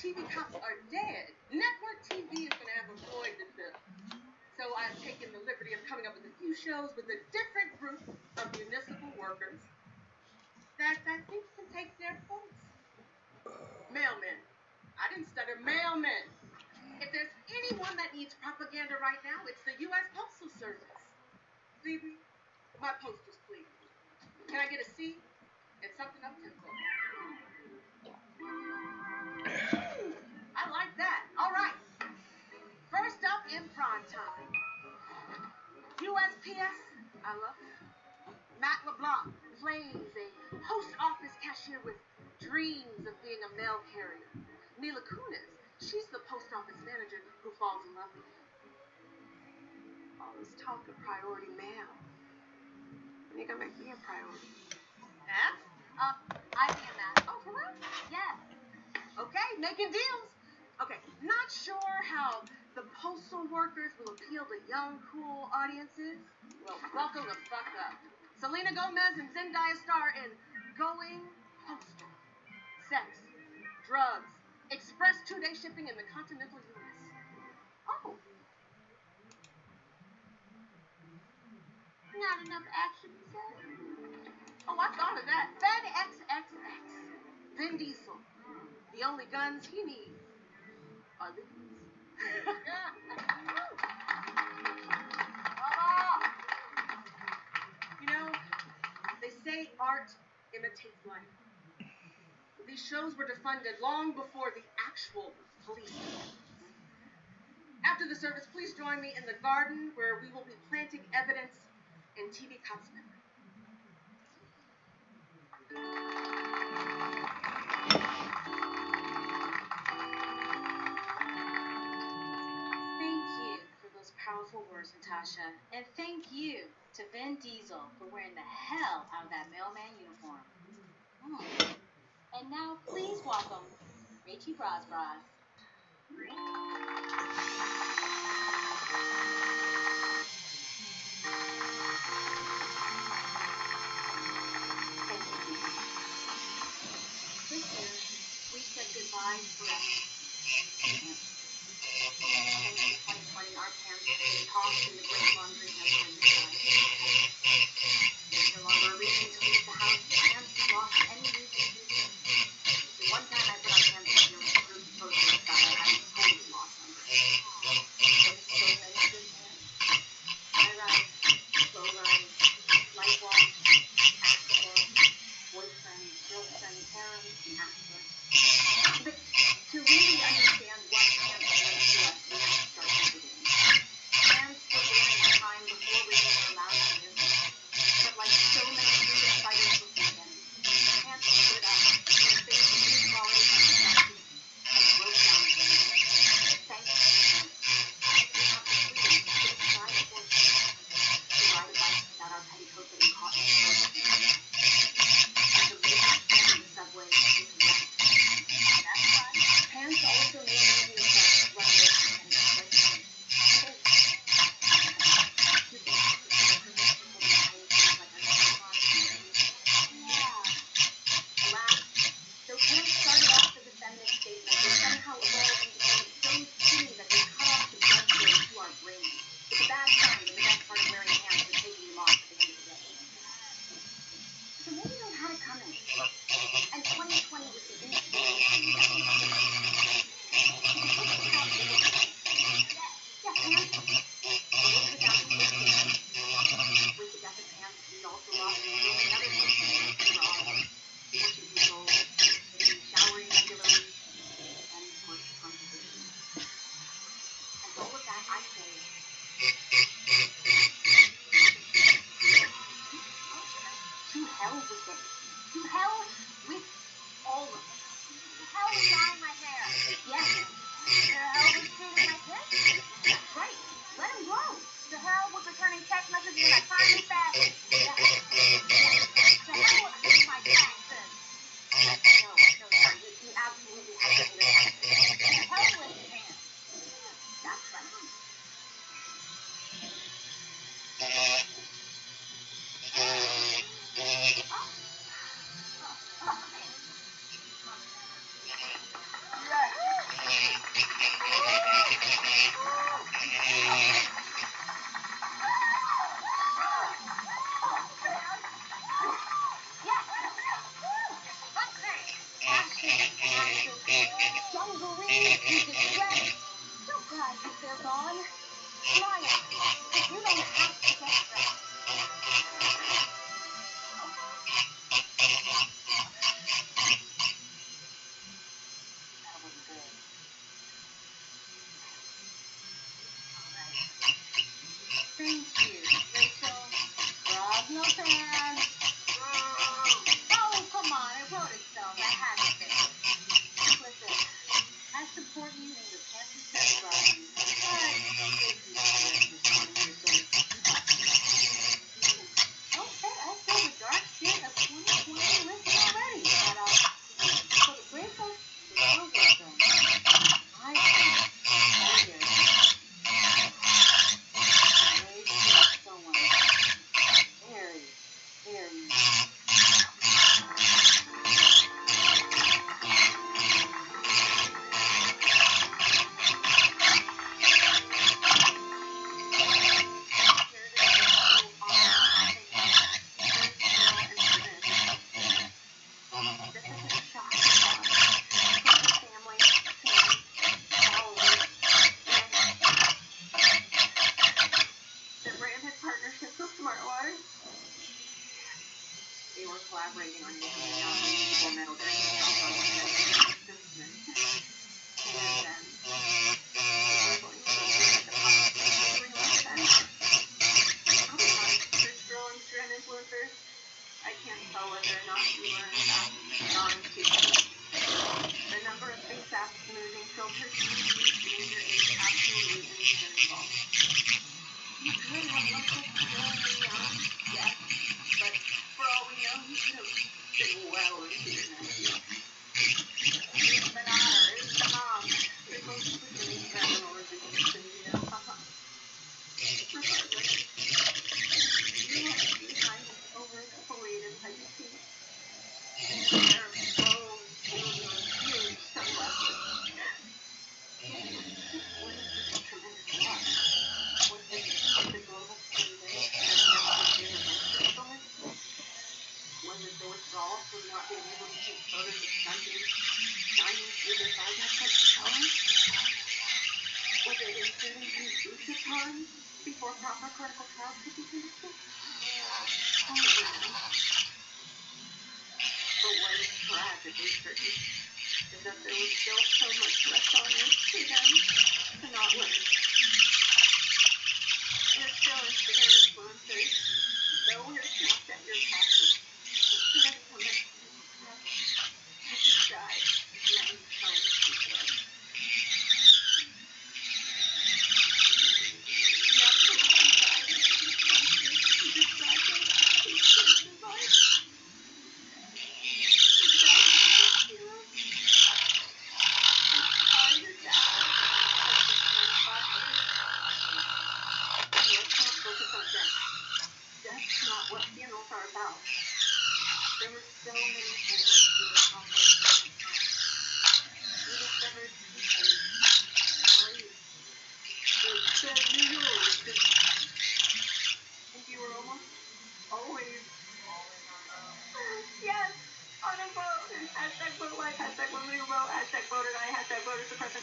TV cops are dead, network TV is going to have a void to fill. So I've taken the liberty of coming up with a few shows with a different group of municipal workers that I think can take their place. Mailmen. I didn't stutter. Mailmen. If there's anyone that needs propaganda right now, it's the U.S. Postal Service. Phoebe, my posters, please. Can I get a C? It's something up tempo. I like that. All right. First up in prime time. USPS. I love it. Matt LeBlanc plays a post office cashier with dreams of being a mail carrier. Mila Kunis, she's the post office manager who falls in love with him. All this talk of priority mail. When you gonna make me a priority? Matt? I be a Matt. Oh, for real? Yes. Okay, making deals. Okay, not sure how the postal workers will appeal to young, cool audiences. Well, buckle the fuck up. Selena Gomez and Zendaya star in Going Postal. Sex, drugs, express 2-day shipping in the continental U.S. Oh. Not enough action, sir? Oh, I thought of that. Fed XXX. Vin Diesel. The only guns he needs are these. You know, they say art imitates life. These shows were defunded long before the actual police departments. After the service, please join me in the garden where we will be planting evidence in TV Cop's memory. Thank you for those powerful words, Natasha. And thank you to Vin Diesel for wearing the hell out of that mailman uniform. And now, please welcome Rachie Bras Bras. This year, we said goodbye forever. And in 2020, our parents were tossed in the great laundry hamper in the sky. There's no longer a reason to leave the house, and we lost any reason to do so. The one time I put on pants this year was a group poster inside, I totally lost my brain. There's so many good pants. High rise, low rise, light wash, basketball, boyfriend, girlfriend, parents, and after. But to really understand what pants meant to us, we have to start at the beginning. Pants were born at a time before we were allowed to use them. But like so many freedom fighters before Dungaree is ready. So glad that they're gone. Maya, you don't have to get dressed. That was good. Thank you, Rachel. Bravo, fan. Oh, come on, I wrote it so I had to say it. Listen, I support you and your cancer celebrity. Okay, I feel the dark shit of 2020 listen already. Shout out for the grateful to your wisdom. I think someone very, very they were collaborating on making a non-reusable metal drinking straw for Simpson. And then they were going to make the product doing what This girl Instagram influencer, I can't tell whether or not you were in fact non-speaking. The number of face apps moving filters you use to measure is absolutely unimaginable. You could have looked at yes, but for all we know, you could have been well into your nephew. It's the daughter, it's the mom. They're both switching internal resistance, you know, regardless, you have to be kind of overexfoliated type of thing. Their bones filled with huge sunglasses. What is this tremendous loss? Was this the global pandemic that never became a menstrual? Was it the withdrawal from not being able to take photos of stunting, shining through their thighs like challenge? Was it inserting any booster time before proper clinical trials could be conducted? Oh, no. But what is tragically certain is that there was still so much left on earth for them to not learn. We're still Instagram influencers, though we're snapped at your passion. So let's come back to this stuff. You just died 9 times before. You absolutely died. You just died. You just survived. That's not what funerals are about. There were so many things to accomplish in that time. We discovered people, colleagues, the New York, and you were always, yes, on a boat. Hashtag boat life, hashtag women who vote, hashtag voter die, hashtag voter suppressor.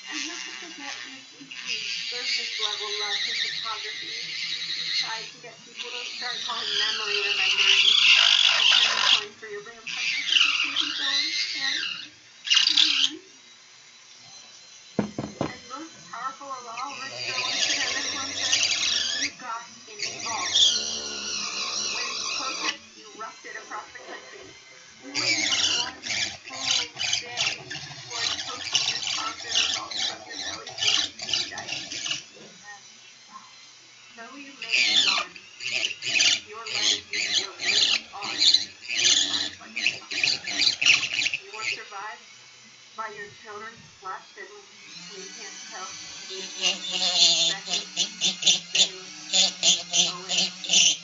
And not to forget your deeply surface level love for photography. You tried to get people to start calling memory remembering a turning point for your brand partnership with Susie Jones. And most powerful of all, Rich Girl Instagram influencers, you got involved. When protests erupted across the country, we waited 1 full day before posting your sponsored results from your belly food diet. So you made it on. Your legacy still lives on. You were survived by your children / siblings. You can't tell. Becky, Taylor, Owen, and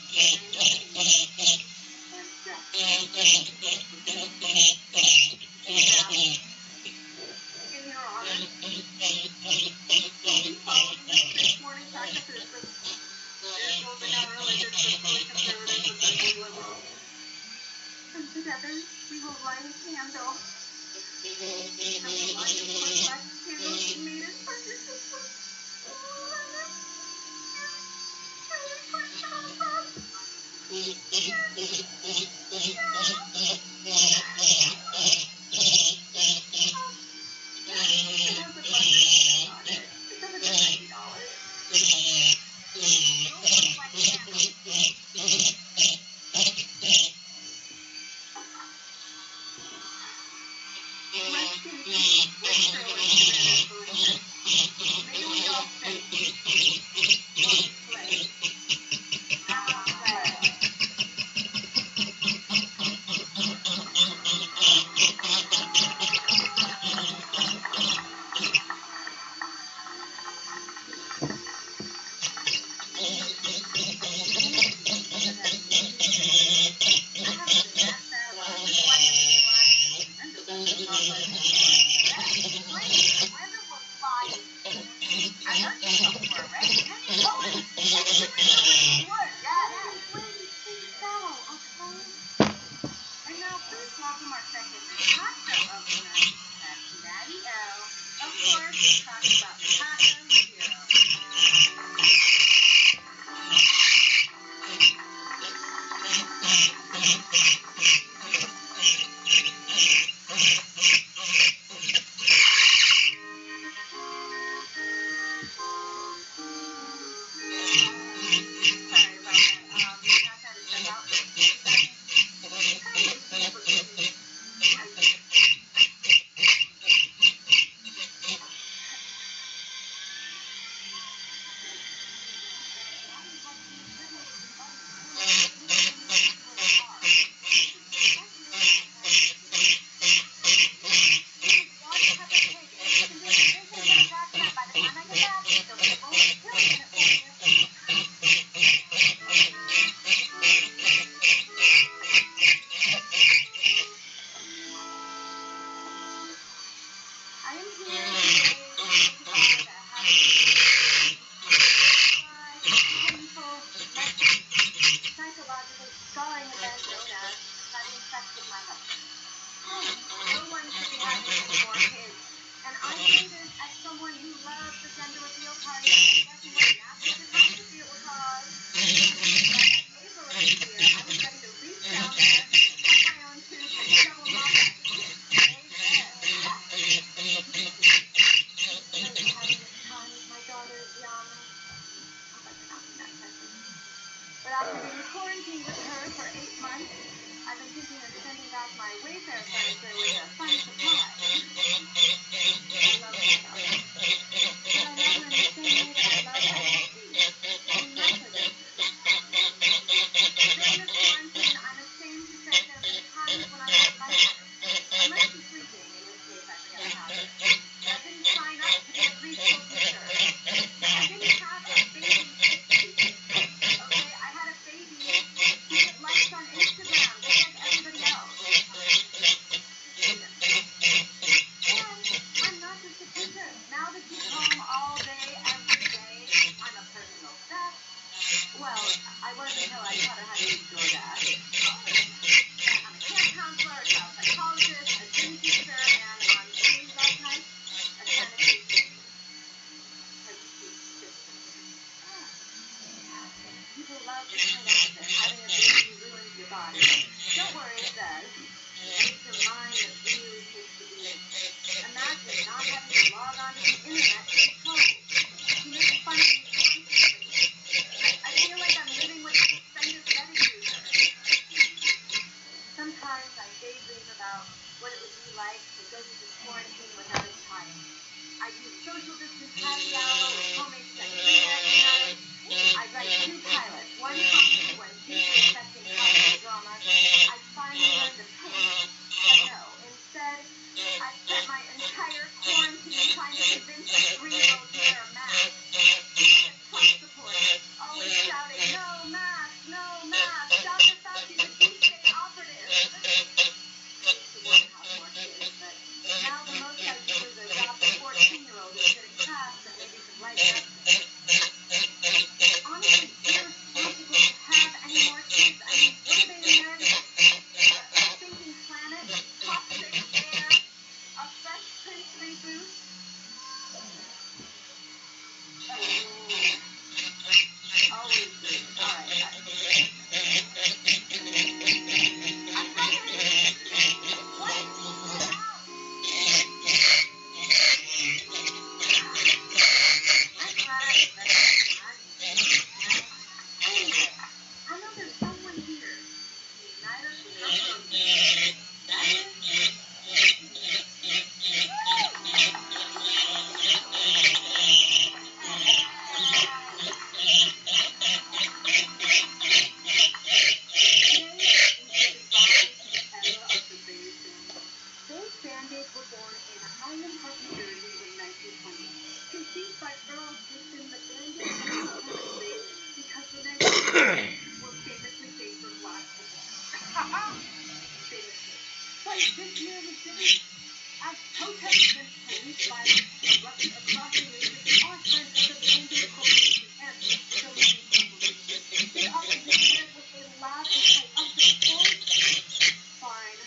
Jeff. In your honor, this morning practices of spiritual but not religious, socially conservative but socially liberal. And together we will light a candle Some lots of wax candles he made us participate. girls were born in Highland Park, New Jersey in 1920. Conceived by Earl Dixon, the bandit became big because the men were famously based on black people. Famously. But this year was different. As protests against police violence erupted across the nation, our friends at the Bandit Corporation and so many corporations stood up to this man with a loud fight of support. Fine.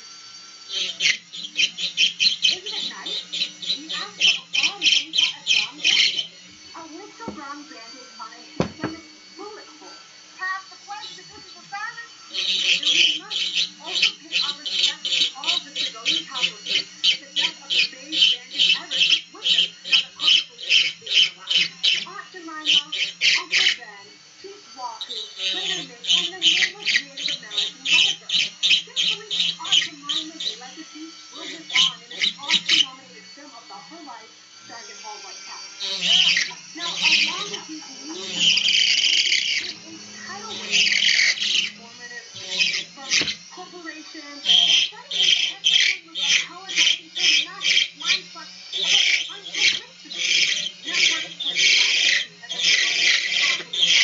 Isn't it nice? We asked for a farm and we got a brown bandit. A little brown bandit on a systemic bullet hole. Pass the pledge that this is a service. Really nice. Also pay our respect to all the civilian casualties. The death of the Bay Bandit Everett with them. Now the public will be alive. Aunt Jemima, Uncle Ben, Chief Wahoo, Trader Mick, and the nameless Native American Gulliver. Thankfully, Aunt Jemima's legacy will live on in an Oscar-nominated film about her life, starring in all white cast. Now, along with these news is a tidal wave informative from corporations, studying technically with apologizing for massive blind spots of unchecked race division. Networks such as has been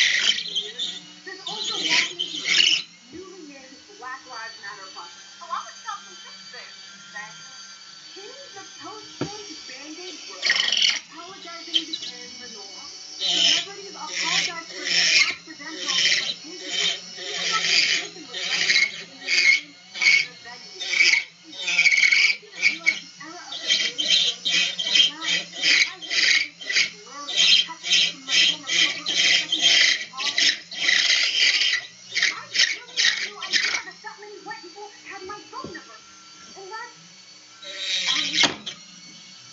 there's also walking into newly named Black Lives Matter project. Oh, I was talking this thing. In the post-Trump Band-Aid world, apologizing became the norm. Celebrities apologize for their accidental exploitation. Even though they've taken with recognition in the name of the venue. I didn't realize the era of the Band-Aid was now. I hate to blur the text from my former co-worker policy. I just really had no idea that many white people had my phone number. And that's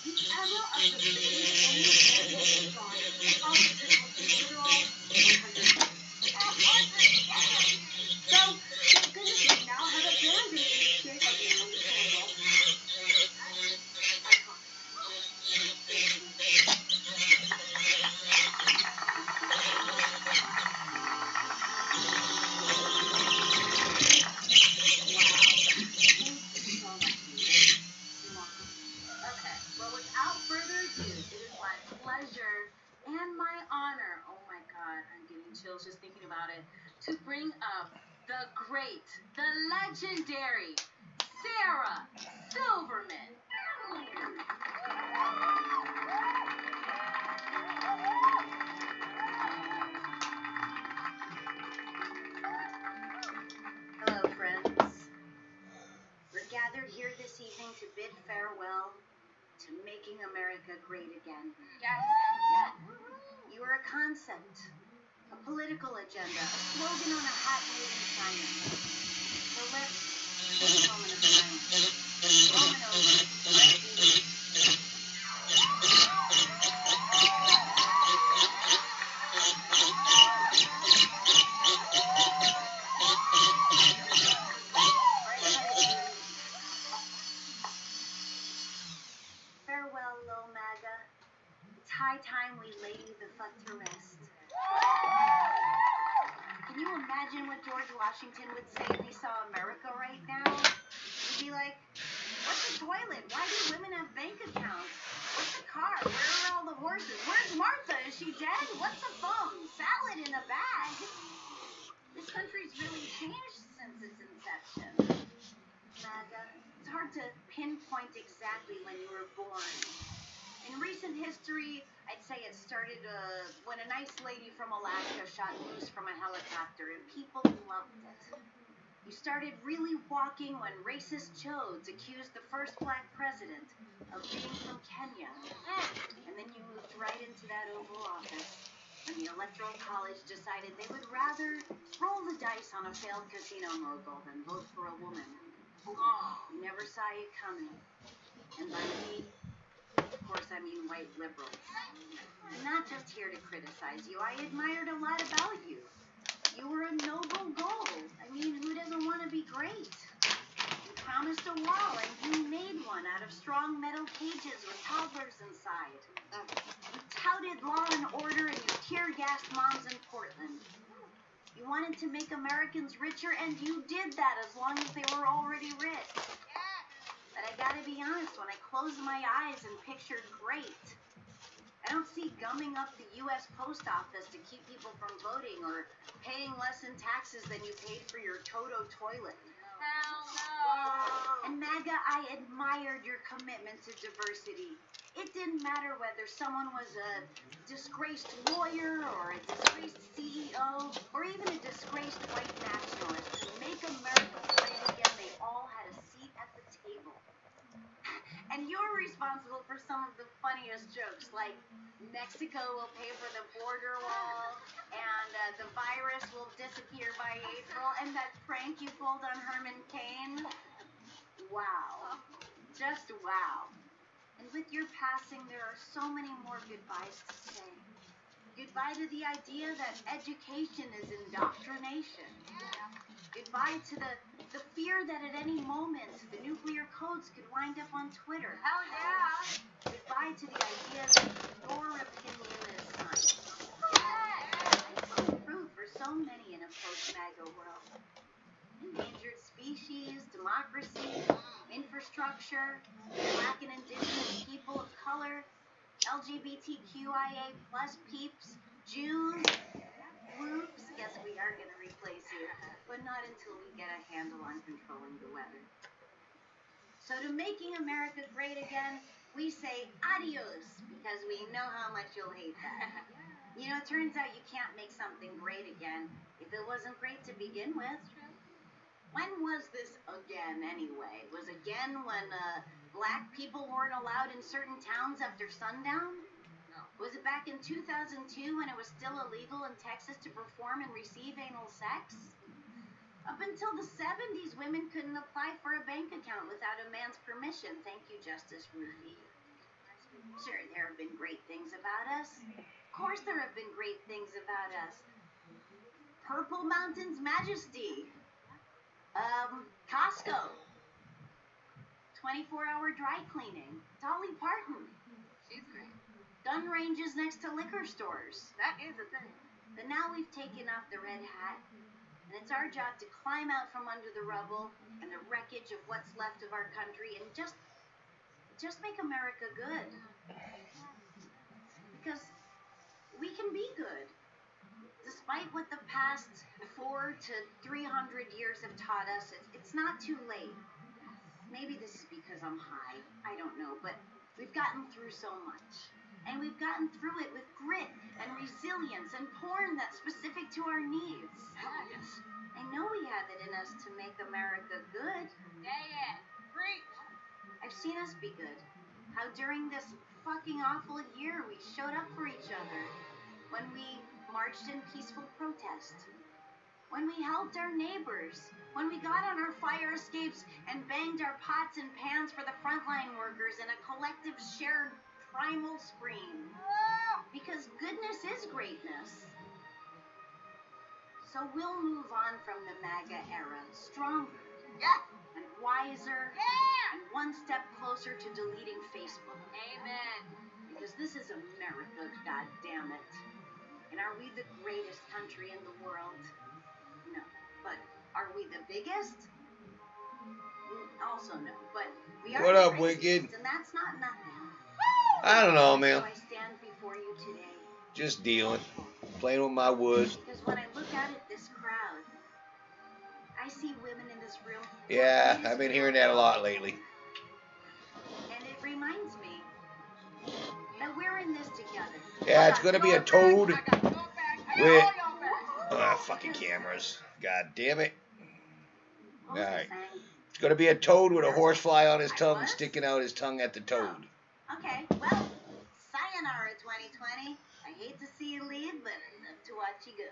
the era of the Band-Aid only is gone. All of it was literal 100. So, thank goodness we now have a Band-Aid in the shape of Naomi Campbell. Okay, well, without further ado, it is my pleasure and my honor, oh my god, I'm getting chills just thinking about it, to bring up the great, the legendary Sarah Silverman. Hello, friends. We're gathered here this evening to bid farewell to making America great again. Yes. You are a concept, a political agenda, a slogan on a hat made in China. So let's take a moment of silence. Moment over. Farewell, Lo MAGA. It's high time we lay you the fuck to rest. Can you imagine what George Washington would say if he saw America right now? He'd be like, what's the toilet? Why do women have bank accounts? What's the car? Where are all the horses? Where's Martha? Is she dead? What's a phone? Salad in a bag? This country's really changed since its inception. MAGA, it's hard to pinpoint exactly when you were born. In recent history, I'd say it started when a nice lady from Alaska shot loose from a helicopter and people loved it. You started really walking when racist chodes accused the first black president of being from Kenya. And then you moved right into that Oval Office when the Electoral College decided they would rather roll the dice on a failed casino mogul than vote for a woman. You never saw it coming. And by me, of course, I mean white liberals. I'm not just here to criticize you. I admired a lot about you. You were a noble goal. I mean, who doesn't want to be great? You promised a wall, and you made one out of strong metal cages with toddlers inside. You touted law and order, and you tear-gassed moms in Portland. You wanted to make Americans richer, and you did that as long as they were already rich. But I gotta be honest, when I close my eyes and picture great, I don't see gumming up the U.S. Post Office to keep people from voting or paying less in taxes than you paid for your Toto toilet. Hell no. And MAGA, I admired your commitment to diversity. It didn't matter whether someone was a disgraced lawyer or a disgraced CEO or even a disgraced white nationalist. To make America great again, they all had a seat at the table. And you're responsible for some of the funniest jokes, like Mexico will pay for the border wall, and the virus will disappear by April, and that prank you pulled on Herman Cain. Wow. Just wow. And with your passing, there are so many more goodbyes to say. Goodbye to the idea that education is indoctrination. Goodbye to the fear that at any moment the nuclear codes could wind up on Twitter. Hell yeah. Goodbye to the idea that your opinion is science. It's so true for so many in a post-MAGA world. Endangered species, democracy, infrastructure, Black and Indigenous people of color, LGBTQIA plus peeps, Jews. Whoops, guess we are going to replace you, but not until we get a handle on controlling the weather. So to making America great again, we say adios, because we know how much you'll hate that. You know, it turns out you can't make something great again if it wasn't great to begin with. When was this again, anyway? Was again when Black people weren't allowed in certain towns after sundown? Was it back in 2002 when it was still illegal in Texas to perform and receive anal sex? Up until the 70s, women couldn't apply for a bank account without a man's permission. Thank you, Justice Ruthie. Sure, there have been great things about us. Of course there have been great things about us. Purple Mountain's Majesty. Costco. 24-hour dry cleaning. Dolly Parton. She's great. Gun ranges next to liquor stores. That is a thing. But now we've taken off the red hat, and it's our job to climb out from under the rubble and the wreckage of what's left of our country and just make America good. Because we can be good. Despite what the past 400 to 300 years have taught us, it's not too late. Maybe this is because I'm high. I don't know, but we've gotten through so much. And we've gotten through it with grit and resilience and porn that's specific to our needs. Yes. I know we have it in us to make America good. Yeah. Preach. I've seen us be good. How during this fucking awful year we showed up for each other. When we marched in peaceful protest. When we helped our neighbors. When we got on our fire escapes and banged our pots and pans for the frontline workers in a collective shared primal scream. Because goodness is greatness. So we'll move on from the MAGA era stronger. Yeah. And wiser. Yeah. And one step closer to deleting Facebook. Amen. Because this is America, goddammit. And are we the greatest country in the world? No. But are we the biggest? Also no. But we are What the up, craziest, Wicked? and that's not nothing. I don't know, man. So I stand before you today. Just dealing. Playing with my wood. Because when I look out at this crowd, I see women in this room. Yeah, I've been hearing that a lot lately. And it reminds me that we're in this together. Yeah, it's gonna be a toad I got your back. I got with all your back. fucking cameras. God damn it. What was I Alright. saying? It's gonna be a toad with a horsefly on his tongue, sticking out his tongue at the toad. Okay, well, sayonara 2020. I hate to see you leave, but enough to watch you go.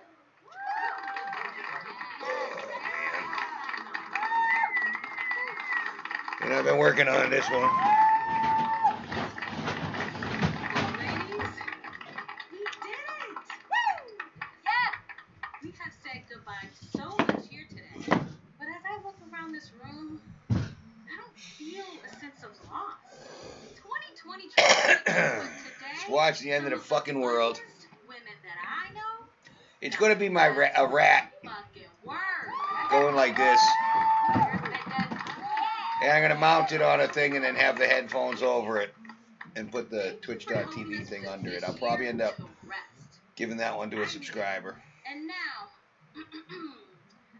And I've been working on this one. Ladies, we did it! Yeah. We have said goodbye to so much here today, but as I look around this room, I don't feel a sense of loss. 2020 tried, but today, Let's watch the end of the some fucking world. finest women that I know, It's gonna be my a rat fucking word. going like this. Yours been done. And I'm gonna mount it on a thing and then have the headphones over it and put the Twitch.tv thing under it. I'll probably end up giving that one to a subscriber. And now,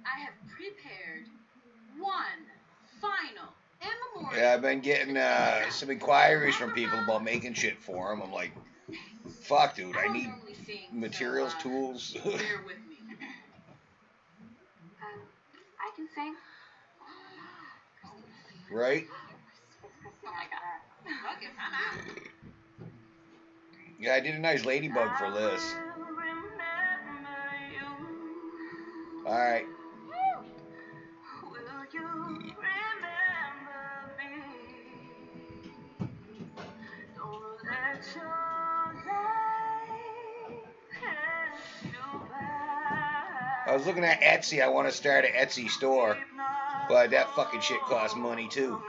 I have prepared one final immemorial. Yeah, I've been getting some inquiries from people about making shit for them. I'm like, fuck, dude, I need materials, tools. Bear with me. I can sing. Right? It's Christina Aguilera. Okay, I'm out. Yeah, I did a nice ladybug for Liz. Alright. Will you remember me? Don't let your life pass you by. I was looking at Etsy. I want to start an Etsy store. But that fucking shit costs money too.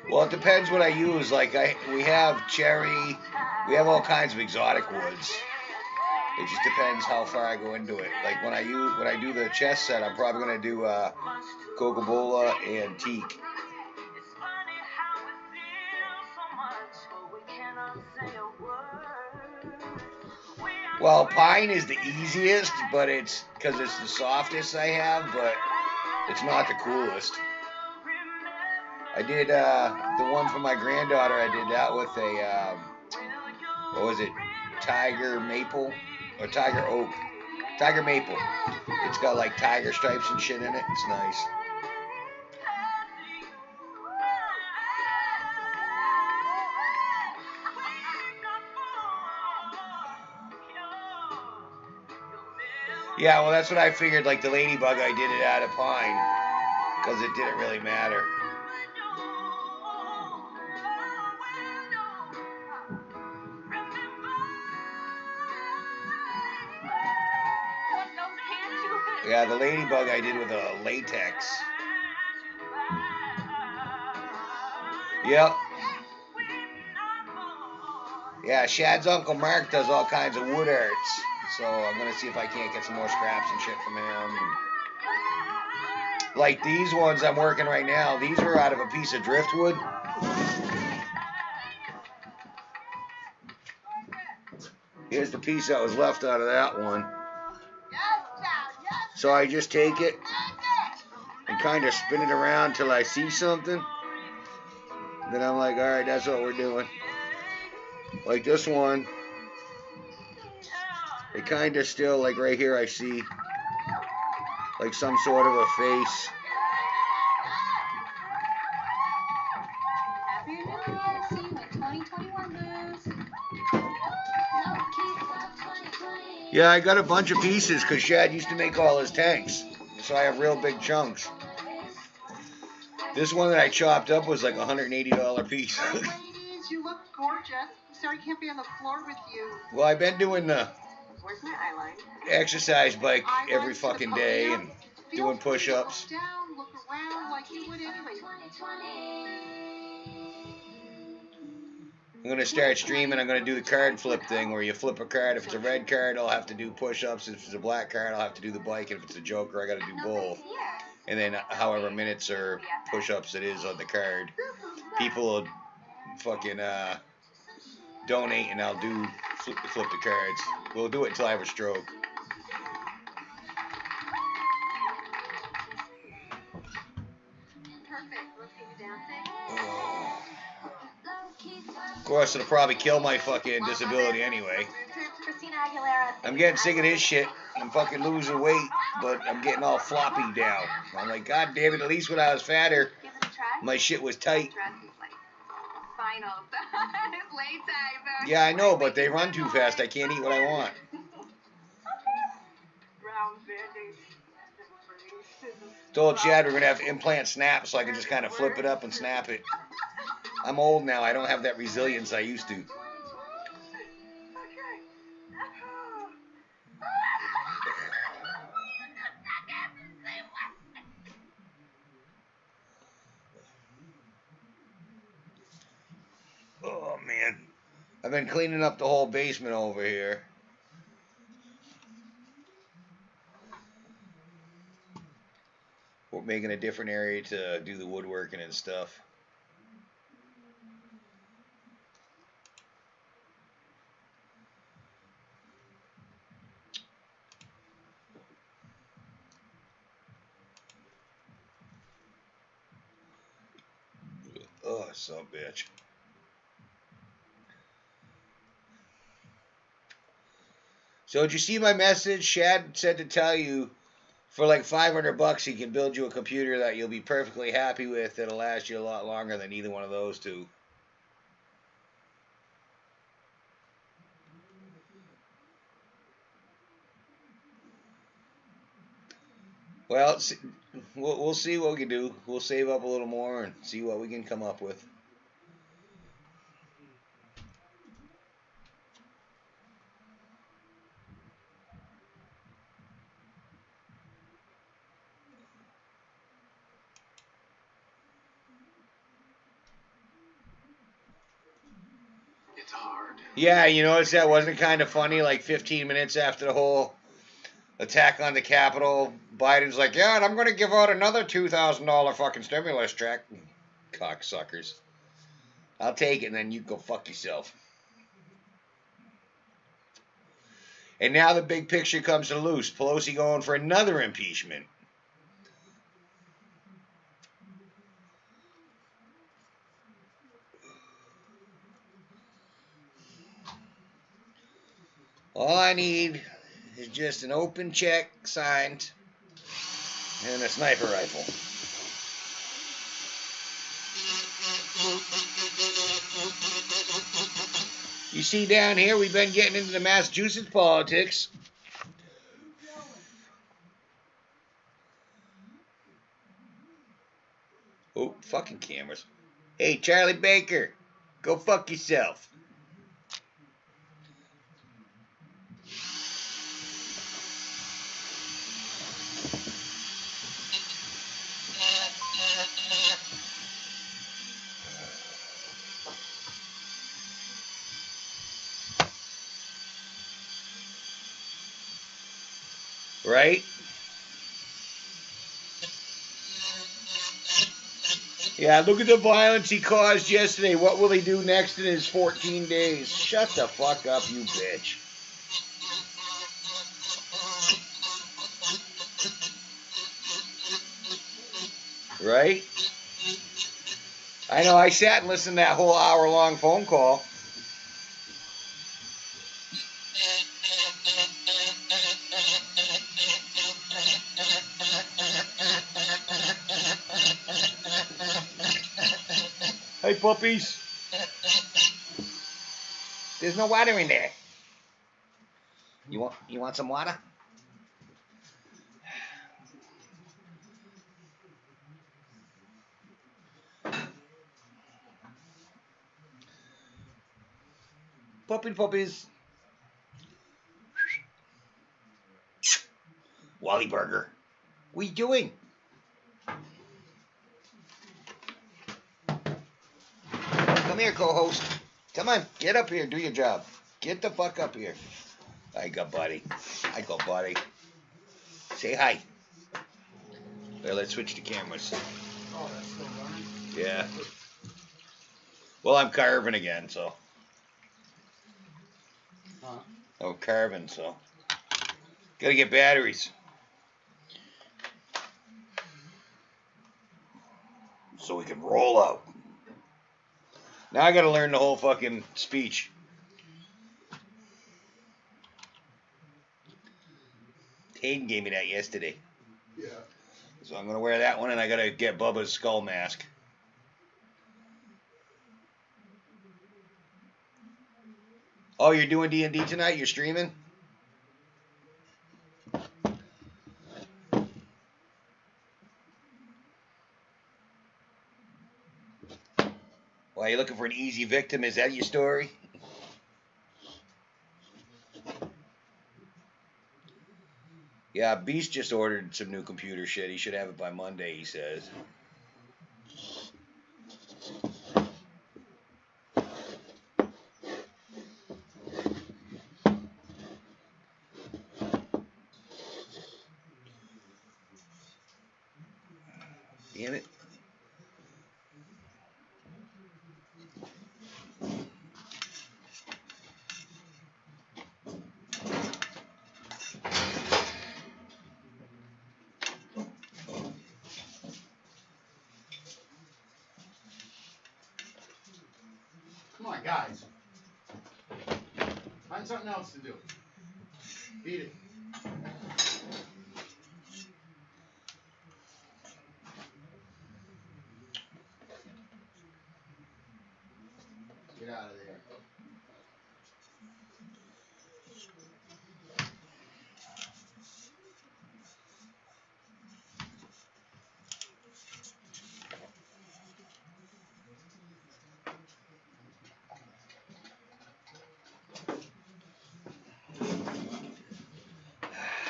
Well, it depends what I use. Like we have cherry, we have all kinds of exotic woods. It just depends how far I go into it. Like when I do the chess set, I'm probably gonna do Coca-Cola and teak. Well, pine is the easiest, but it's because it's the softest I have, but it's not the coolest. I did the one for my granddaughter. I did that with a what was it? Tiger maple or tiger oak? Tiger maple. It's got like tiger stripes and shit in it. It's nice. Yeah, well, that's what I figured. Like the ladybug, I did it out of pine because it didn't really matter. Yeah, the ladybug I did with a latex. Yep. Yeah, Shad's Uncle Mark does all kinds of wood arts. So I'm going to see if I can't get some more scraps and shit from him. Like these ones I'm working right now, these are out of a piece of driftwood. Here's the piece that was left out of that one. So I just take it and kind of spin it around till I see something. Then I'm like, alright, that's what we're doing. Like this one, it kind of still, like right here I see like some sort of a face. Happy New Year. See you in 2021, Liz. Yeah, I got a bunch of pieces because Shad used to make all his tanks. So I have real big chunks. This one that I chopped up was like a $180 piece. Ladies, you look gorgeous. Sorry I can't be on the floor with you. Well, I've been doing the Where's my eyeline? exercise bike every fucking day and doing push-ups. Look down, look around like you would anyway. I'm going to start streaming. I'm going to do the card flip thing where you flip a card. If it's a red card, I'll have to do push-ups. If it's a black card, I'll have to do the bike. And if it's a joker, I got to do both. And then however minutes or push-ups it is on the card, people will fucking donate and I'll do flip the cards. We'll do it until I have a stroke. Of course, it'll probably kill my fucking disability anyway. Christina Aguilera. I'm getting sick of this shit. I'm fucking losing weight, but I'm getting all floppy now. I'm like, God damn it, at least when I was fatter, Give it a try. my shit was tight. Finals. It's late time. Yeah, I know, but they run too fast. I can't eat what I want. Told Chad we're going to have implant snaps so I can just kind of flip it up and snap it. I'm old now. I don't have that resilience I used to. Oh, man. I've been cleaning up the whole basement over here. making a different area to do the woodworking and stuff. Oh, son of a bitch. So did you see my message? Shad said to tell you for like $500 he can build you a computer that you'll be perfectly happy with that'll last you a lot longer than either one of those two. Well, we'll see what we can do. We'll save up a little more and see what we can come up with. It's hard. Yeah, you notice that wasn't kind of funny? Like 15 minutes after the whole attack on the Capitol, Biden's like, yeah, and I'm going to give out another $2,000 fucking stimulus check. Cocksuckers. I'll take it, and then you go fuck yourself. And now the big picture comes to loose. Pelosi going for another impeachment. All I need is just an open check signed and a sniper rifle. You see down here, we've been getting into the Massachusetts politics. Oh, fucking cameras. Hey, Charlie Baker, go fuck yourself. Right? Yeah, look at the violence he caused yesterday. What will he do next in his 14 days? Shut the fuck up, you bitch. Right? I know, I sat and listened to that whole hour-long phone call. Hey, puppies. There's no water in there. You want some water? Puppies. Wally Burger. What are you doing? Come here, co-host. Come on, get up here, do your job. Get the fuck up here. I go, buddy. Say hi. Well, let's switch to cameras. Oh, that's still running? Yeah. Well, I'm carving again, so. Huh? Oh, carving, so. Gotta get batteries. So we can roll out. Now I gotta learn the whole fucking speech. Hayden gave me that yesterday. Yeah. So I'm gonna wear that one, and I gotta get Bubba's skull mask. Oh, you're doing D&D tonight? You're streaming? Why, you looking for an easy victim? Is that your story? Yeah, Beast just ordered some new computer shit. He should have it by Monday, he says. Come on, guys. Find something else to do. Eat it. Get out of there.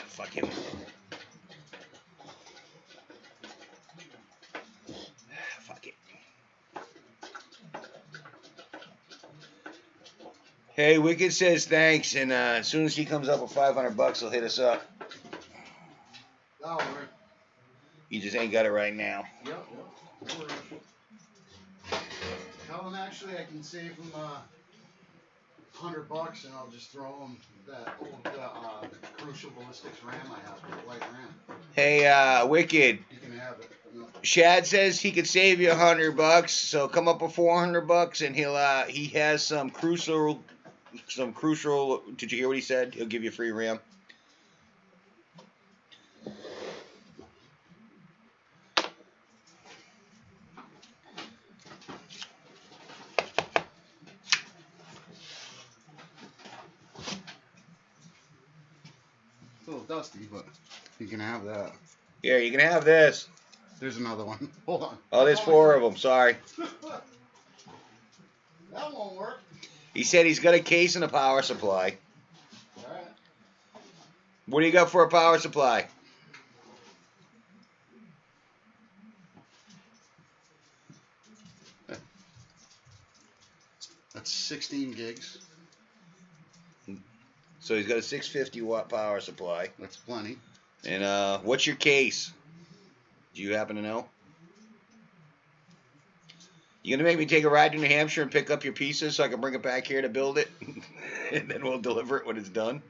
Fuck him. Fuck it. Hey, Wicked says thanks, and as soon as he comes up with $500, he'll hit us up. That'll work. He just ain't got it right now. Yep. No worries. Tell him actually I can save him $100 and I'll just throw him that old Crucial Ballistics RAM I have, the white RAM. Hey, Wicked. You can have it. No. Shad says he could save you $100, so come up with $400, and he has some crucial. Did you hear what he said? He'll give you free RAM. It's a little dusty, but you can have that. Here, you can have this. There's another one. Hold on. Oh, there's 4 of them. Sorry. That won't work. He said he's got a case and a power supply. Alright. What do you got for a power supply? That's 16 gigs. So he's got a 650 watt power supply. That's plenty. And what's your case? Do you happen to know? You gonna make me take a ride to New Hampshire and pick up your pieces so I can bring it back here to build it? And then we'll deliver it when it's done?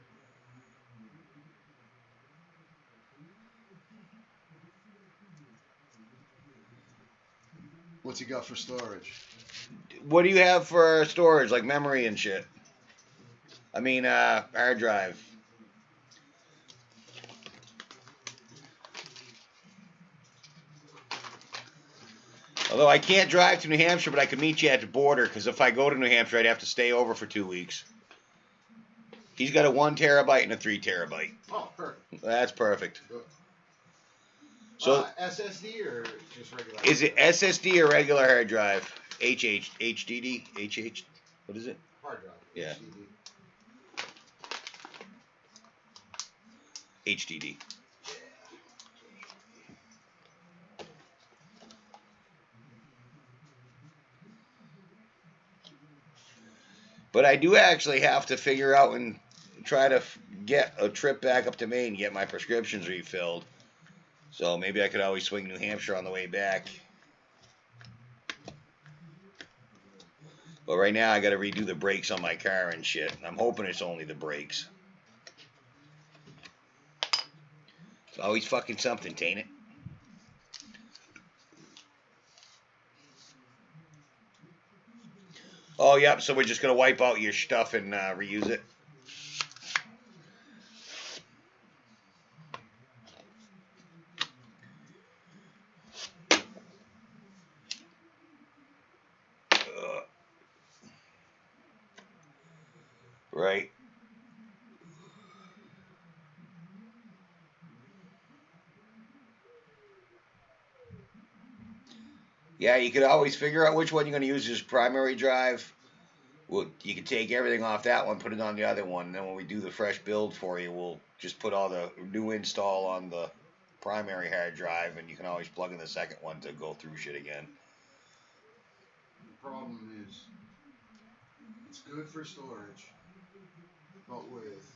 What's he got for storage? What do you have for storage, like memory and shit? I mean, hard drive. Although I can't drive to New Hampshire, but I can meet you at the border, because if I go to New Hampshire, I'd have to stay over for 2 weeks. He's got a 1 terabyte and a 3 terabyte. Oh, perfect. That's perfect. Good. So, SSD or just regular? is it SSD or regular hard drive? HDD? What is it? Hard drive. Yeah. HDD. But I do actually have to figure out and try to get a trip back up to Maine and get my prescriptions refilled. So maybe I could always swing New Hampshire on the way back. But right now I got to redo the brakes on my car and shit. I'm hoping it's only the brakes. It's always fucking something, ain't it? Oh, yep, so we're just going to wipe out your stuff and reuse it. Right. Yeah, you could always figure out which one you're going to use as primary drive. Well, you can take everything off that one, put it on the other one, and then when we do the fresh build for you, we'll just put all the new install on the primary hard drive, and you can always plug in the second one to go through shit again. The problem is, it's good for storage, but with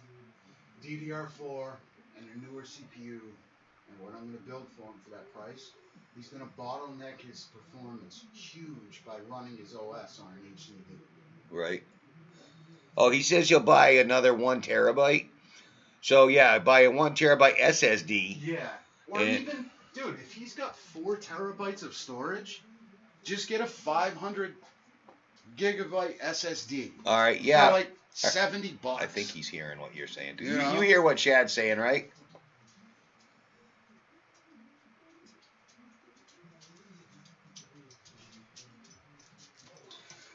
DDR4 and a newer CPU, and what I'm going to build for him for that price, he's going to bottleneck his performance huge by running his OS on an HDD. Right. Oh, he says he'll buy another 1 terabyte. So yeah, buy a 1 terabyte SSD. Yeah. Or even, dude, if he's got 4 terabytes of storage, just get a 500 gigabyte SSD. All right, yeah. For like $70. I think he's hearing what you're saying, dude. Yeah. You hear what Chad's saying, right?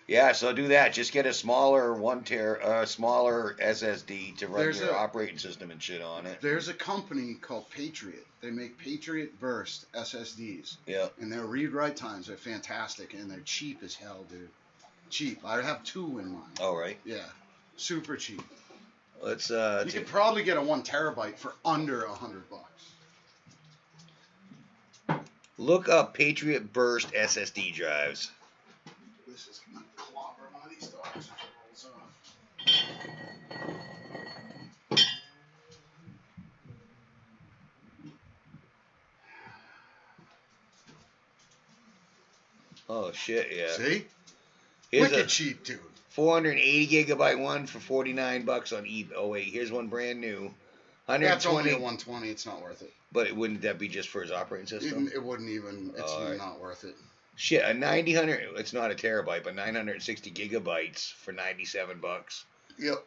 Yeah, so do that. Just get a smaller smaller SSD to run your operating system and shit on it. There's a company called Patriot. They make Patriot Burst SSDs. Yeah. And their read-write times are fantastic, and they're cheap as hell, dude. Cheap. I have 2 in mine. Oh, right. Yeah. Super cheap. Let's You could probably get a 1 terabyte for under $100. Look up Patriot Burst SSD drives. This is gonna clobber one of these dogs as it rolls off. Oh shit, yeah. See? Here's Wicked a cheap, dude. 480 gigabyte one for $49 on eBay. Oh wait, here's one brand new. That's only 120. a 120. It's not worth it. But wouldn't that be just for his operating system? It wouldn't even. It's Alright. not worth it. Shit, a 900. It's not a terabyte, but 960 gigabytes for $97. Yep.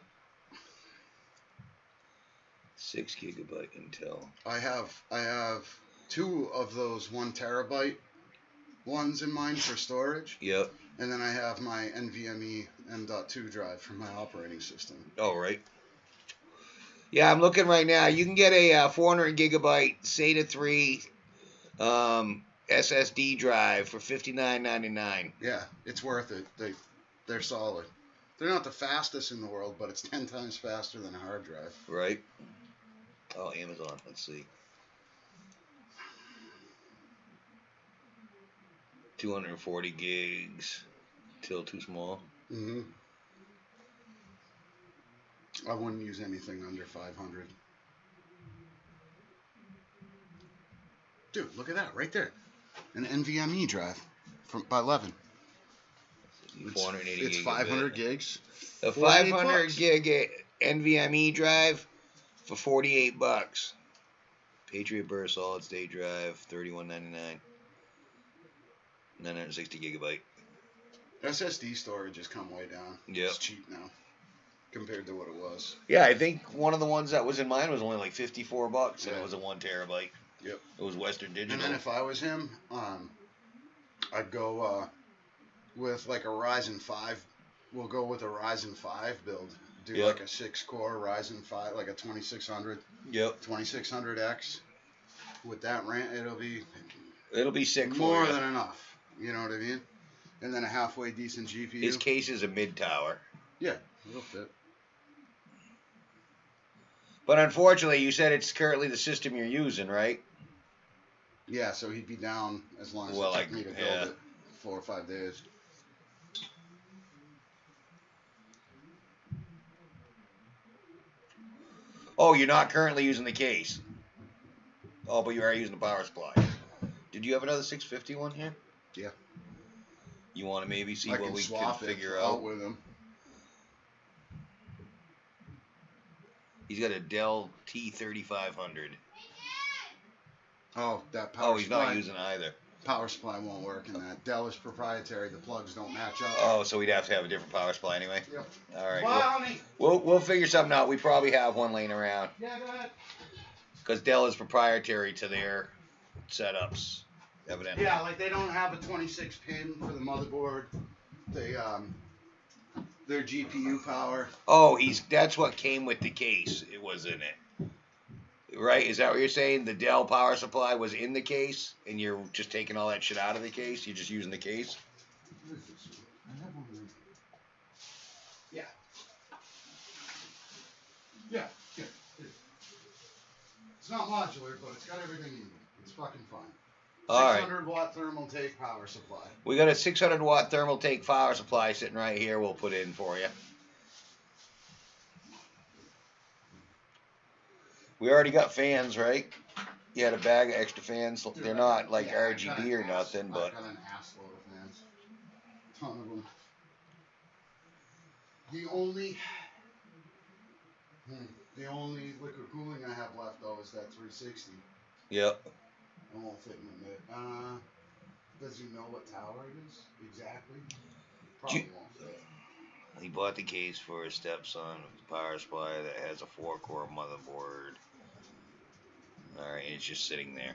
6 gigabyte Intel. I have 2 of those 1 terabyte ones in mine for storage. Yep. And then I have my NVMe M.2 drive for my operating system. Oh, right. Yeah, I'm looking right now. You can get a 400 gigabyte SATA 3 SSD drive for $59.99. Yeah, it's worth it. They're solid. They're not the fastest in the world, but it's 10 times faster than a hard drive. Right. Oh, Amazon. Let's see. 240 gigs. Still too small. Mm-hmm. I wouldn't use anything under 500. Dude, look at that right there. An NVMe drive by Levin. 480 It's 500 gigs. A 500 gig NVMe drive for $48. Patriot Burst solid state drive, $31.99. 960 gigabyte. SSD storage has come way down. Yep. It's cheap now compared to what it was. Yeah, I think one of the ones that was in mine was only like $54, and it was a 1 terabyte. Yep. It was Western Digital. And then if I was him, I'd go with like a Ryzen 5. We'll go with a Ryzen 5 build. Do like a 6-core Ryzen 5, like a 2600. Yep. 2600X. With that RAM, it'll be sick more for you. than enough. You know what I mean? And then a halfway decent GPU. His case is a mid tower. Yeah, it'll fit. But unfortunately, you said it's currently the system you're using, right? Yeah, so he'd be down as long as it took me to build it. 4 or 5 days. Oh, you're not currently using the case. Oh, but you are using the power supply. Did you have another 650 here? Yeah. You want to maybe see I what we can can figure out with him. He's got a Dell T3500. Oh, that power supply. Oh, he's not using either. Power supply won't work in that. Dell is proprietary. The plugs don't match up. Oh, so we'd have to have a different power supply anyway? Yep. All right. Well, We'll figure something out. We probably have one laying around. Yeah, go ahead. Because Dell is proprietary to their setups, evidently. Yeah, like they don't have a 26 pin for the motherboard. They their GPU power. Oh, that's what came with the case. It was in it. Right? Is that what you're saying? The Dell power supply was in the case, and you're just taking all that shit out of the case? You're just using the case? I have one of these. Yeah. Yeah. It's not modular, but it's got everything you need. It's fucking fine. All right. 600 watt thermal take power supply. We got a 600 watt thermal take power supply sitting right here. We'll put in for you. We already got fans, right? You had a bag of extra fans. Dude, They're not like RGB or nothing, but I've got an assload of fans. A ton of them. The only liquid cooling I have left though is that 360. yep. I won't fit in the mid. Does he know what tower it is exactly? Probably won't fit. He bought the case for his stepson with the power supply that has a 4-core motherboard. Alright, and it's just sitting there.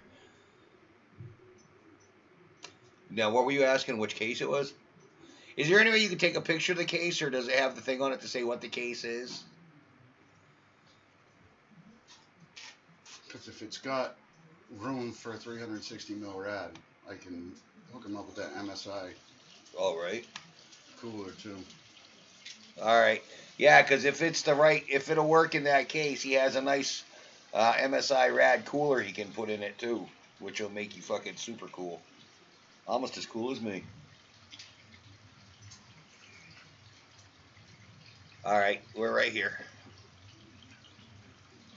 Now, what were you asking which case it was? Is there any way you can take a picture of the case, or does it have the thing on it to say what the case is? Because if it's got room for a 360 mil rad, I can hook him up with that MSI All right. cooler too. All right. Yeah, because if it's the right, if it'll work in that case, he has a nice MSI rad cooler he can put in it too, which will make you fucking super cool. Almost as cool as me. All right, we're right here.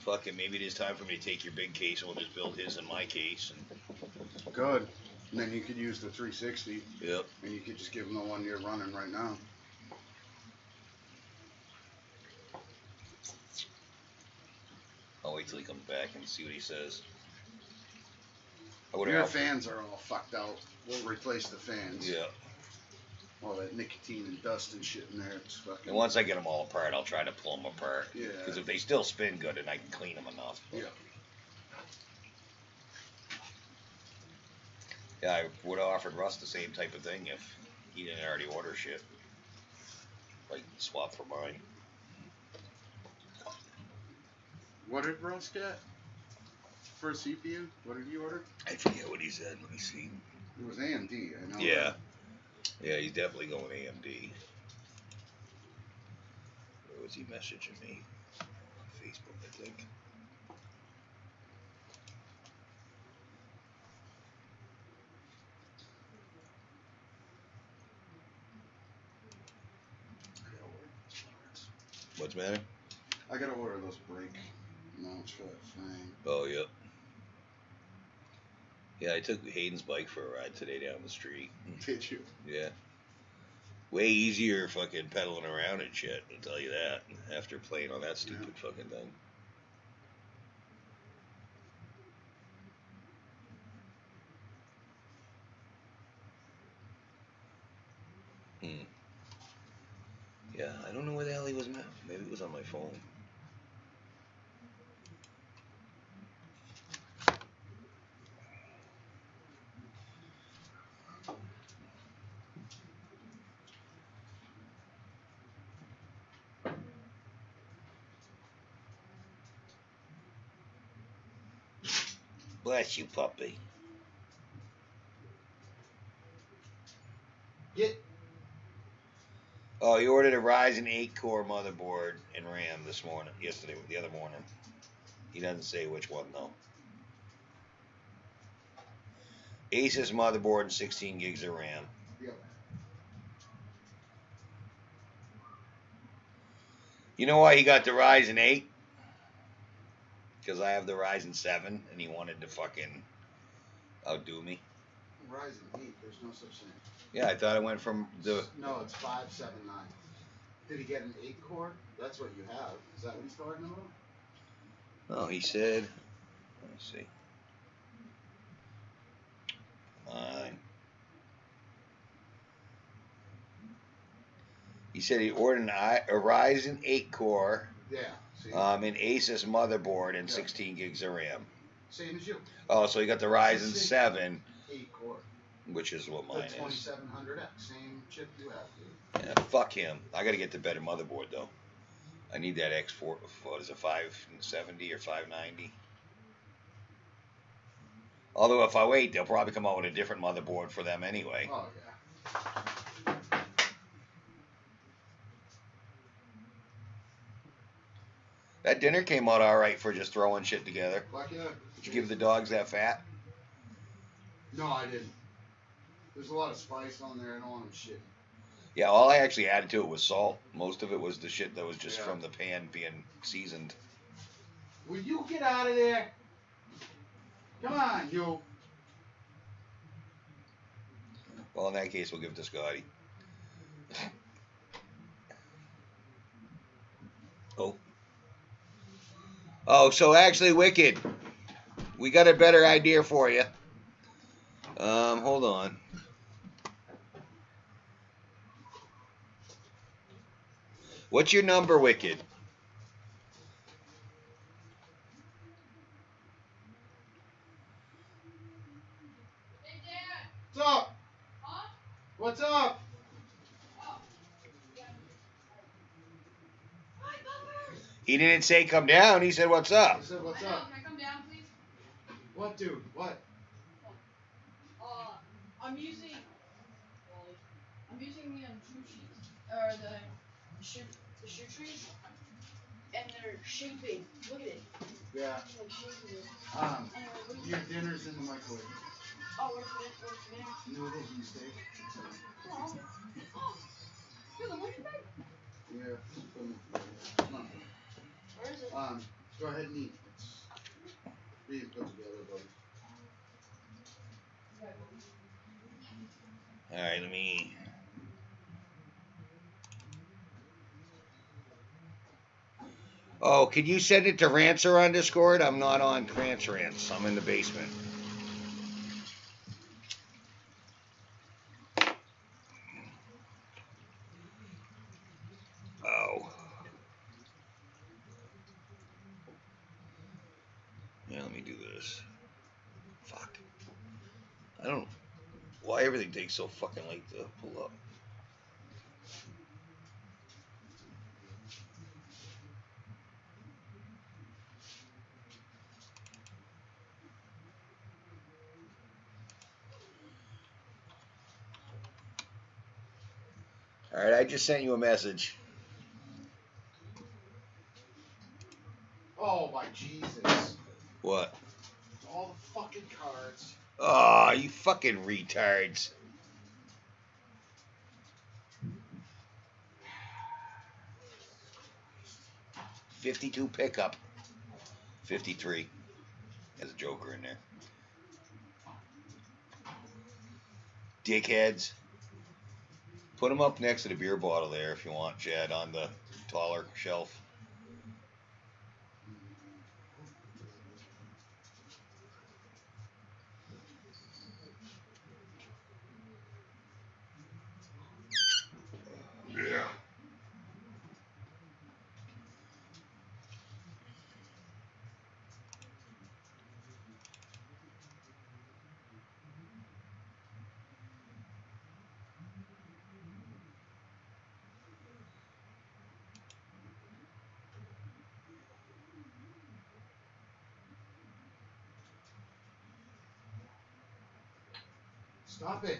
Fuck it, maybe it is time for me to take your big case and we'll just build his in my case. And... Good. And then you could use the 360. Yep. And you could just give him the one you're running right now. I'll wait till he comes back and see what he says. Your fans are all fucked out. We'll replace the fans. Yeah. All that nicotine and dust and shit in there. It's fucking... And once I get them all apart, I'll try to pull them apart. Yeah. Because if they still spin good, then I can clean them enough. Yeah. Yeah, I would have offered Russ the same type of thing if he didn't already order shit. Like, swap for mine. What did Russ get for a CPU? What did he order? I forget what he said. Let me see. It was AMD, I know. Yeah. Yeah, he's definitely going AMD. Where was he messaging me? On Facebook, I think. What's the matter? I gotta order those brake mounts for that thing. Oh, yep. Yeah, I took Hayden's bike for a ride today down the street. Did you? Yeah. Way easier fucking pedaling around and shit, I'll tell you that, after playing on that stupid fucking thing. Yeah, I don't know where the hell he was at. Maybe it was on my phone. Bless you, puppy. Get. Oh, he ordered a Ryzen 8-core motherboard and RAM this morning, the other morning. He doesn't say which one, though. Asus motherboard and 16 gigs of RAM. Yep. You know why he got the Ryzen 8? Because I have the Ryzen 7, and he wanted to fucking outdo me. Ryzen 8, there's no such thing. Yeah, I thought it went from the... No, it's 579. Did he get an 8-core? That's what you have. Is that what he's talking about? Oh, he said... Let me see. Mine. He said he ordered a Ryzen 8-core... Yeah. See? An Asus motherboard and 16 gigs of RAM. Same as you. Oh, so he got the Ryzen 7, 8-core. which is what mine is. The 2700X, same chip you have, dude. Yeah, fuck him. I gotta get the better motherboard though. I need that X4. What is it, 570 or 590? Although if I wait, they'll probably come out with a different motherboard for them anyway. Oh yeah. That dinner came out all right for just throwing shit together. Fuck yeah. Did you give the dogs that fat? No, I didn't. There's a lot of spice on there. I don't want them shit. Yeah, all I actually added to it was salt. Most of it was the shit that was just Yeah. from the pan being seasoned. Will you get out of there? Come on, you. Well, in that case, we'll give it to Scotty. Oh. Oh, so actually, Wicked, we got a better idea for you. Hold on. What's your number, Wicked? What's up? What's up? He didn't say come down. He said, what's up? I said, what's up? Can I come down, please? What, dude? What? I'm using the shoe sheets or the shoe trees, and they're shaping. Look at it. Yeah. It's like shaping it. Anyway, What do you Your think? dinner's in the microwave. Oh, what's for dinner? Noodles and steak. Oh. Dude, look at that. Yeah. Just put 'em in the fridge. Come on. Where is it? Go ahead and eat. It's being put together, buddy. All right, let me. Oh, can you send it to Rancer on Discord? I'm not on Rance. I'm in the basement. Oh. Yeah, let me do this. Fuck. I don't. Why everything takes so fucking late to pull up? All right, I just sent you a message. Oh my Jesus! What? All the fucking cards. Oh, you fucking retards. 52 pickup. 53. There's a joker in there. Dickheads. Put them up next to the beer bottle there if you want, Chad, on the taller shelf. Yeah. Stop it.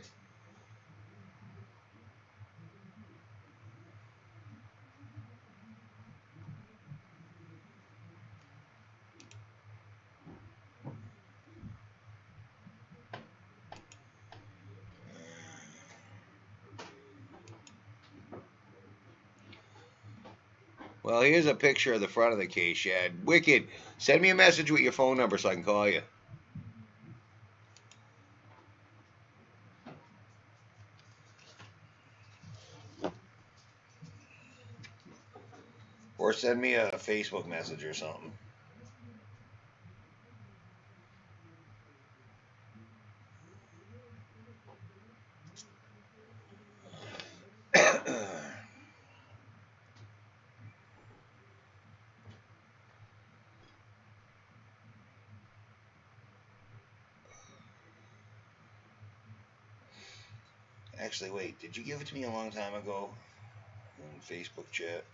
Well, here's a picture of the front of the case, Chad. Wicked. Send me a message with your phone number so I can call you. Or send me a Facebook message or something. Actually, wait. Did you give it to me a long time ago in Facebook chat?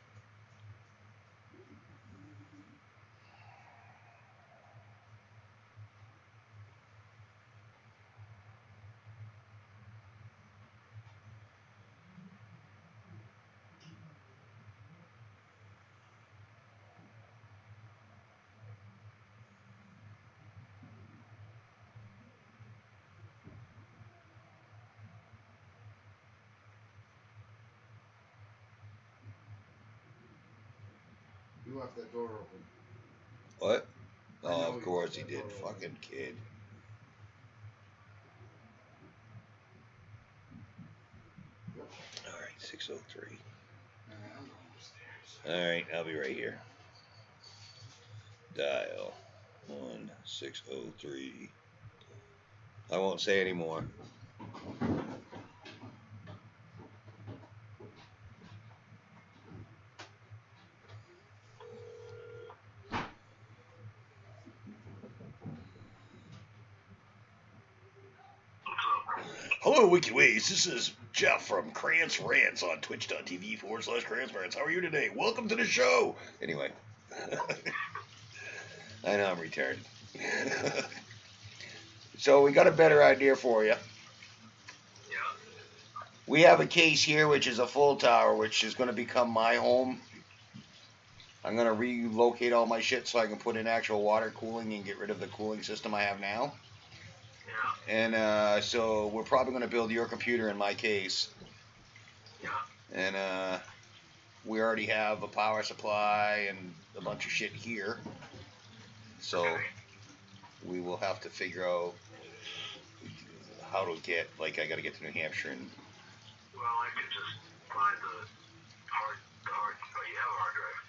You left that door open. What? I know Oh, of you course left he that did. door open. Fucking kid. Yep. All right, 603. I'm going upstairs. All right, I'll be right here. Dial 1603. I won't say anymore. Hello, WikiWays. This is Jeff from Krantz Rants on twitch.tv/Krantz Rants. How are you today? Welcome to the show. Anyway. I know I'm retarded. So we got a better idea for you. Yeah. We have a case here which is a full tower, which is going to become my home. I'm going to relocate all my shit so I can put in actual water cooling and get rid of the cooling system I have now. Yeah. And so we're probably going to build your computer in my case. Yeah. And we already have a power supply and a bunch of shit here. So Okay. we will have to figure out how to get, like, I got to get to New Hampshire and... Well, I could just buy the hard, oh, you have a hard drive.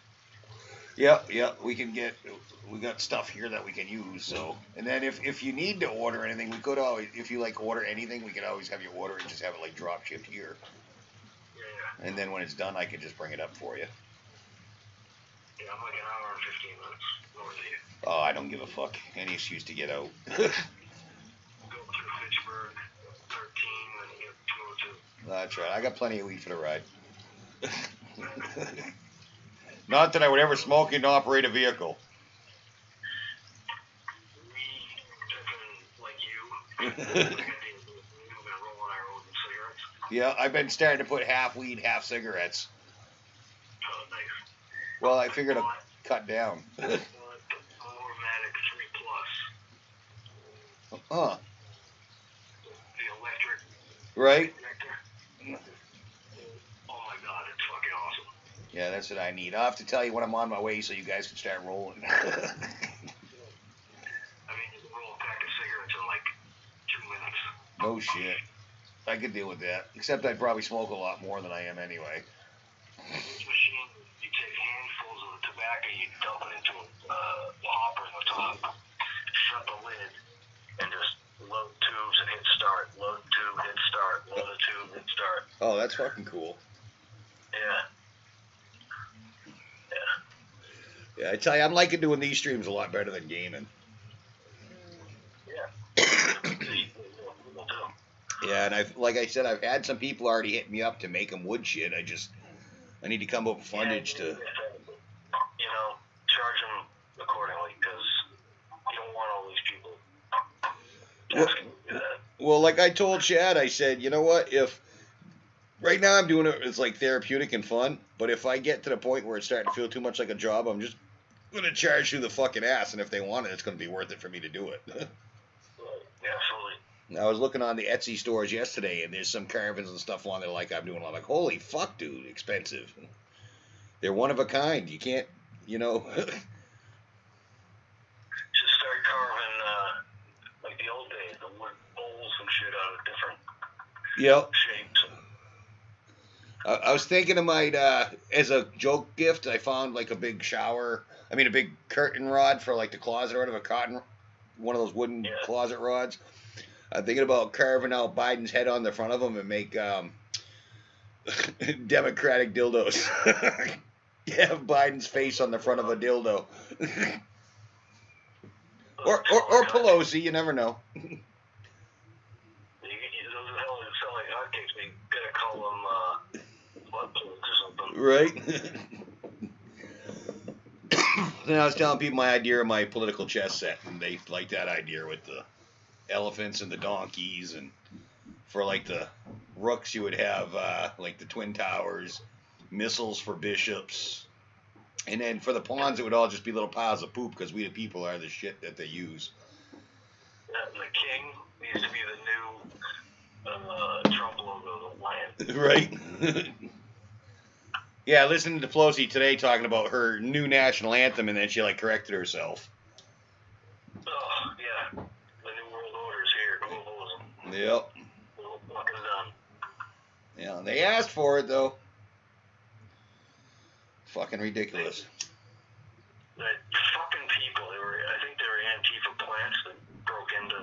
Yeah, we got stuff here that we can use, so. And then if you need to order anything, we could always, if you, like, order anything, we could always have you order and just have it, like, drop shipped here. Yeah. And then when it's done, I can just bring it up for you. Yeah, I'm like an hour and 15 minutes north of you. Oh, I don't give a fuck. Any excuse to get out. Go through Fitchburg, 13, then you get 202. That's right. I got plenty of weed for the ride. Not that I would ever smoke and operate a vehicle. We, like you, we're gonna roll on our own cigarettes. Yeah, I've been starting to put half weed, half cigarettes. Oh, nice. Well, I figured I'd cut down. Automatic 3 plus. Huh. The electric. Right? Oh my god, it's fucking awesome. Yeah, that's what I need. I'll have to tell you when I'm on my way so you guys can start rolling. I mean, you can roll a pack of cigarettes in like 2 minutes. No shit. I could deal with that. Except I'd probably smoke a lot more than I am anyway. This machine, you take handfuls of the tobacco, you dump it into a hopper in the top, shut the lid, and just load tubes and hit start. Load tube, hit start. Load a tube, hit start. Oh, that's fucking cool. Yeah. Yeah, I tell you, I'm liking doing these streams a lot better than gaming. Yeah, and like I said, I've had some people already hit me up to make them wood shit. I need to come up with fundage to. You know, charge them accordingly because you don't want all these people asking to do that. Well, like I told Chad, I said, you know what? If right now I'm doing it, it's like therapeutic and fun. But if I get to the point where it's starting to feel too much like a job, I'm just gonna charge through the fucking ass. And if they want it, it's gonna be worth it for me to do it. Yeah, absolutely. I was looking on the Etsy stores yesterday, and there's some carvings and stuff on there like I'm doing. I'm like, holy fuck, dude, expensive. They're one of a kind. You can't, you know. Just start carving like the old days, the wood bowls and shit out of different Yep. shapes. I was thinking I might, as a joke gift, I found like a big a big curtain rod for like the closet out of a cotton, one of those wooden closet rods. I'm thinking about carving out Biden's head on the front of them and make Democratic dildos. Have Biden's face on the front of a dildo. or Pelosi, you never know. Those hell sound like hotcakes. We gotta call them butt plugs or something. Right? Then I was telling people my idea of my political chess set, and they like that idea with the elephants and the donkeys, and for like the rooks you would have like the twin towers, missiles for bishops, and then for the pawns it would all just be little piles of poop because we the people are the shit that they use. Yeah, and the king needs to be the new Trump logo, the lion. Right? Yeah, I listened to Pelosi today talking about her new national anthem, and then she like corrected herself. Oh, yeah. The new world order is here. Globalism. Yep. Fucking done. Yeah, they asked for it though. Fucking ridiculous. The fucking people, I think they were Antifa plants that broke into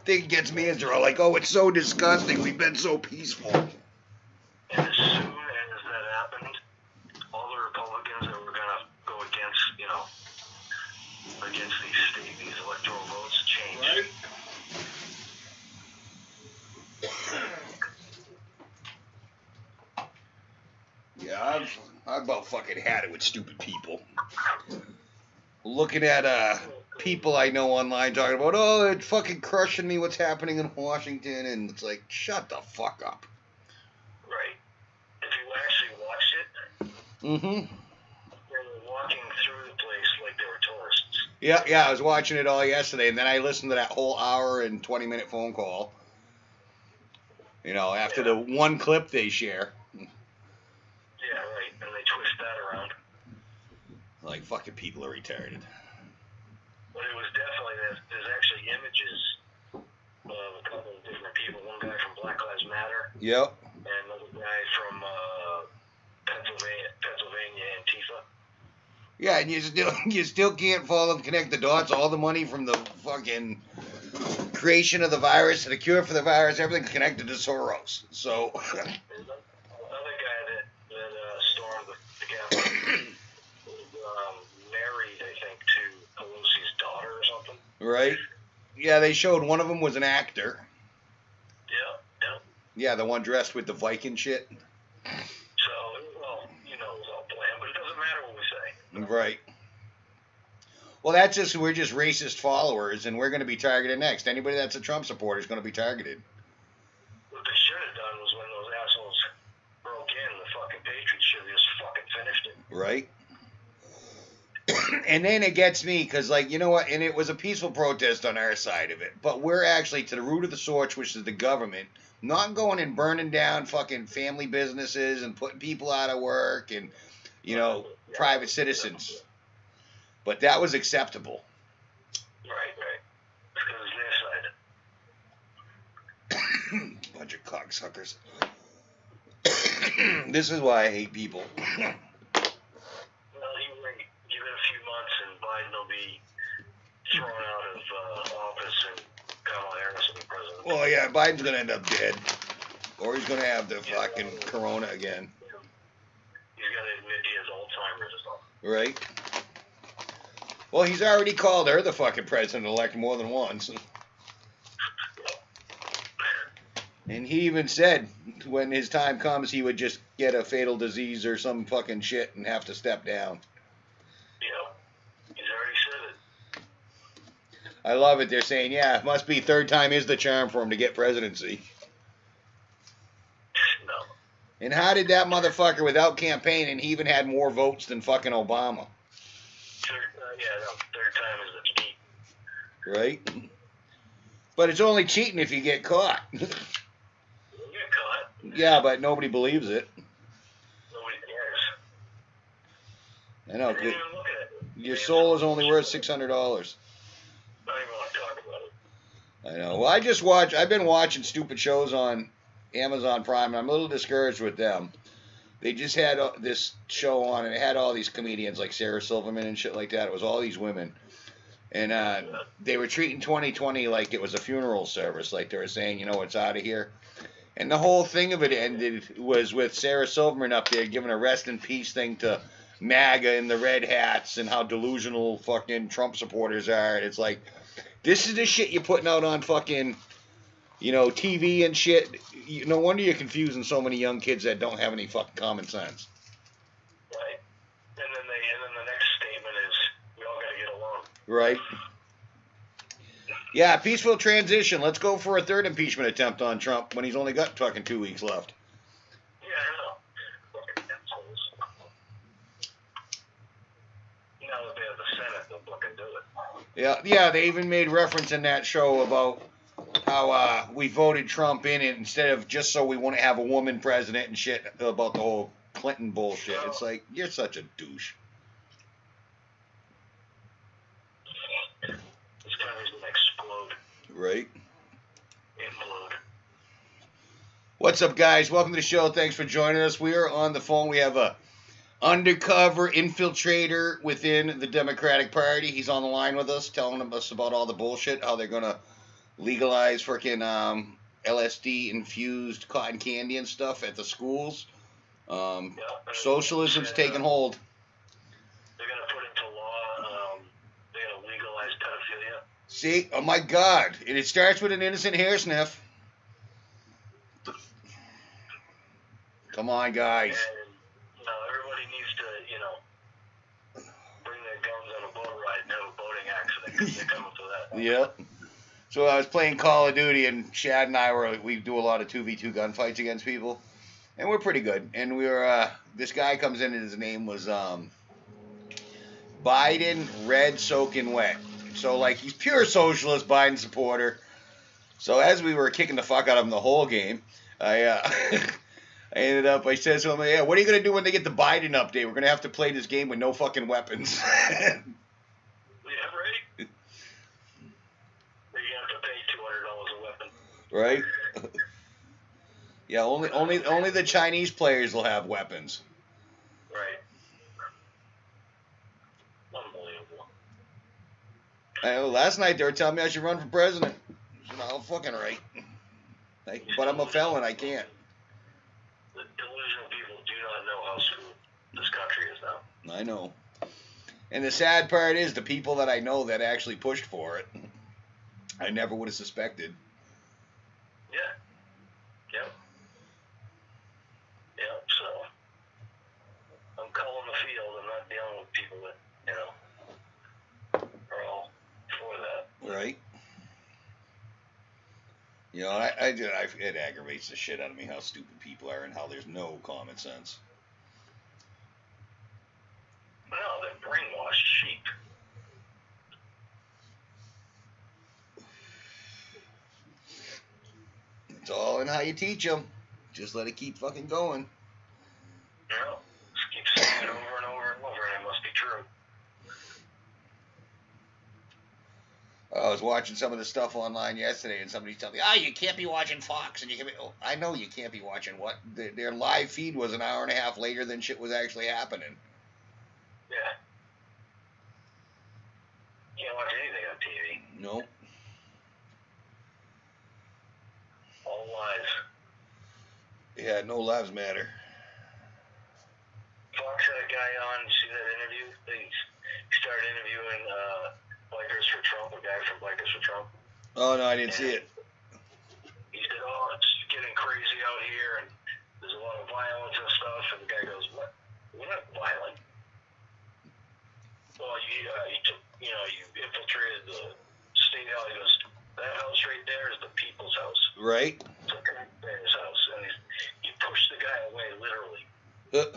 Thing gets me is they're all like, oh, it's so disgusting. We've been so peaceful. And as soon as that happened, all the Republicans that were going to go against, I about fucking had it with stupid people. Looking at people I know online talking about, oh, it's fucking crushing me what's happening in Washington, and it's like, shut the fuck up. Right. If you actually watched it, Mm-hmm. they were walking through the place like they were tourists. Yeah, I was watching it all yesterday, and then I listened to that whole hour and 20-minute phone call. You know, after the one clip they share. Yeah, right. And they twist that around. Like, fucking people are retarded. But it was definitely, there's actually images of a couple of different people. One guy from Black Lives Matter. Yep. And another guy from Pennsylvania Antifa. Yeah, and you still can't follow and connect the dots. All the money from the fucking creation of the virus to the cure for the virus, everything's connected to Soros. So. Another guy that stormed the Capitol was married, I think, to Pelosi's daughter or something. Right? Yeah, they showed one of them was an actor. Yeah. Yeah, the one dressed with the Viking shit. So, well, you know, it was all planned, but it doesn't matter what we say. Right. Well, we're just racist followers, and we're going to be targeted next. Anybody that's a Trump supporter is going to be targeted. What they should have done was when those assholes broke in, the fucking Patriots should have just fucking finished it. Right. And then it gets me, because, like, you know what? And it was a peaceful protest on our side of it. But we're actually to the root of the source, which is the government, not going and burning down fucking family businesses and putting people out of work and, you know, private citizens. But that was acceptable. Right. Because it's their side. Bunch of cocksuckers. This is why I hate people. Well, you wait. Give it a few months and Biden will be thrown out of office and Kamala Harris will be president. Well, yeah, Biden's going to end up dead. Or he's going to have the fucking corona again. He's got to admit he has Alzheimer's or something. Right? Well, he's already called her the fucking president-elect more than once. And he even said when his time comes, he would just get a fatal disease or some fucking shit and have to step down. Yeah, he's already said it. I love it. They're saying, yeah, it must be third time is the charm for him to get presidency. No. And how did that motherfucker, without campaigning, he even had more votes than fucking Obama? Third time is the cheat. Right? But it's only cheating if you get caught. You get caught. Yeah, but nobody believes it. Nobody cares. I know. They didn't even look at it. Your soul is only worth $600. I don't even want to talk about it. I know. Well, I've been watching stupid shows on Amazon Prime, and I'm a little discouraged with them. They just had this show on, and it had all these comedians like Sarah Silverman and shit like that. It was all these women. And they were treating 2020 like it was a funeral service. Like they were saying, you know, it's out of here. And the whole thing of it ended was with Sarah Silverman up there giving a rest in peace thing to MAGA and the red hats and how delusional fucking Trump supporters are. And it's like, this is the shit you're putting out on fucking, you know, TV and shit. No wonder you're confusing so many young kids that don't have any fucking common sense. Right. And then the next statement is, we all got to get along. Right. Yeah, peaceful transition. Let's go for a third impeachment attempt on Trump when he's only got fucking 2 weeks left. Yeah, I know. Fucking assholes. Now that they have the Senate, they'll fucking do it. Yeah, they even made reference in that show about how we voted Trump in it instead of just so we wouldn't have a woman president and shit about the whole Clinton bullshit. It's like, you're such a douche. This country's gonna explode. Right. Implode. What's up, guys? Welcome to the show. Thanks for joining us. We are on the phone. We have a undercover infiltrator within the Democratic Party. He's on the line with us, telling us about all the bullshit, how they're gonna legalize freaking LSD-infused cotton candy and stuff at the schools. Socialism's taking hold. They're going to put into law, they're going to legalize pedophilia. See? Oh, my God. And it starts with an innocent hair sniff. Come on, guys. And, everybody needs They're coming for that. Yep. So I was playing Call of Duty, and Shad and I we do a lot of 2v2 gunfights against people, and we're pretty good. And this guy comes in, and his name was Biden Red Soaking Wet. So like he's pure socialist Biden supporter. So as we were kicking the fuck out of him the whole game, I said to him, yeah, what are you going to do when they get the Biden update? We're going to have to play this game with no fucking weapons. Yeah, right? You have to pay $200 a weapon. Right? Yeah, only the Chinese players will have weapons. Right. Unbelievable. I know, last night they were telling me I should run for president. I said, oh, fucking right. But I'm a felon, I can't. The delusional people do not know how screwed this country is now. I know. And the sad part is the people that I know that actually pushed for it, I never would have suspected. Yeah. Yep. Yep, so I'm calling the field. I'm not dealing with people that, are all for that. Right. It aggravates the shit out of me how stupid people are and how there's no common sense. No, they're brainwashed sheep. It's all in how you teach them. Just let it keep fucking going. Just keep saying it over and over and over, and it must be true. I was watching some of the stuff online yesterday, and somebody told me, you can't be watching Fox, and you can't be... Oh, I know you can't be watching what? Their live feed was an hour and a half later than shit was actually happening. Yeah. Can't watch anything on TV. Nope. All lies. Yeah, no lives matter. Fox had a guy on, you see that interview? He started interviewing Bikers for Trump, a guy from Bikers for Trump. Oh, no, I didn't see it. He said, it's getting crazy out here, and there's a lot of violence and stuff, and the guy goes, what? We're not violent. Well, you infiltrated the state house. He goes, that house right there is the people's house. Right. It's a taxpayer's house. And you push the guy away, literally. And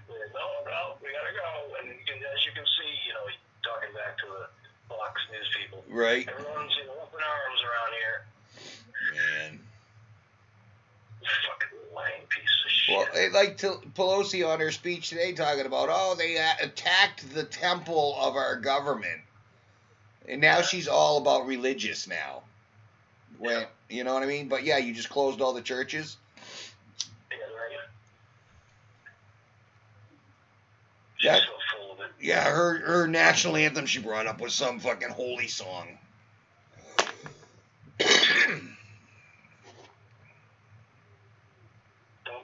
said, no, we gotta go. And as you can see, he's talking back to the Fox News people. Right. Everyone's up in arms around here. Man. Fucking lying piece of shit. Well, like Pelosi on her speech today talking about, they attacked the temple of our government. And now she's all about religious now. When, you know what I mean? But yeah, you just closed all the churches. Yeah, right. She's so full of it. Yeah, her national anthem she brought up was some fucking holy song. Don't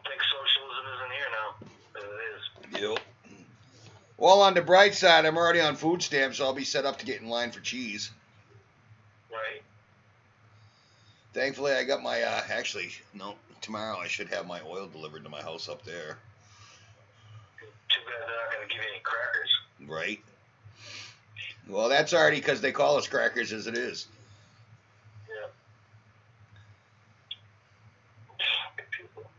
think socialism isn't here now. But it is. Yep. Well, on the bright side, I'm already on food stamps, so I'll be set up to get in line for cheese. Right. Thankfully, I got my, tomorrow I should have my oil delivered to my house up there. Too bad they're not going to give you any crackers. Right. Well, that's already because they call us crackers as it is. Yeah. Fucking people.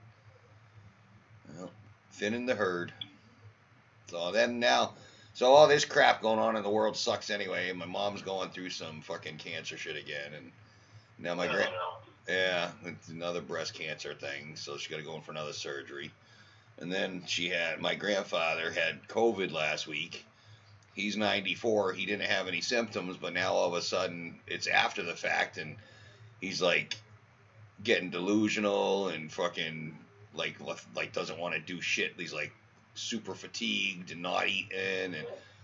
Well, thinning the herd. So all this crap going on in the world sucks anyway. And my mom's going through some fucking cancer shit again, and now it's another breast cancer thing. So she got to go in for another surgery. And then my grandfather had COVID last week. He's 94. He didn't have any symptoms, but now all of a sudden it's after the fact, and he's like getting delusional and fucking like doesn't want to do shit. He's like super fatigued and not eating, and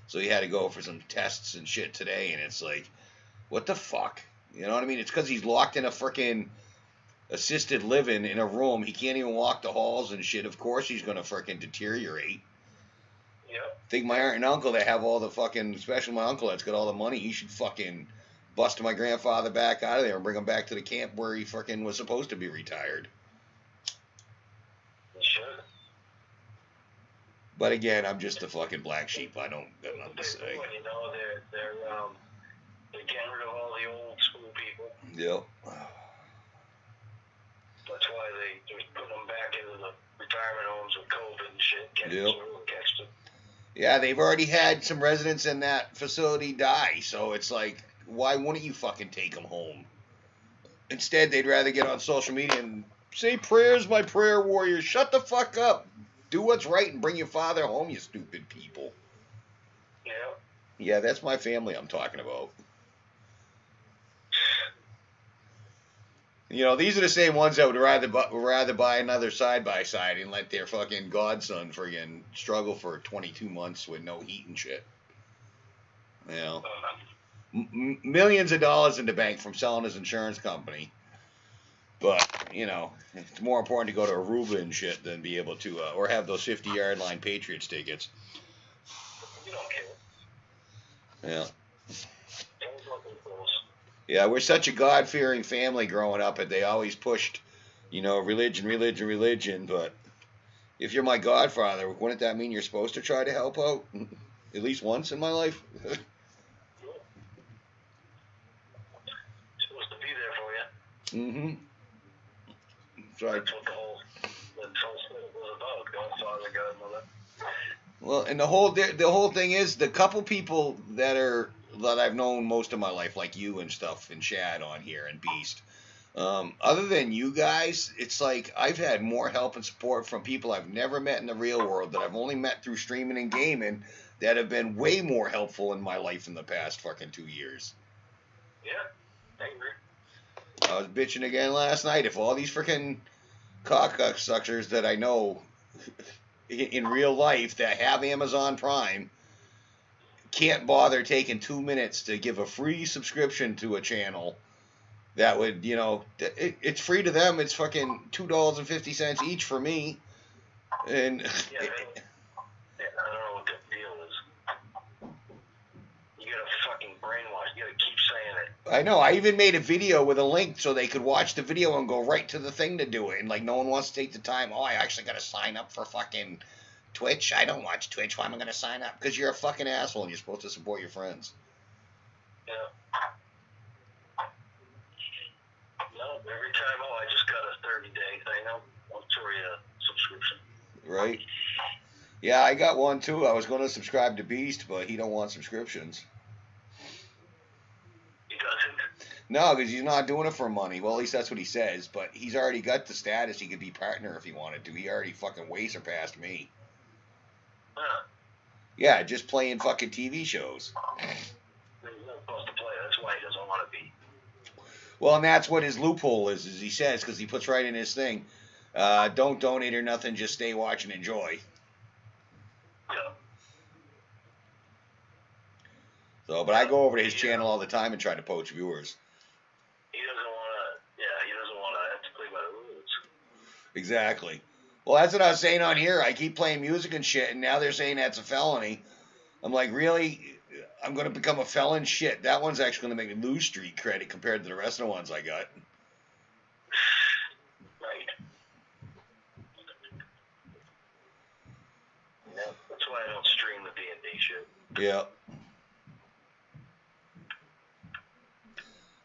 so he had to go for some tests and shit today, and it's like, what the fuck? You know what I mean? It's because he's locked in a freaking assisted living in a room. He can't even walk the halls and shit. Of course he's gonna freaking deteriorate. Yep. I think my aunt and uncle that have all the fucking, especially my uncle that's got all the money, he should fucking bust my grandfather back out of there and bring him back to the camp where he fucking was supposed to be retired. He should. But again, I'm just a fucking black sheep. I don't got nothing to say. they're They're getting rid of all the old school people. Yep. That's why they put them back into the retirement homes with COVID and shit. Yep. Catch them. Yeah, they've already had some residents in that facility die, so it's like, why wouldn't you fucking take them home? Instead, they'd rather get on social media and say prayers, my prayer warrior. Shut the fuck up. Do what's right and bring your father home, you stupid people. Yeah. Yeah, that's my family I'm talking about. You know, these are the same ones that would rather buy another side-by-side and let their fucking godson friggin' struggle for 22 months with no heat and shit. You know, millions of dollars in the bank from selling his insurance company. But, you know, it's more important to go to Aruba and shit than be able to, or have those 50-yard line Patriots tickets. You don't care. Yeah. Don't look at those. Yeah, we're such a God-fearing family growing up, and they always pushed, you know, religion. But if you're my godfather, wouldn't that mean you're supposed to try to help out at least once in my life? Supposed to be there for you. Mm-hmm. So That's what the whole thing was about. Godfather, godmother. Well, and the whole thing is, the couple people that I've known most of my life, like you and stuff, and Shad on here, and Beast. Other than you guys, it's like I've had more help and support from people I've never met in the real world, that I've only met through streaming and gaming, that have been way more helpful in my life in the past fucking 2 years. Yeah, I agree. I was bitching again last night. If all these freaking cocksuckers that I know in real life that have Amazon Prime can't bother taking 2 minutes to give a free subscription to a channel, that would, you know, it's free to them. It's fucking $2.50 each for me. And Yeah, I don't know what the deal is. You gotta fucking brainwash. You gotta keep saying it. I know. I even made a video with a link so they could watch the video and go right to the thing to do it. And like, no one wants to take the time. Oh, I actually gotta sign up for fucking Twitch. I don't watch Twitch. Why am I gonna sign up? Because you're a fucking asshole and you're supposed to support your friends. Yeah. No, every time, I just got a 30-day thing. I'll throw you a subscription. Right? Yeah, I got one too. I was going to subscribe to Beast, but he don't want subscriptions. He doesn't? No, because he's not doing it for money. Well, at least that's what he says. But he's already got the status. He could be partner if he wanted to. He already fucking way surpassed me. Huh. Yeah, just playing fucking TV shows. He's not supposed to play. That's why he doesn't want to be. Well, and that's what his loophole is he says, because he puts right in his thing, don't donate or nothing, just stay, watch, and enjoy. Yeah. So, but I go over to his channel all the time and try to poach viewers. He doesn't want to have to play by the rules. Exactly. Well, that's what I was saying on here. I keep playing music and shit, and now they're saying that's a felony. I'm like, really? I'm going to become a felon? Shit, that one's actually going to make me lose street credit compared to the rest of the ones I got. Right. Yeah, that's why I don't stream the D&D shit. Yeah.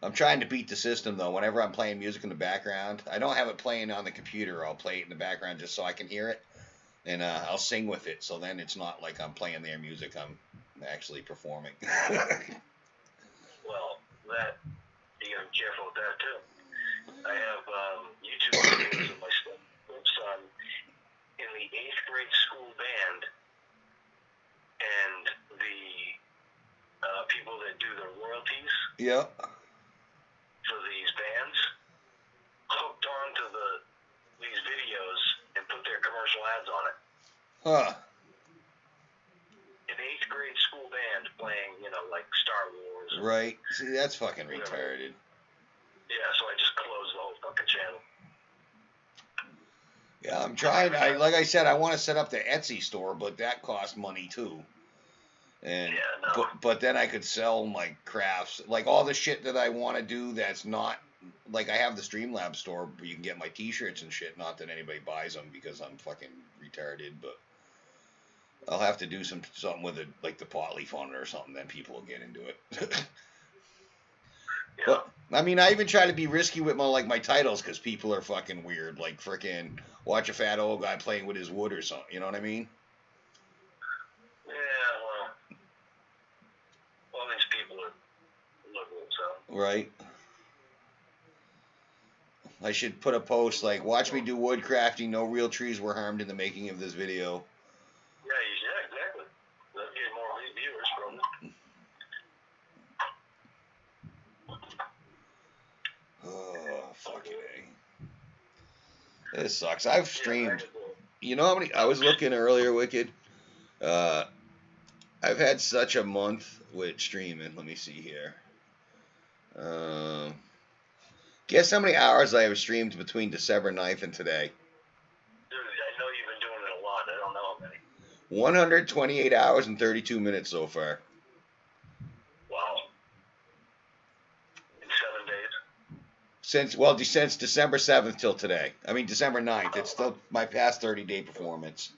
I'm trying to beat the system, though. Whenever I'm playing music in the background, I don't have it playing on the computer. I'll play it in the background just so I can hear it, and I'll sing with it. So then it's not like I'm playing their music. I'm actually performing. Well, that, you gotta be careful with that, too. I have YouTube videos of my son in the 8th grade school band, and the people that do the royalties Yeah. for these bands hooked onto these videos and put their commercial ads on it. Huh. An 8th grade school band playing, like Star Wars. Right. See, that's fucking retarded. Yeah, so I just closed the whole fucking channel. Yeah, I'm trying. Like I said, I want to set up the Etsy store, but that costs money too. And Yeah, no. but then I could sell my crafts, like all the shit that I want to do. That's not like I have the Streamlabs store, but you can get my T-shirts and shit. Not that anybody buys them because I'm fucking retarded, but I'll have to do something with it, like the pot leaf on it or something. Then people will get into it. You Well, know? I mean, I even try to be risky with my titles because people are fucking weird. Like freaking watch a fat old guy playing with his wood or something. You know what I mean? Yeah, well, all these people are liberal, so. Right. I should put a post like, watch me do wood crafting. No real trees were harmed in the making of this video. Yeah, exactly. They'll get more viewers from it. Oh, fucking A. This sucks. I've streamed. Yeah, You know how many? I was looking earlier, Wicked. I've had such a month with streaming. Let me see here. Guess how many hours I have streamed between December 9th and today? Dude, I know you've been doing it a lot. I don't know how many. 128 hours and 32 minutes so far. Wow. In 7 days? Since December 7th till today. I mean, December 9th. It's still my past 30-day performance.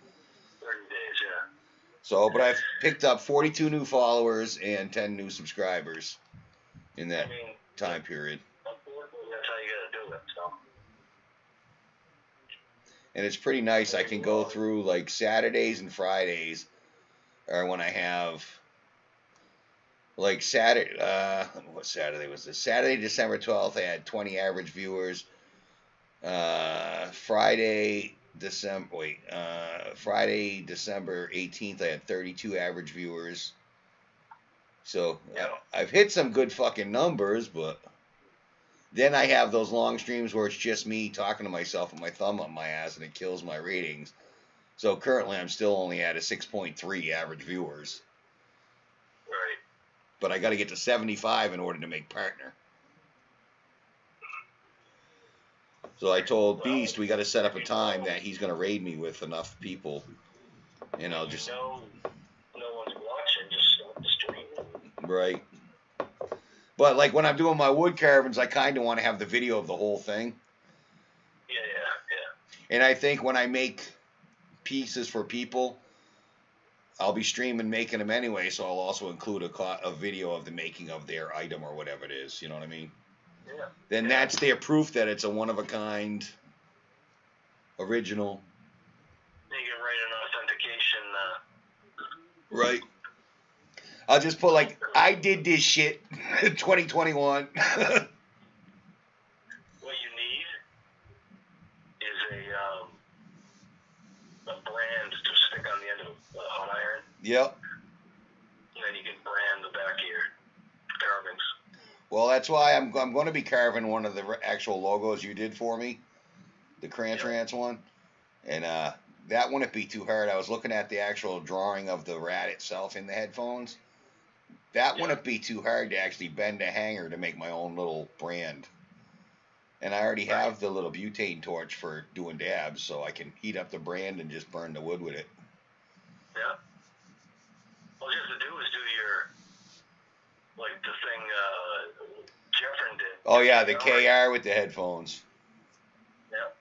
30 days, yeah. So, but I've picked up 42 new followers and 10 new subscribers in that time period. Unfortunately, that's how you gotta do it, so. And it's pretty nice. I can go through like Saturdays and Fridays, or when I have like Saturday. What Saturday was this? Saturday, December 12th, I had 20 average viewers. Friday, December 18th, I had 32 average viewers. So I've hit some good fucking numbers, but then I have those long streams where it's just me talking to myself with my thumb up my ass and it kills my ratings. So currently I'm still only at a 6.3 average viewers. Right. But I got to get to 75 in order to make partner. So I told Beast we got to set up a time that he's going to raid me with enough people. And I'll just... No one's watching, just stop the stream. Right. But like when I'm doing my wood carvings, I kind of want to have the video of the whole thing. Yeah. And I think when I make pieces for people, I'll be streaming making them anyway, so I'll also include a video of the making of their item or whatever it is. You know what I mean? Yeah. Then that's their proof that it's a one-of-a-kind original. You can write an authentication. Right. I'll just put like, I did this shit 2021. What you need is a brand to stick on the end of a hot iron. Yep. And then you can brand the back of your carvings. Well, that's why I'm going to be carving one of the actual logos you did for me, the Crunch Rants one, and that wouldn't be too hard. I was looking at the actual drawing of the rat itself in the headphones. That wouldn't be too hard to actually bend a hanger to make my own little brand. And I already have the little butane torch for doing dabs, so I can heat up the brand and just burn the wood with it. Yeah. All you have to do is do your, like the thing Jeffrin did. Oh yeah, the KR with the headphones. Yeah.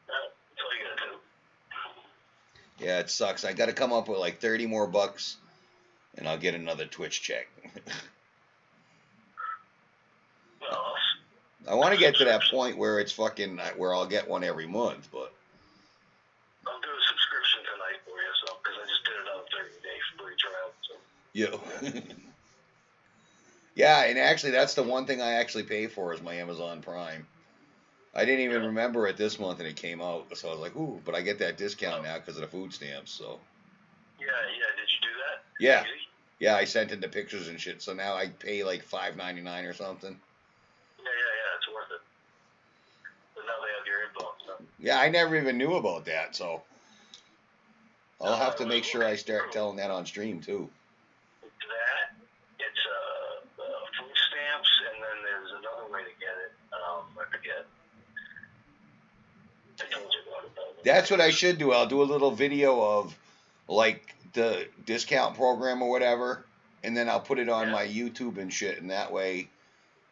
That's all you gotta do. Yeah, it sucks. I got to come up with like 30 more bucks, and I'll get another Twitch check. Well, I want to get to that point where it's fucking where I'll get one every month, but I'll do a subscription tonight for you, so because I just did it on 30-day free trial. So. yeah. Yeah, and actually that's the one thing I actually pay for is my Amazon Prime. I didn't even remember it this month and it came out, so I was like, ooh, but I get that discount now because of the food stamps, so. Yeah, did you do that? Yeah. Easy? Yeah, I sent in the pictures and shit, so now I pay like $5.99 or something. Yeah, it's worth it. But now they have your info, so. Yeah, I never even knew about that, so. I'll have to make sure I start telling that on stream too. That, it's food stamps, and then there's another way to get it. I forget. I told you about it, though. That's what I should do. I'll do a little video of like the discount program or whatever, and then I'll put it on my YouTube and shit, and that way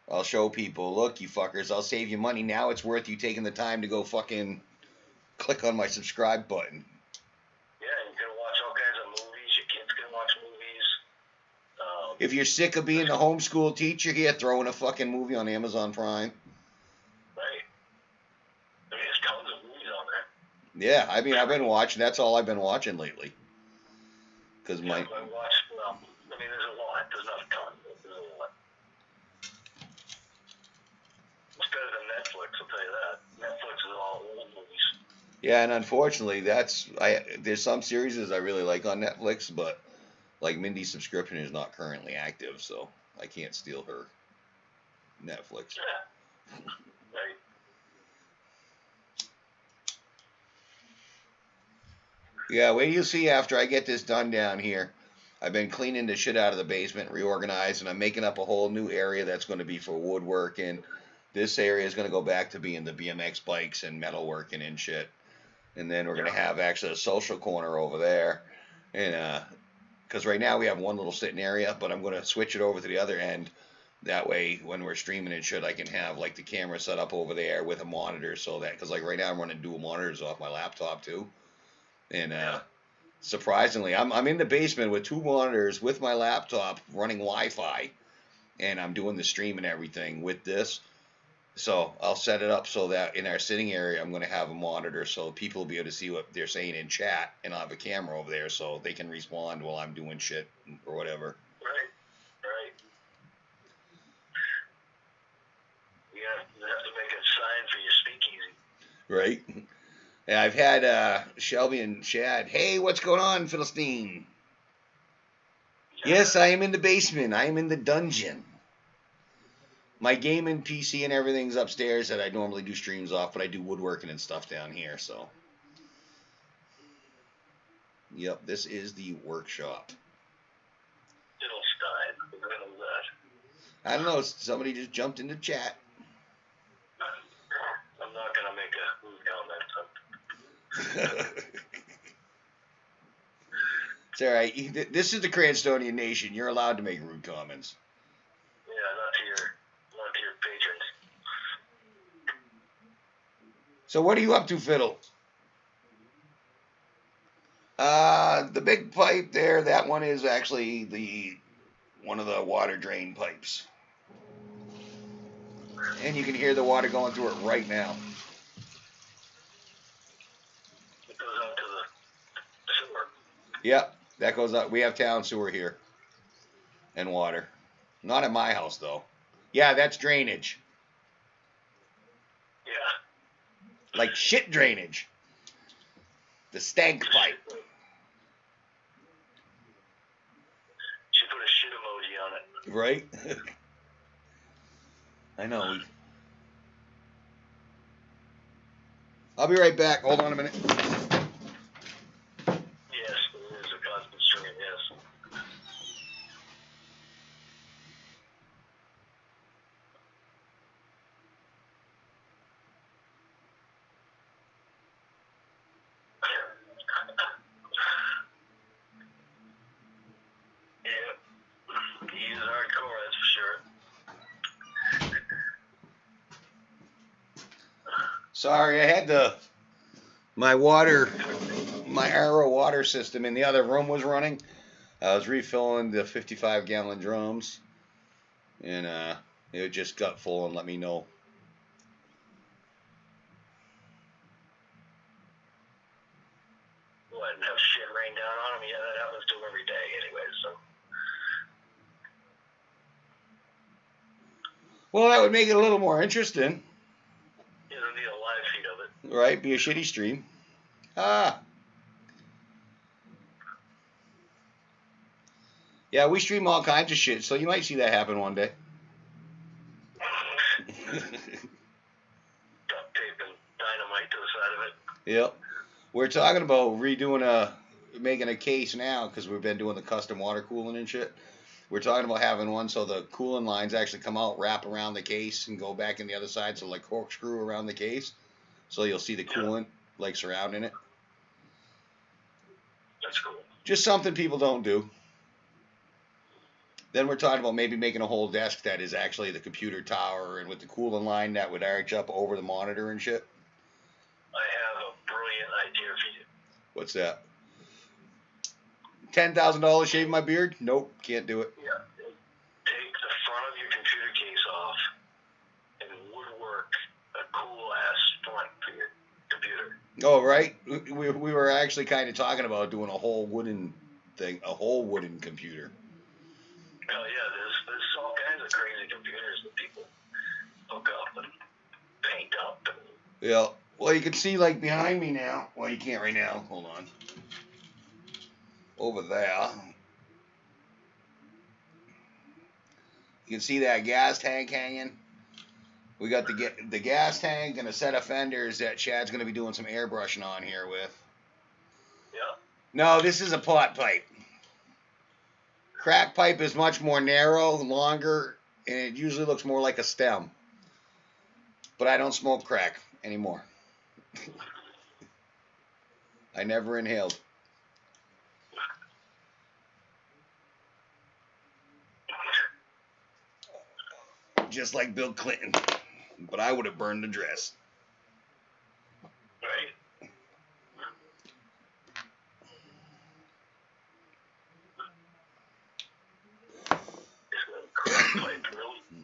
I'll show people, look, you fuckers, I'll save you money. Now it's worth you taking the time to go fucking click on my subscribe button. Yeah, you can watch all kinds of movies. Your kids can watch movies. If you're sick of being the homeschool teacher here, throw in a fucking movie on Amazon Prime. Right. I mean, there's tons of movies on there. Yeah, I mean, I've been watching. That's all I've been watching lately. Cause Yeah, I watched. Well, I mean, there's a lot. There's not a ton, but there's a lot. It's better than Netflix, I'll tell you that. Netflix is all old movies. Yeah, and unfortunately, there's some series I really like on Netflix, but like Mindy's subscription is not currently active, so I can't steal her Netflix. Yeah. Right. Yeah, wait till you see after I get this done down here. I've been cleaning the shit out of the basement, reorganized, and I'm making up a whole new area that's going to be for woodworking. This area is going to go back to being the BMX bikes and metalworking and shit. And then we're going to have actually a social corner over there. And, because right now we have one little sitting area, but I'm going to switch it over to the other end. That way, when we're streaming and shit, I can have like the camera set up over there with a monitor, so that, because like right now I'm running dual monitors off my laptop too. And surprisingly, I'm in the basement with 2 monitors with my laptop running Wi-Fi, and I'm doing the stream and everything with this. So I'll set it up so that in our sitting area, I'm going to have a monitor so people will be able to see what they're saying in chat, and I'll have a camera over there so they can respond while I'm doing shit or whatever. Right. Right. You have to make a sign for your speakeasy. Right. And I've had Shelby and Chad. Hey, what's going on, Philistine? Yes, I am in the basement. I am in the dungeon. My gaming PC and everything's upstairs that I normally do streams off, but I do woodworking and stuff down here, so. Yep, this is the workshop. Diddlestein. What is that? I don't know, somebody just jumped into chat. I'm not going to make a rude comment. It's alright. This is the Cranstonian Nation. You're allowed to make rude comments. Yeah, not to your patrons. So what are you up to, Fiddle? The big pipe there, that one is actually one of the water drain pipes. And you can hear the water going through it right now. It goes out to the sewer. Yep, that goes up. We have town sewer here. And water. Not at my house, though. Yeah, that's drainage. Yeah. Like shit drainage. The stank pipe. Should put a shit emoji on it. Right? I know. I'll be right back. Hold on a minute. Yes, it is a constant stream, yes. Yeah. He is hardcore, that's for sure. Sorry, I had my Arrow water system in the other room was running. I was refilling the 55-gallon drums, and it just got full and let me know. What, and have shit rain down on him? Yeah, that happens to him every day anyway, so. Well, that would make it a little more interesting. You don't need a live feed of it. Right? Be a shitty stream. Yeah, we stream all kinds of shit, so you might see that happen one day. Duct tape and dynamite to the side of it. Yep. We're talking about making a case now, because we've been doing the custom water cooling and shit. We're talking about having one so the cooling lines actually come out, wrap around the case, and go back in the other side, so like corkscrew around the case. So you'll see the coolant like surrounding it. That's cool. Just something people don't do. Then we're talking about maybe making a whole desk that is actually the computer tower, and with the cooling line that would arch up over the monitor and shit. I have a brilliant idea for you. What's that? $10,000 shave my beard? Nope, can't do it. Yeah, computer case off and woodwork a cool ass front for your computer. Oh, right. We were actually kind of talking about doing a whole wooden thing, a whole wooden computer. Oh yeah, there's all kinds of crazy computers that people hook up and paint up. And Yeah. Well, you can see like behind me now. Well, you can't right now. Hold on. Over there. You can see that gas tank hanging. We got the gas tank and a set of fenders that Chad's going to be doing some airbrushing on here with. yeah. No, this is a pot pipe. Crack pipe is much more narrow, longer, and it usually looks more like a stem. But I don't smoke crack anymore. I never inhaled. Just like Bill Clinton. But I would have burned the dress. Right.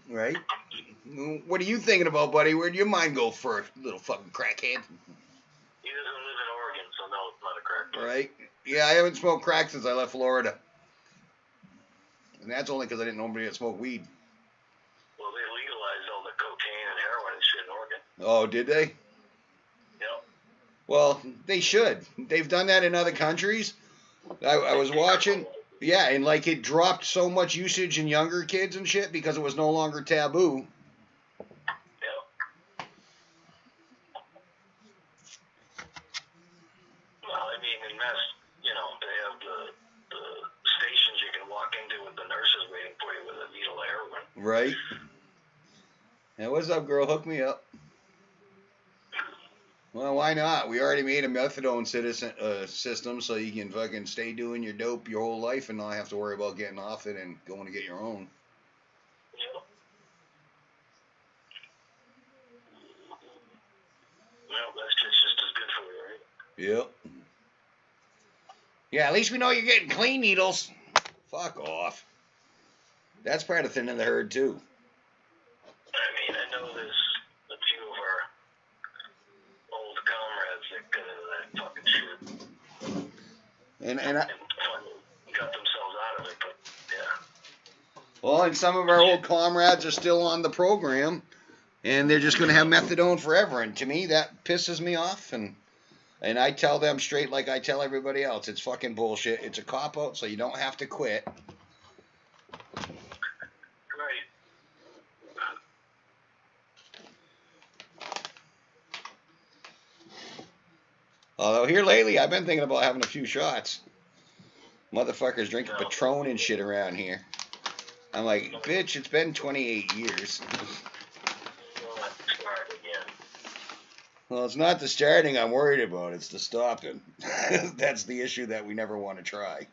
Right? What are you thinking about, buddy? Where'd your mind go first, little fucking crackhead? He doesn't live in Oregon, so no, it's not a crack pipe. Right? Yeah, I haven't smoked crack since I left Florida. And that's only because I didn't know anybody that smoked weed. Well, they legalized all the cocaine and heroin and shit in Oregon. Oh, did they? Yep. Well, they should. They've done that in other countries. I was watching. Yeah, and like it dropped so much usage in younger kids and shit because it was no longer taboo. Yep. Well, I mean, in Mass, they have the stations you can walk into with the nurses waiting for you with a needle of heroin. Right. Hey, what's up, girl? Hook me up. Well, why not? We already made a methadone system so you can fucking stay doing your dope your whole life and not have to worry about getting off it and going to get your own. Yep. Well, that's just as good for you, right? Yep. Yeah, at least we know you're getting clean needles. Fuck off. That's part of thinning the herd, too. I mean, I know there's a few of our old comrades that got into that fucking shit. And got themselves out of it, but yeah. Well, and some of our old comrades are still on the program, and they're just going to have methadone forever. And to me, that pisses me off. And I tell them straight like I tell everybody else, it's fucking bullshit. It's a cop-out, so you don't have to quit. Right. Although here lately, I've been thinking about having a few shots. Motherfuckers drinking Patron and shit around here. I'm like, bitch, it's been 28 years. Well, it's not the starting I'm worried about. It's the stopping. That's the issue that we never want to try.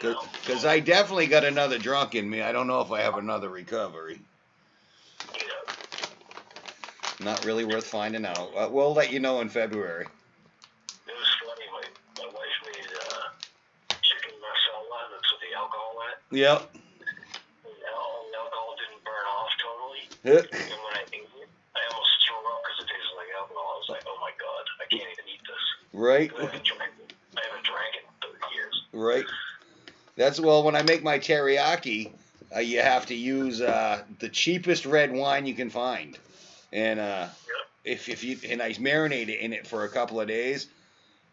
Yeah. Because I definitely got another drunk in me. I don't know if I have another recovery. Yeah. Not really worth finding out. We'll let you know in February. It was funny. My wife made chicken masala that's with the alcohol in it. Yep. The alcohol didn't burn off totally. Huh. And when I ate it, I almost threw up because it tasted like alcohol. I was like, oh my god, I can't even eat this. Right. I haven't drank it in 30 years. Right. Well, when I make my teriyaki, you have to use the cheapest red wine you can find. And if you and I marinate it in it for a couple of days.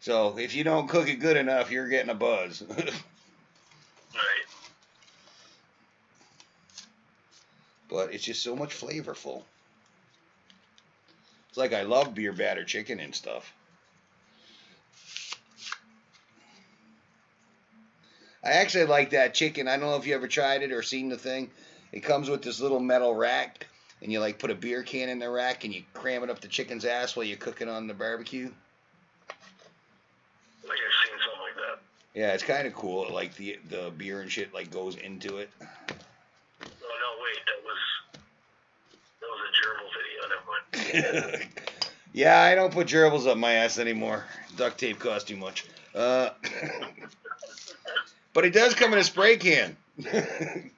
So if you don't cook it good enough, you're getting a buzz. Right. But it's just so much flavorful. It's like I love beer batter chicken and stuff. I actually like that chicken. I don't know if you ever tried it or seen the thing. It comes with this little metal rack, and you like put a beer can in the rack, and you cram it up the chicken's ass while you cook it on the barbecue. Like I've seen something like that. Yeah, it's kind of cool. Like the beer and shit like goes into it. Oh no, wait, that was a gerbil video. Never mind. Yeah, I don't put gerbils up my ass anymore. Duct tape costs too much. But it does come in a spray can. Remember that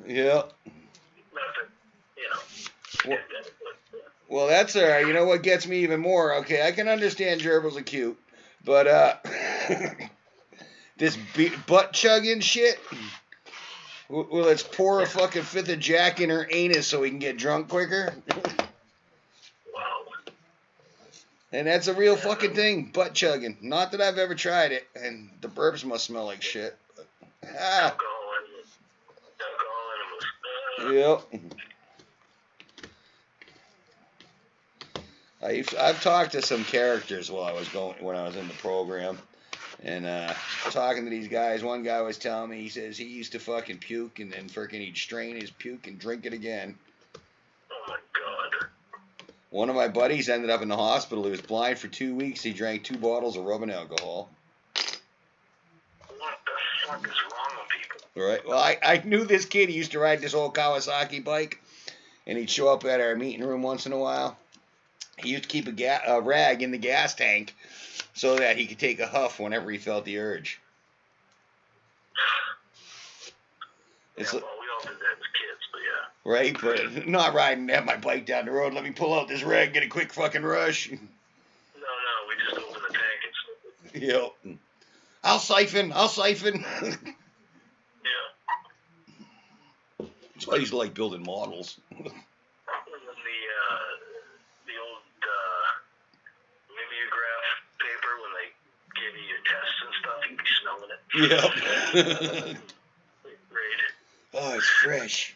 Yeah. Nothing, you know. Well, But, well, that's all right. You know what gets me even more? Okay, I can understand gerbils are cute, but this butt chugging shit. Well, let's pour a fucking fifth of Jack in her anus so we can get drunk quicker. wow. And that's a real fucking thing, butt chugging. Not that I've ever tried it, and the burps must smell like shit. Ah, Alcohol in them. yep. I've talked to some characters when I was in the program, and talking to these guys. One guy was telling me, he says he used to fucking puke and then freaking he'd strain his puke and drink it again. Oh my god. One of my buddies ended up in the hospital. He was blind for 2 weeks. He drank 2 bottles of rubbing alcohol. What the fuck is wrong with people? Right. Well, I knew this kid. He used to ride this old Kawasaki bike, and he'd show up at our meeting room once in a while. He used to keep a rag in the gas tank so that he could take a huff whenever he felt the urge. It's, Yeah, well, we all did that as kids, but yeah. right, but not riding at my bike down the road. Let me pull out this rag, get a quick fucking rush. No, we just opened the tank and Yep. I'll siphon. yeah. That's why I used to like building models. And then the old mimeograph paper, when they give you your tests and stuff, you'd be smelling it. Yep. Great. Oh, it's fresh.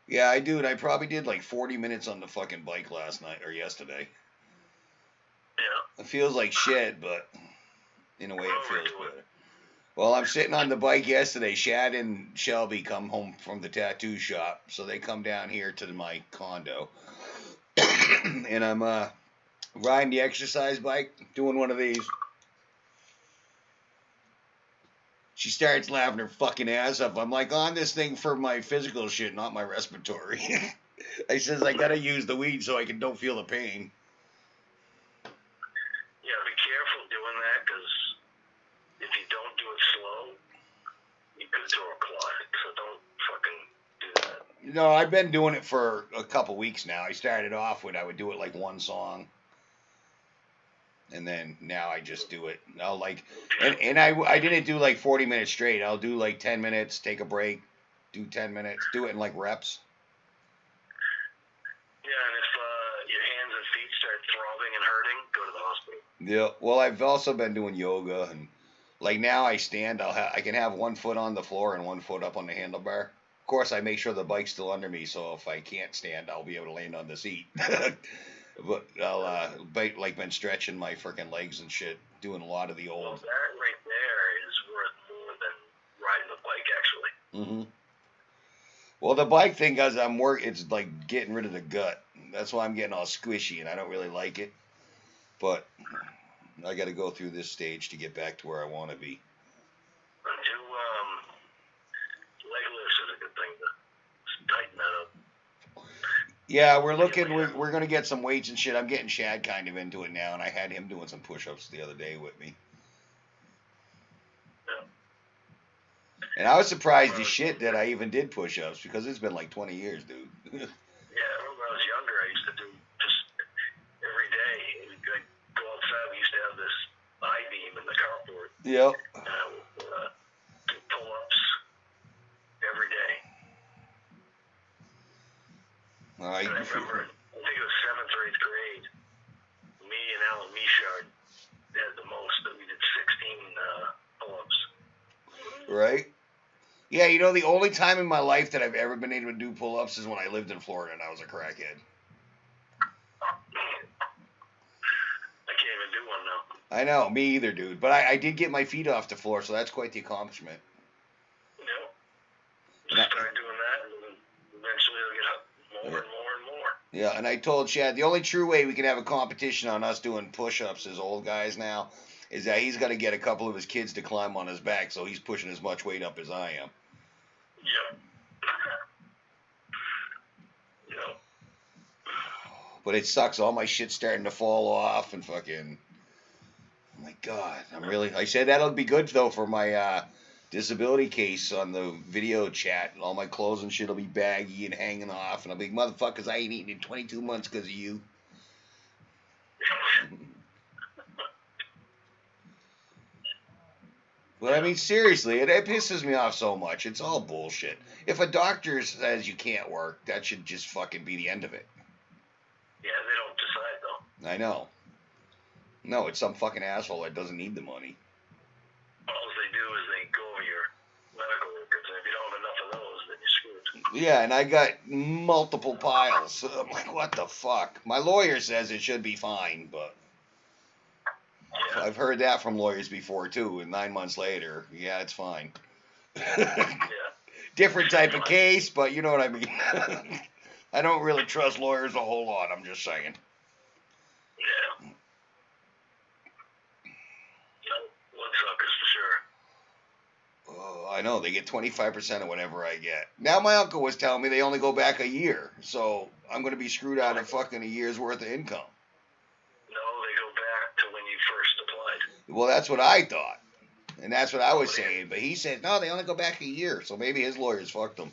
Yeah, I probably did like 40 minutes on the fucking bike last night or yesterday. Yeah. It feels like shit, but in a way it feels better. Well, I'm sitting on the bike yesterday. Shad and Shelby come home from the tattoo shop, so they come down here to my condo. And I'm riding the exercise bike, doing one of these. She starts laughing her fucking ass up. I'm like, on this thing for my physical shit, not my respiratory. I says, I gotta use the weed so I don't feel the pain. Yeah, be careful doing that, because if you don't do it slow, you could throw a clot. So don't fucking do that. No, I've been doing it for a couple weeks now. I started off with, I would do it like one song. And then now I just do it. I'll like, and I didn't do like 40 minutes straight. I'll do like 10 minutes, take a break, do 10 minutes, do it in like reps. Yeah, and if your hands and feet start throbbing and hurting, go to the hospital. Yeah. Well, I've also been doing yoga, and like now I stand. I can have one foot on the floor and one foot up on the handlebar. Of course, I make sure the bike's still under me, so if I can't stand, I'll be able to land on the seat. But I'll been stretching my freaking legs and shit, doing a lot of the old. Well, that right there is worth more than riding the bike, actually. Mm-hmm. Well, the bike thing, guys, it's like getting rid of the gut. That's why I'm getting all squishy, and I don't really like it. But I got to go through this stage to get back to where I want to be. Leg lifts is a good thing to tighten that up. Yeah, we're looking. We're gonna get some weights and shit. I'm getting Shad kind of into it now, and I had him doing some push-ups the other day with me. Yeah. And I was surprised as shit that I even did push-ups, because it's been like 20 years, dude. Yeah, I remember when I was younger, I used to do just every day. I'd go outside. We used to have this I-beam in the carport. Yep. And I would do pull-ups every day. All right. And I remember, I think it was 7th or 8th grade, me and Alan Michard had the most, but we did 16 pull-ups. Right? Yeah, you know, the only time in my life that I've ever been able to do pull-ups is when I lived in Florida and I was a crackhead. I can't even do one now. I know, me either, dude. But I did get my feet off the floor, so that's quite the accomplishment. Yep. Just start doing that, and then eventually it'll get up more and more and more. Yeah, and I told Chad, the only true way we can have a competition on us doing push-ups as old guys now is that he's got to get a couple of his kids to climb on his back, so he's pushing as much weight up as I am. Yep. Yep. But it sucks. All my shit's starting to fall off and fucking... Oh my God. I said that'll be good, though, for my disability case on the video chat. All my clothes and shit will be baggy and hanging off, and I'll be like, motherfuckers, I ain't eating in 22 months because of you. But I mean, seriously, it pisses me off so much. It's all bullshit. If a doctor says you can't work, that should just fucking be the end of it. Yeah, they don't decide though. I know. No, it's some fucking asshole that doesn't need the money. All they do is they go over your medical records, and if you don't have enough of those, then you're screwed. Yeah, and I got multiple piles. So I'm like, what the fuck? My lawyer says it should be fine, but Yeah. I've heard that from lawyers before too, and 9 months later, yeah, it's fine. Yeah. Different type of case, but you know what I mean. I don't really trust lawyers a whole lot, I'm just saying. Yeah. Bloodsuckers for sure. Oh, I know, they get 25% of whatever I get. Now my uncle was telling me they only go back a year, so I'm going to be screwed out of fucking a year's worth of income. No, they go back to when you first applied. Well, that's what I thought. And that's what I was saying. But he said, no, they only go back a year. So maybe his lawyers fucked him.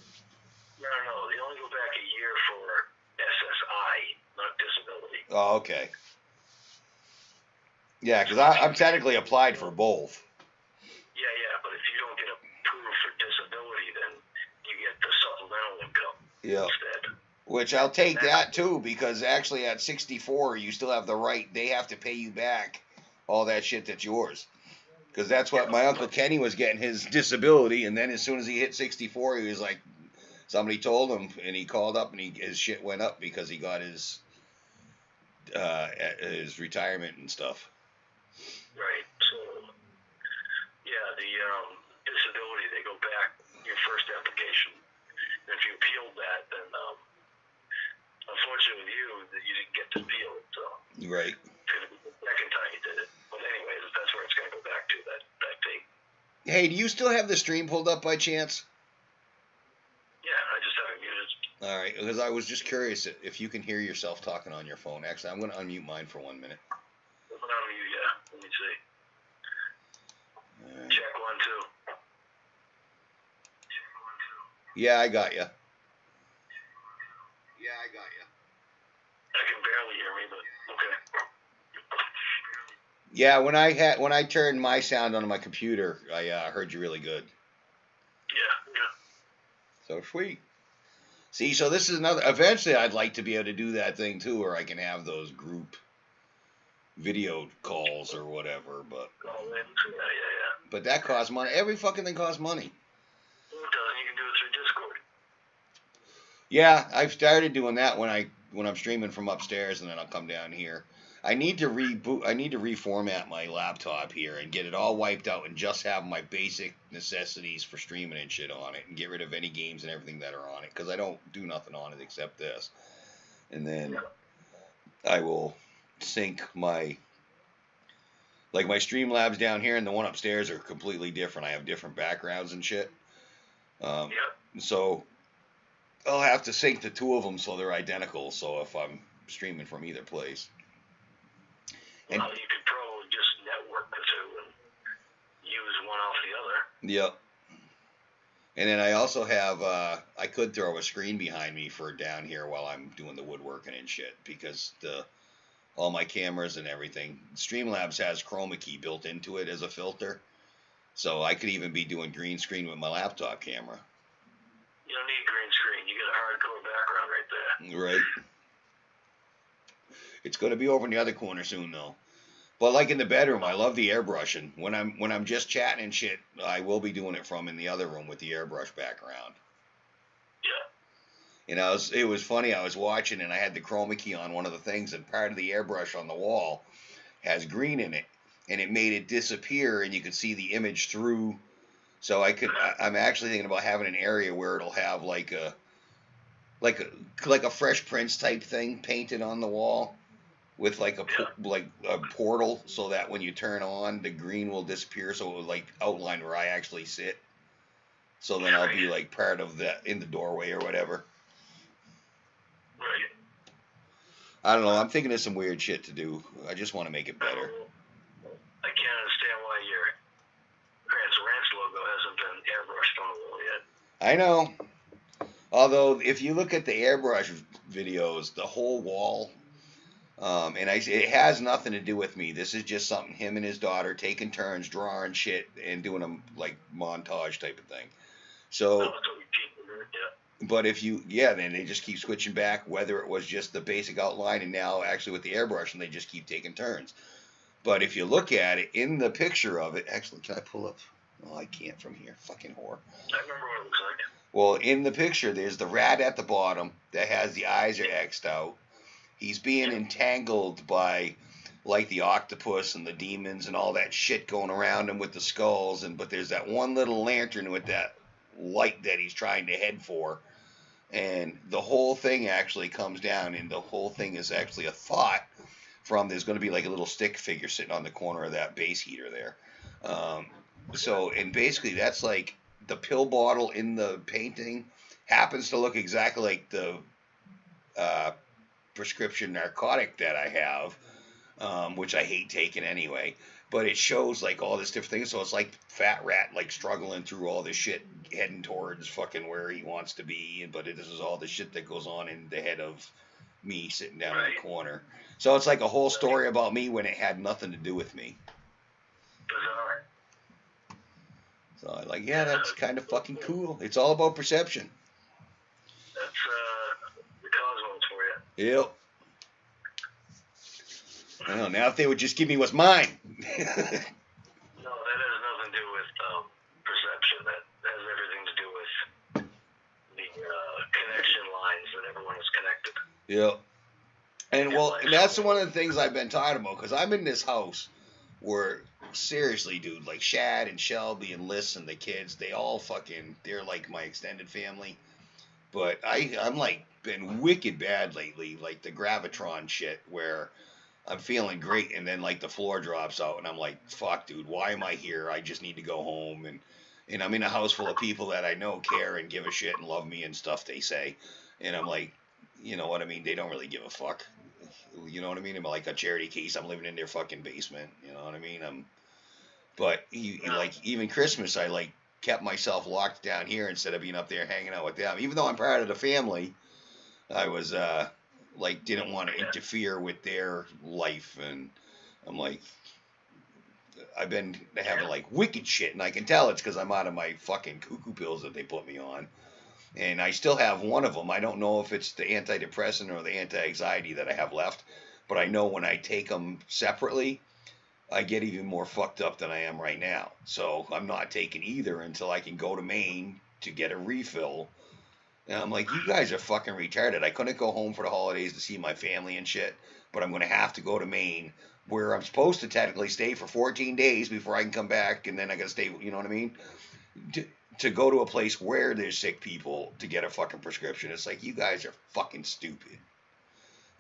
No, they only go back a year for SSI, not disability. Oh, okay. Yeah, because I'm technically applied for both. Yeah, but if you don't get approved for disability, then you get the supplemental income instead. Which I'll take that too, because actually at 64, you still have the right, they have to pay you back all that shit that's yours. Because that's what my Uncle Kenny was getting, his disability, and then as soon as he hit 64, he was like, somebody told him, and he called up, and his shit went up because he got his retirement and stuff. Right, so, yeah, the disability, they go back your first application. And if you appealed that, then, unfortunately with you, that you didn't get to appeal it, so. Right. It's going to be the second time you did it. But anyways, that's where it's going to go back to, that date. Hey, do you still have the stream pulled up by chance? Yeah, I just haven't muted. All right, because I was just curious if you can hear yourself talking on your phone. Actually, I'm going to unmute mine for 1 minute. I'm on mute, yeah. Let me see. Right. Check 1, 2. Yeah, I got you. I can barely hear me, but okay. Yeah, when I turned my sound onto my computer, I heard you really good. Yeah. So sweet. See, so this is another. Eventually, I'd like to be able to do that thing too, where I can have those group video calls or whatever. But Yeah. But that costs money. Every fucking thing costs money. Well, it doesn't. You can do it through Discord. Yeah, I've started doing that when I'm streaming from upstairs, and then I'll come down here. I need to reformat my laptop here and get it all wiped out and just have my basic necessities for streaming and shit on it, and get rid of any games and everything that are on it, because I don't do nothing on it except this. And then I will sync my Streamlabs down here and the one upstairs are completely different. I have different backgrounds and shit. So I'll have to sync the two of them so they're identical. So if I'm streaming from either place. Well, you could probably just network the two and use one off the other. Yep. And then I also have, I could throw a screen behind me for down here while I'm doing the woodworking and shit, because all my cameras and everything, Streamlabs has chroma key built into it as a filter. So I could even be doing green screen with my laptop camera. You don't need green screen. You get a hardcore background right there. Right. It's going to be over in the other corner soon, though. But like in the bedroom, I love the airbrushing. When I'm just chatting and shit, I will be doing it from in the other room with the airbrush background. Yeah. You know, it was funny. I was watching and I had the chroma key on one of the things, and part of the airbrush on the wall has green in it, and it made it disappear, and you could see the image through. So I'm actually thinking about having an area where it'll have like a Fresh Prince type thing painted on the wall, with like a portal, so that when you turn on, the green will disappear, so it will like outline where I actually sit. So then I'll be like part of in the doorway or whatever. Right. I don't know. I'm thinking of some weird shit to do. I just want to make it better. I can't understand why your Grant's Ranch logo hasn't been I know. Although, if you look at the airbrush videos, the whole wall, and it has nothing to do with me. This is just something him and his daughter taking turns drawing shit and doing a like montage type of thing. So, but if you, then they just keep switching back, whether it was just the basic outline and now actually with the airbrush, and they just keep taking turns. But if you look at it in the picture of it, actually, can I pull up? Oh, I can't from here. Fucking whore. I remember what it looks like. Well, in the picture, there's the rat at the bottom that has the eyes are X'd out. He's being entangled by, like, the octopus and the demons and all that shit going around him with the skulls. But there's that one little lantern with that light that he's trying to head for. And the whole thing actually comes down, and the whole thing is actually a thought from there's going to be like a little stick figure sitting on the corner of that base heater there. And basically that's like the pill bottle in the painting happens to look exactly like the prescription narcotic that I have, which I hate taking anyway. But it shows like all this different things. So it's like Fat Rat like struggling through all this shit, heading towards fucking where he wants to be. But this is all the shit that goes on in the head of me sitting down in the corner. So it's like a whole story about me when it had nothing to do with me. Bizarre. So I'm like, yeah, that's kind of fucking cool. It's all about perception. That's the cosmos for you. Yep. I know, now if they would just give me what's mine. No, that has nothing to do with perception. That has everything to do with the connection lines that everyone is connected. Yep. And that's one of the things I've been talking about, because I'm in this house where, seriously, dude, like Shad and Shelby and Liz and the kids, they're like my extended family. But I'm like been wicked bad lately, like the Gravitron shit, where I'm feeling great and then like the floor drops out and I'm like, fuck, dude, why am I here? I just need to go home. And I'm in a house full of people that I know care and give a shit and love me and stuff, they say. And I'm like, you know what I mean? They don't really give a fuck. You know what I mean? I'm like a charity case. I'm living in their fucking basement. You know what I mean? But like even Christmas, I like kept myself locked down here instead of being up there hanging out with them. Even though I'm part of the family, I was like didn't want to interfere with their life, and I'm like, I've been having like wicked shit, and I can tell it's because I'm out of my fucking cuckoo pills that they put me on. And I still have one of them. I don't know if it's the antidepressant or the anti-anxiety that I have left, but I know when I take them separately, I get even more fucked up than I am right now. So I'm not taking either until I can go to Maine to get a refill. And I'm like, you guys are fucking retarded. I couldn't go home for the holidays to see my family and shit, but I'm going to have to go to Maine, where I'm supposed to technically stay for 14 days before I can come back, and then I got to stay, you know what I mean? To go to a place where there's sick people to get a fucking prescription. It's like, you guys are fucking stupid.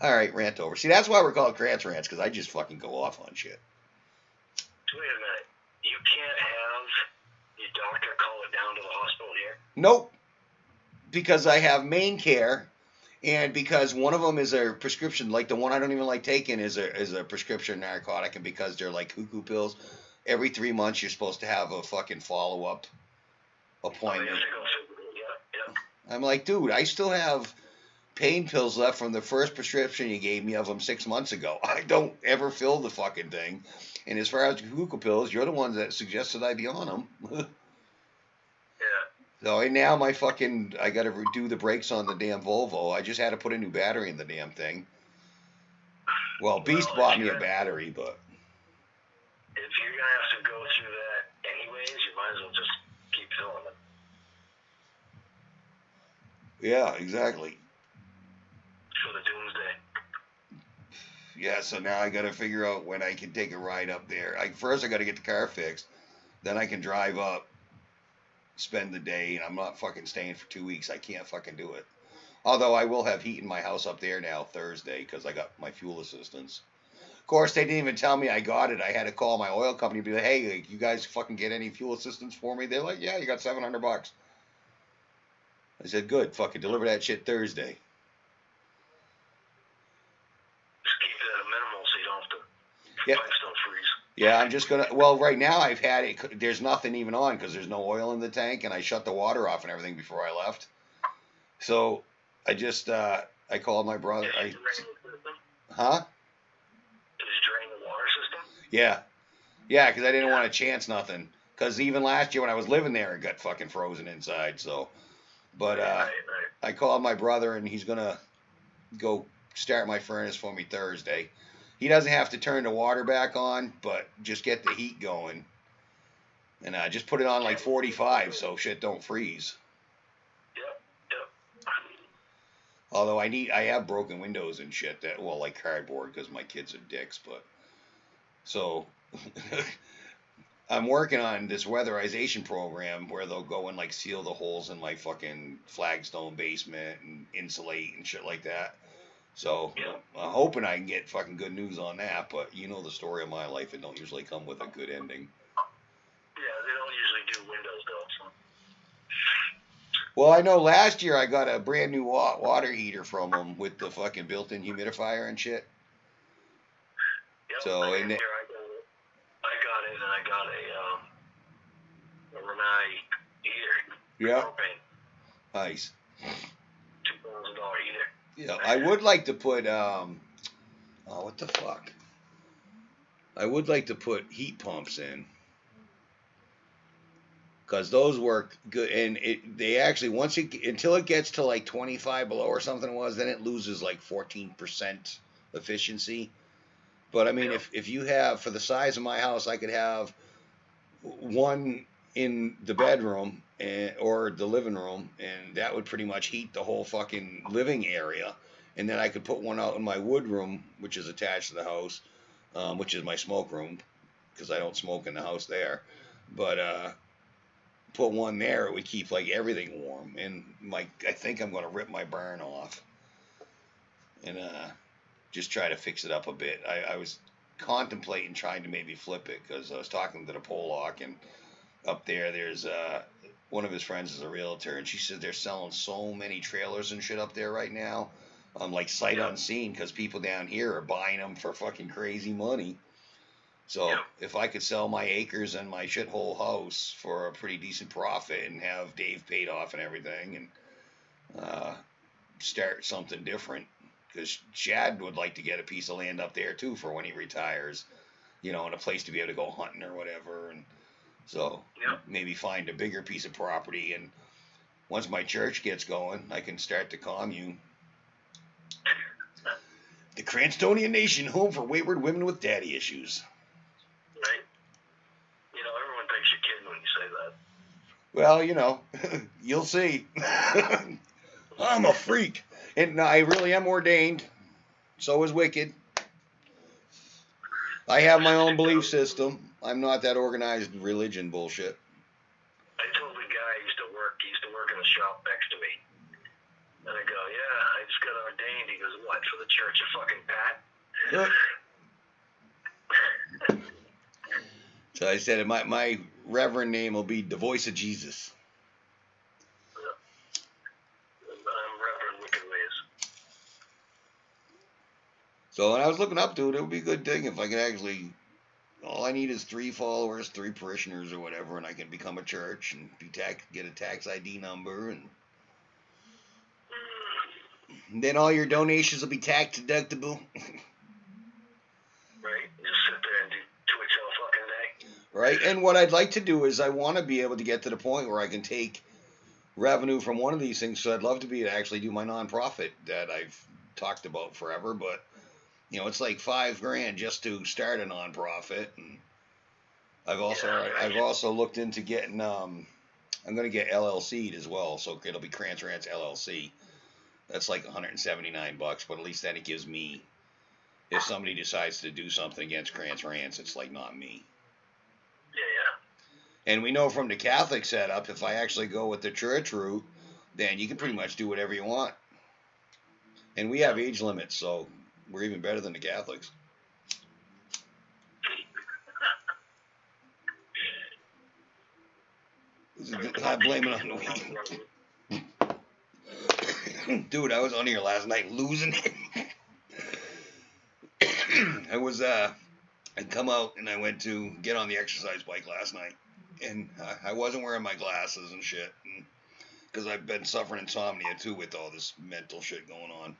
All right, rant over. See, that's why we're called Krantz Rants, because I just fucking go off on shit. Wait a minute. You can't have your doctor call it down to the hospital here? Nope. Because I have Maine Care, and because one of them is a prescription, like the one I don't even like taking is a prescription narcotic, and because they're like cuckoo pills, every 3 months you're supposed to have a fucking follow-up appointment. I'm like, dude, I still have pain pills left from the first prescription you gave me of them 6 months ago. I don't ever fill the fucking thing. And as far as cuckoo pills, you're the ones that suggested I be on them. Yeah. So and now I got to do the brakes on the damn Volvo. I just had to put a new battery in the damn thing. Well, Beast bought me a battery, but if you're going to have to go through that anyways, you might as well just keep filling it. yeah, exactly. For the doomsday. Yeah, so now I got to figure out when I can take a ride up there. First I got to get the car fixed. Then I can drive up, spend the day, and I'm not fucking staying for 2 weeks. I can't fucking do it. Although I will have heat in my house up there now Thursday because I got my fuel assistance. Of course, they didn't even tell me I got it. I had to call my oil company and be like, hey, you guys fucking get any fuel assistance for me? They're like, yeah, you got $700. I said, good, fucking deliver that shit Thursday. Just keep it at a minimal so you don't have to Yeah. pipes don't freeze. Yeah, I'm just gonna. Well, right now I've had it. There's nothing even on because there's no oil in the tank, and I shut the water off and everything before I left. So I just I called my brother. Does it drain the system? Huh? Does it drain the water system? Yeah, because I didn't want to chance nothing. Because even last year when I was living there, it got fucking frozen inside. So, but Right. I called my brother and he's gonna go start my furnace for me Thursday. He doesn't have to turn the water back on, but just get the heat going. And just put it on like 45 so shit don't freeze. Yep. Although I have broken windows and shit that, well, like cardboard because my kids are dicks, but so I'm working on this weatherization program where they'll go and like seal the holes in my fucking flagstone basement and insulate and shit like that. So I'm hoping I can get fucking good news on that, but you know the story of my life, it don't usually come with a good ending. Yeah, they don't usually do windows though. So. Well, I know last year I got a brand new water heater from them with the fucking built-in humidifier and shit. Yep. So I and got it, and I got a Renai heater. yeah, Propane. nice. $2,000 heater. Yeah, I would like to put oh, what the fuck? I would like to put heat pumps in. Because those work good, and they actually until it gets to like 25 below or something it was, then it loses like 14% efficiency. But I mean, if you have, for the size of my house, I could have one in the bedroom or the living room, and that would pretty much heat the whole fucking living area. And then I could put one out in my wood room, which is attached to the house, which is my smoke room, because I don't smoke in the house there. But put one there, it would keep like everything warm. And I think I'm going to rip my barn off and just try to fix it up a bit. I was contemplating trying to maybe flip it because I was talking to the Pollock, and up there's one of his friends is a realtor, and she said they're selling so many trailers and shit up there right now, like sight unseen, because people down here are buying them for fucking crazy money. So if I could sell my acres and my shithole house for a pretty decent profit and have Dave paid off and everything, and start something different, because Chad would like to get a piece of land up there too for when he retires, and a place to be able to go hunting or whatever. And so maybe find a bigger piece of property, and once my church gets going, I can start the commune. The Cranstonian Nation, home for wayward women with daddy issues. Right? Everyone thinks you're kidding when you say that. Well, you'll see. I'm a freak. And I really am ordained. So is Wicked. I have my own belief system. I'm not that organized religion bullshit. I told the guy he used to work in the shop next to me. And I go, yeah, I just got ordained. He goes, what, for the Church of fucking Pat? So I said my reverend name will be the Voice of Jesus. I'm Reverend Wicked Ways. So when I was looking up to it, it would be a good thing if I could actually, all I need is 3 followers, 3 parishioners or whatever, and I can become a church and get a tax ID number, and then all your donations will be tax deductible. Right, just sit there and do Twitch all fucking day. Right, and what I'd like to do is I want to be able to get to the point where I can take revenue from one of these things. So I'd love to be able to actually do my nonprofit that I've talked about forever, but it's like $5,000 just to start a nonprofit. And I've also looked into getting I'm going to get LLC'd as well, so it'll be Krantz Rants LLC. That's like $179, but at least then it gives me, if somebody decides to do something against Krantz Rants, it's like not me. Yeah. And we know from the Catholic setup, if I actually go with the church route, then you can pretty much do whatever you want. And we have age limits, so we're even better than the Catholics. I blame it on the weed. Dude, I was on here last night losing it. I was I come out and I went to get on the exercise bike last night, and I wasn't wearing my glasses and shit, because I've been suffering insomnia too with all this mental shit going on.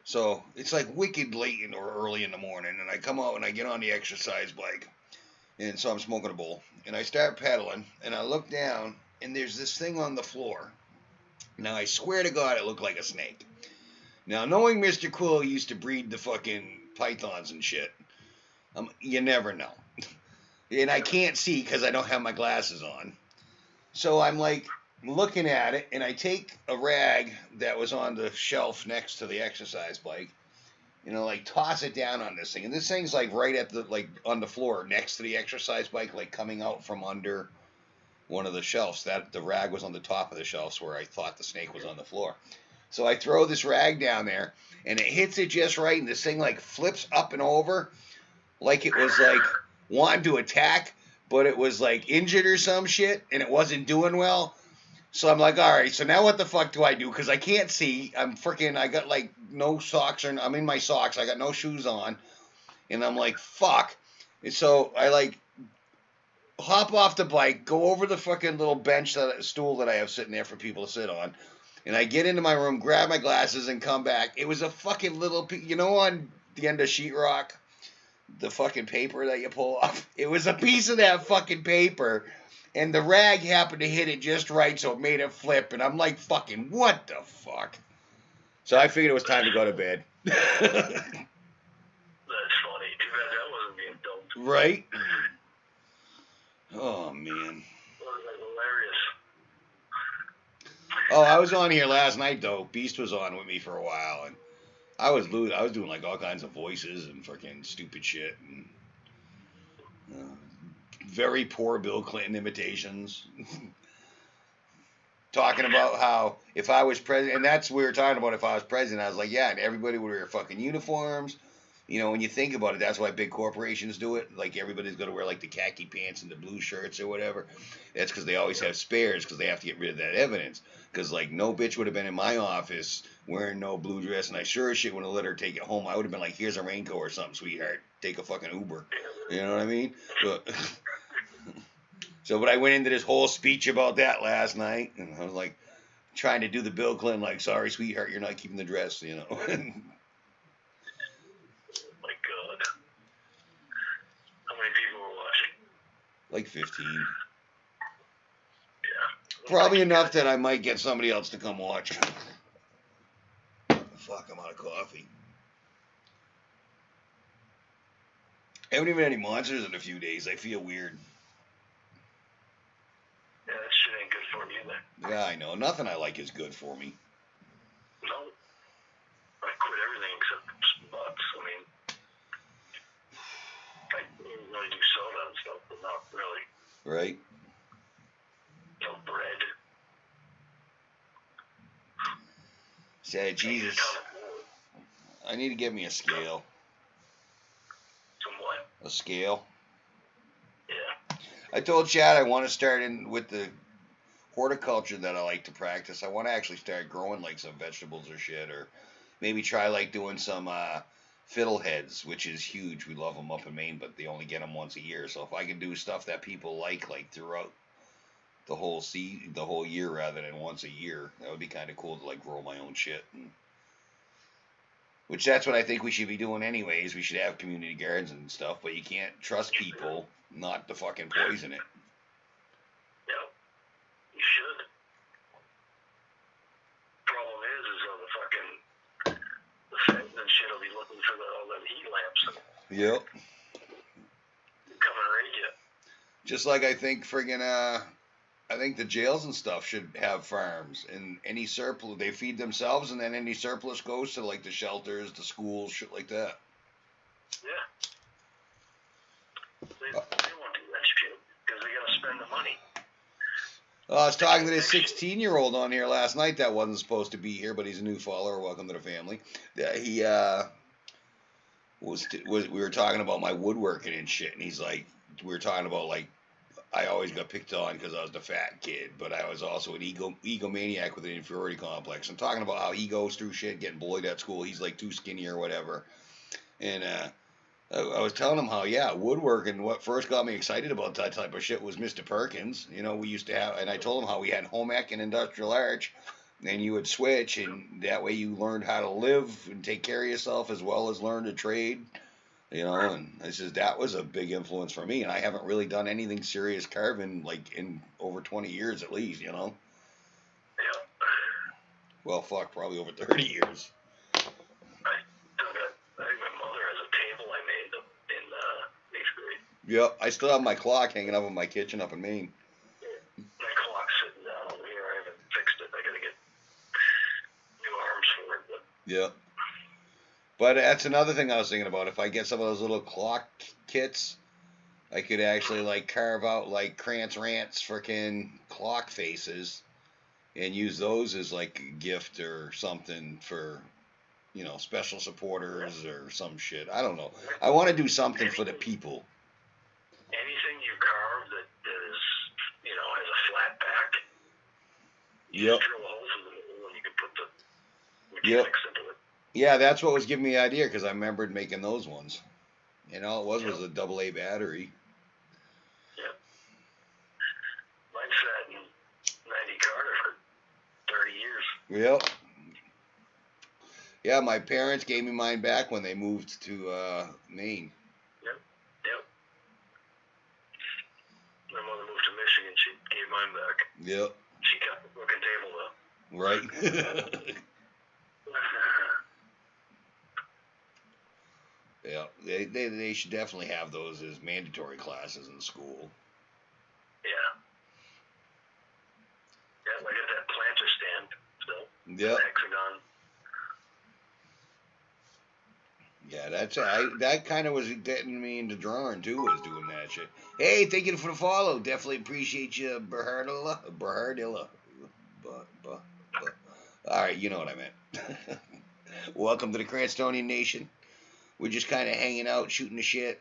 So it's like wicked late or early in the morning, and I come out and I get on the exercise bike, and so I'm smoking a bowl, and I start pedaling, and I look down, and there's this thing on the floor. Now I swear to God, it looked like a snake. Now, knowing Mr. Quill used to breed the fucking pythons and shit, you never know. And I can't see because I don't have my glasses on. So I'm like looking at it, and I take a rag that was on the shelf next to the exercise bike, like toss it down on this thing. And this thing's like right at the, like on the floor next to the exercise bike, like coming out from under one of the shelves. That the rag was on the top of the shelves where I thought the snake was on the floor. So I throw this rag down there, and it hits it just right, and this thing like flips up and over like it was like wanting to attack, but it was like injured or some shit, and it wasn't doing well. So I'm like, all right, so now what the fuck do I do? Because I can't see. I got like no socks, or I'm in my socks. I got no shoes on, and I'm like, fuck. And so I like hop off the bike, go over the fucking little stool that I have sitting there for people to sit on, and I get into my room, grab my glasses, and come back. It was a fucking little, on the end of sheetrock, the fucking paper that you pull off. It was a piece of that fucking paper, and the rag happened to hit it just right, so it made it flip, and I'm like, fucking, what the fuck? So I figured it was time to go to bed. That's funny. Too bad that wasn't being filmed. Right? Oh, man. That was hilarious. Oh, I was on here last night, though. Beast was on with me for a while, and I was doing like all kinds of voices and fucking stupid shit, and very poor Bill Clinton imitations. Talking about how if I was president, and that's what we were talking about, if I was president, I was like, yeah, and everybody would wear fucking uniforms. When you think about it, that's why big corporations do it. Like, everybody's going to wear, like, the khaki pants and the blue shirts or whatever. That's because they always have spares, because they have to get rid of that evidence. Because, like, no bitch would have been in my office wearing no blue dress, and I sure as shit would have let her take it home. I would have been like, here's a raincoat or something, sweetheart. Take a fucking Uber. You know what I mean? But I went into this whole speech about that last night, and I was, like, trying to do the Bill Clinton, like, sorry, sweetheart, you're not keeping the dress, Like 15. Yeah. Probably enough that I might get somebody else to come watch. Fuck, I'm out of coffee. I haven't even had any monsters in a few days. I feel weird. Yeah, that shit ain't good for me either. Yeah, I know. Nothing I like is good for me. No. I quit everything except nuts. I mean, I didn't really do soda and stuff, but not really. Right? No bread. Say, Jesus. I need to get me a scale. Some what? A scale. Yeah. I told Chad I want to start in with the horticulture that I like to practice. I want to actually start growing like some vegetables or shit, or maybe try like doing some fiddleheads, which is huge. We love them up in Maine, but they only get them once a year. So if I can do stuff that people like throughout the whole year rather than once a year, that would be kind of cool to like grow my own shit. Which that's what I think we should be doing anyways. We should have community gardens and stuff, but you can't trust people not to fucking poison it. Yep. You should. Problem is the feds and shit will be looking for all them heat lamps. Yep. Come and raid you. Just like I think I think the jails and stuff should have farms, and any surplus they feed themselves, and then any surplus goes to like the shelters, the schools, shit like that. Yeah. They won't do that shit because they gotta spend the money. I was talking to this 16-year-old on here last night that wasn't supposed to be here, but he's a new follower. Welcome to the family. He we were talking about my woodworking and shit, and he's like, we were talking about like, I always got picked on because I was the fat kid, but I was also an egomaniac with an inferiority complex. I'm talking about how he goes through shit, getting bullied at school. He's like too skinny or whatever. And I was telling him how, yeah, woodworking, what first got me excited about that type of shit was Mr. Perkins. You know, we used to have, and I told him how we had home ec and industrial arch, and you would switch, and that way you learned how to live and take care of yourself as well as learn to trade. You know, and I says that was a big influence for me, and I haven't really done anything serious carving like in over 20 years at least, you know. Yeah. Well, fuck, probably over 30 years. I think my mother has a table I made in 8th grade. Yep, I still have my clock hanging up in my kitchen up in Maine. My clock's sitting down over here. I haven't fixed it. I gotta get new arms for it. But Yep. But that's another thing I was thinking about. If I get some of those little clock kits, I could actually like carve out like Krantz Rantz frickin' clock faces and use those as like a gift or something for, you know, special supporters or some shit. I don't know. I want to do something for the people. anything you carve that is, you know, has a flat back, you Yep. just drill a hole through the middle and you can put the Yep. mechanics into it. Yeah, that's what was giving me the idea because I remembered making those ones. And all it was a AA battery. Yep. Mine sat in 90 Carter for 30 years. Yep. Yeah, my parents gave me mine back when they moved to Maine. Yep. My mother moved to Michigan. She gave mine back. Yep. She kept the cooking table though. Right. Yeah, they should definitely have those as mandatory classes in school. Yeah. Yeah, I got that planter stand still. Yep. Hexagon. Yeah, that kind of was getting me into drawing too, was doing that shit. Hey, thank you for the follow. Definitely appreciate you, Berhardilla. All right, you know what I meant. Welcome to the Cranstonian Nation. We're just kind of hanging out, shooting the shit,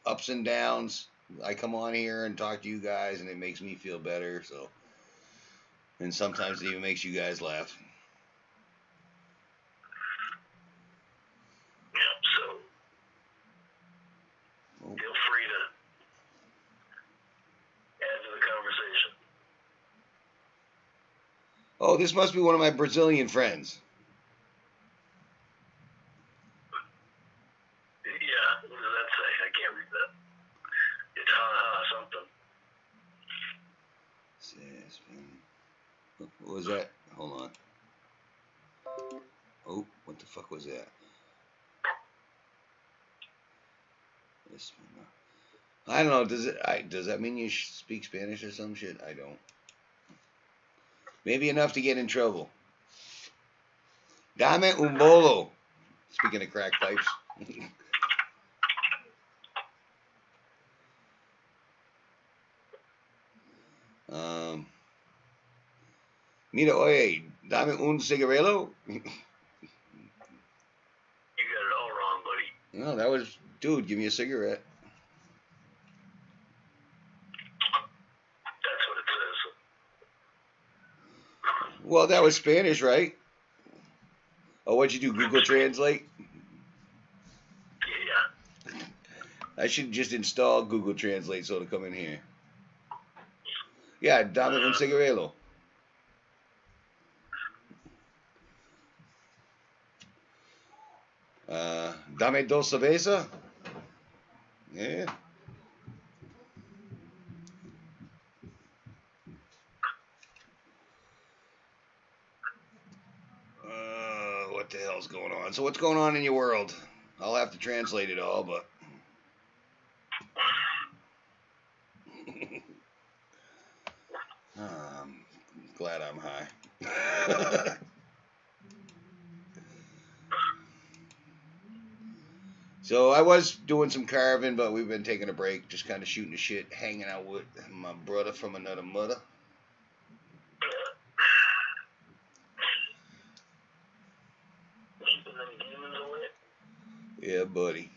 ups and downs. I come on here and talk to you guys, and it makes me feel better. So, and sometimes it even makes you guys laugh. Yeah, so feel free to add to the conversation. Oh, this must be one of my Brazilian friends. Yeah, what does that say? I can't read that. It's ha-ha something. What was that? Hold on. Oh, what the fuck was that? I don't know. Does that mean you speak Spanish or some shit? I don't. Maybe enough to get in trouble. Dame un bolo. Speaking of crack pipes. Mira, oye, dame un cigarrillo. You got it all wrong, buddy. No, that was, dude, give me a cigarette. That's what it says. Well, that was Spanish, right? Oh, what'd you do, Google Translate? Yeah. I should just install Google Translate so it'll come in here. Yeah, dame un cigarrillo. Dame dos cerveza. Yeah. What the hell's going on? So what's going on in your world? I'll have to translate it all, but I'm glad I'm high. So I was doing some carving, but we've been taking a break, just kind of shooting the shit, hanging out with my brother from another mother. Keeping them demons away. Yeah, buddy.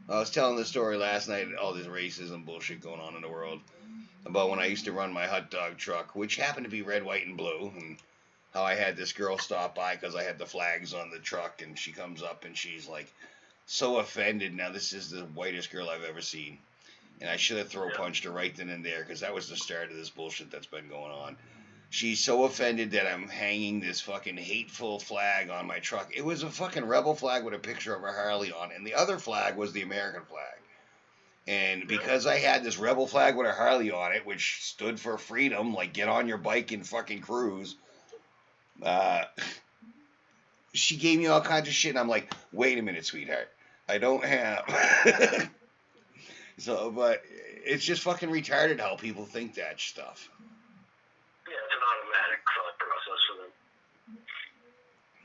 I was telling the story last night, all this racism bullshit going on in the world, about when I used to run my hot dog truck, which happened to be red, white, and blue, and how I had this girl stop by because I had the flags on the truck, and she comes up and she's like so offended. Now this is the whitest girl I've ever seen, and I should have throw punched her right then and there because that was the start of this bullshit that's been going on. She's so offended that I'm hanging this fucking hateful flag on my truck. It was a fucking rebel flag with a picture of a Harley on it, and the other flag was the American flag. And because I had this rebel flag with a Harley on it, which stood for freedom, like get on your bike and fucking cruise, she gave me all kinds of shit. And I'm like, wait a minute, sweetheart. I don't have... So, but it's just fucking retarded how people think that stuff. Yeah, it's an automatic thought process for them.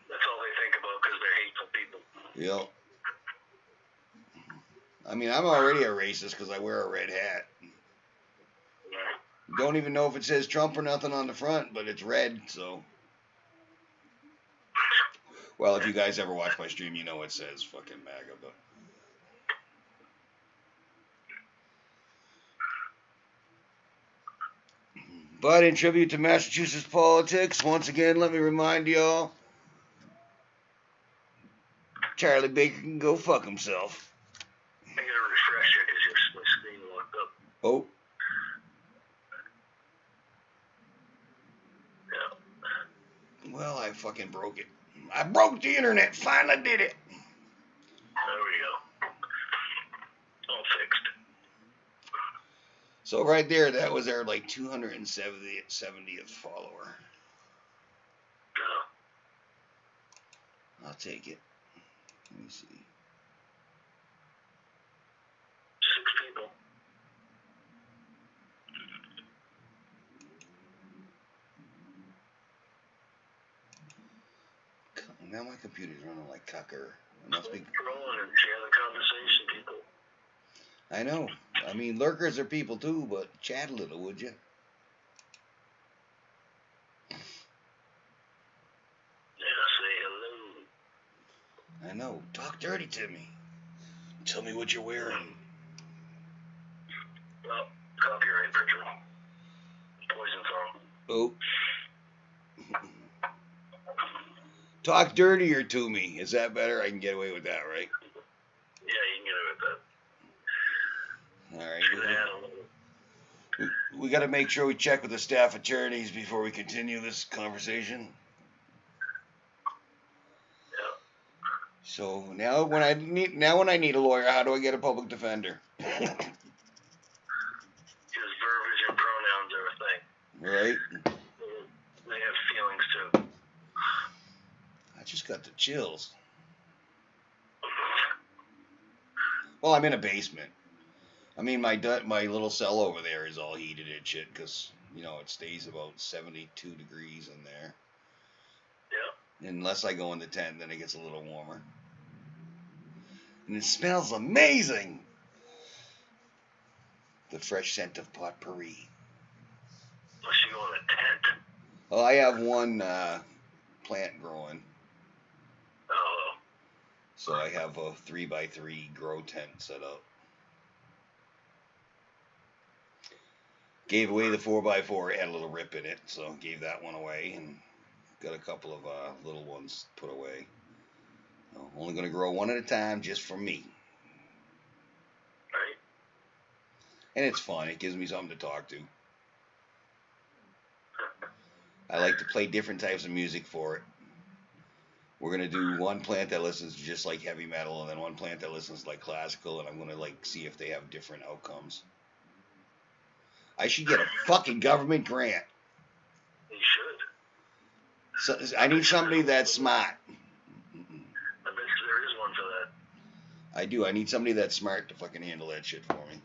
That's all they think about because they're hateful people. Yep. I mean, I'm already a racist because I wear a red hat. Yeah. Don't even know if it says Trump or nothing on the front, but it's red, so. Well, if you guys ever watch my stream, you know it says fucking MAGA, but. But in tribute to Massachusetts politics, once again, let me remind y'all, Charlie Baker can go fuck himself. I gotta refresh it because my screen locked up. Oh. Yeah. Well, I fucking broke it. I broke the internet. Finally did it. There we go. All fixed. So right there, that was our like 270th follower. Yeah. I'll take it. Let me see. 6 people. Now my computer's running like cucker. It must be. Rolling and share the conversation, people. I know. I mean, lurkers are people too, but chat a little, would you? Yeah, say hello. I know. Talk dirty to me. Tell me what you're wearing. Well, copyright infringement. Poison song. Oh. Talk dirtier to me. Is that better? I can get away with that, right? Yeah, you can get away with that. All right. We got to make sure we check with the staff attorneys before we continue this conversation. Yeah. So now when I need a lawyer, how do I get a public defender? His verbiage and pronouns are a thing. Right? They have feelings too. I just got the chills. Well, I'm in a basement. I mean, my little cell over there is all heated and shit because, you know, it stays about 72 degrees in there. Yeah. Unless I go in the tent, then it gets a little warmer. And it smells amazing. The fresh scent of potpourri. Unless you go in a tent. Well, I have one plant growing. Oh. So I have a 3x3 grow tent set up. Gave away the 4x4. It had a little rip in it, so gave that one away and got a couple of little ones put away. Only going to grow one at a time just for me. Right. And it's fun. It gives me something to talk to. I like to play different types of music for it. We're going to do one plant that listens just like heavy metal and then one plant that listens like classical, and I'm going to like see if they have different outcomes. I should get a fucking government grant. You should. So, I need somebody that's smart. I bet there is one for that. I do. I need somebody that's smart to fucking handle that shit for me.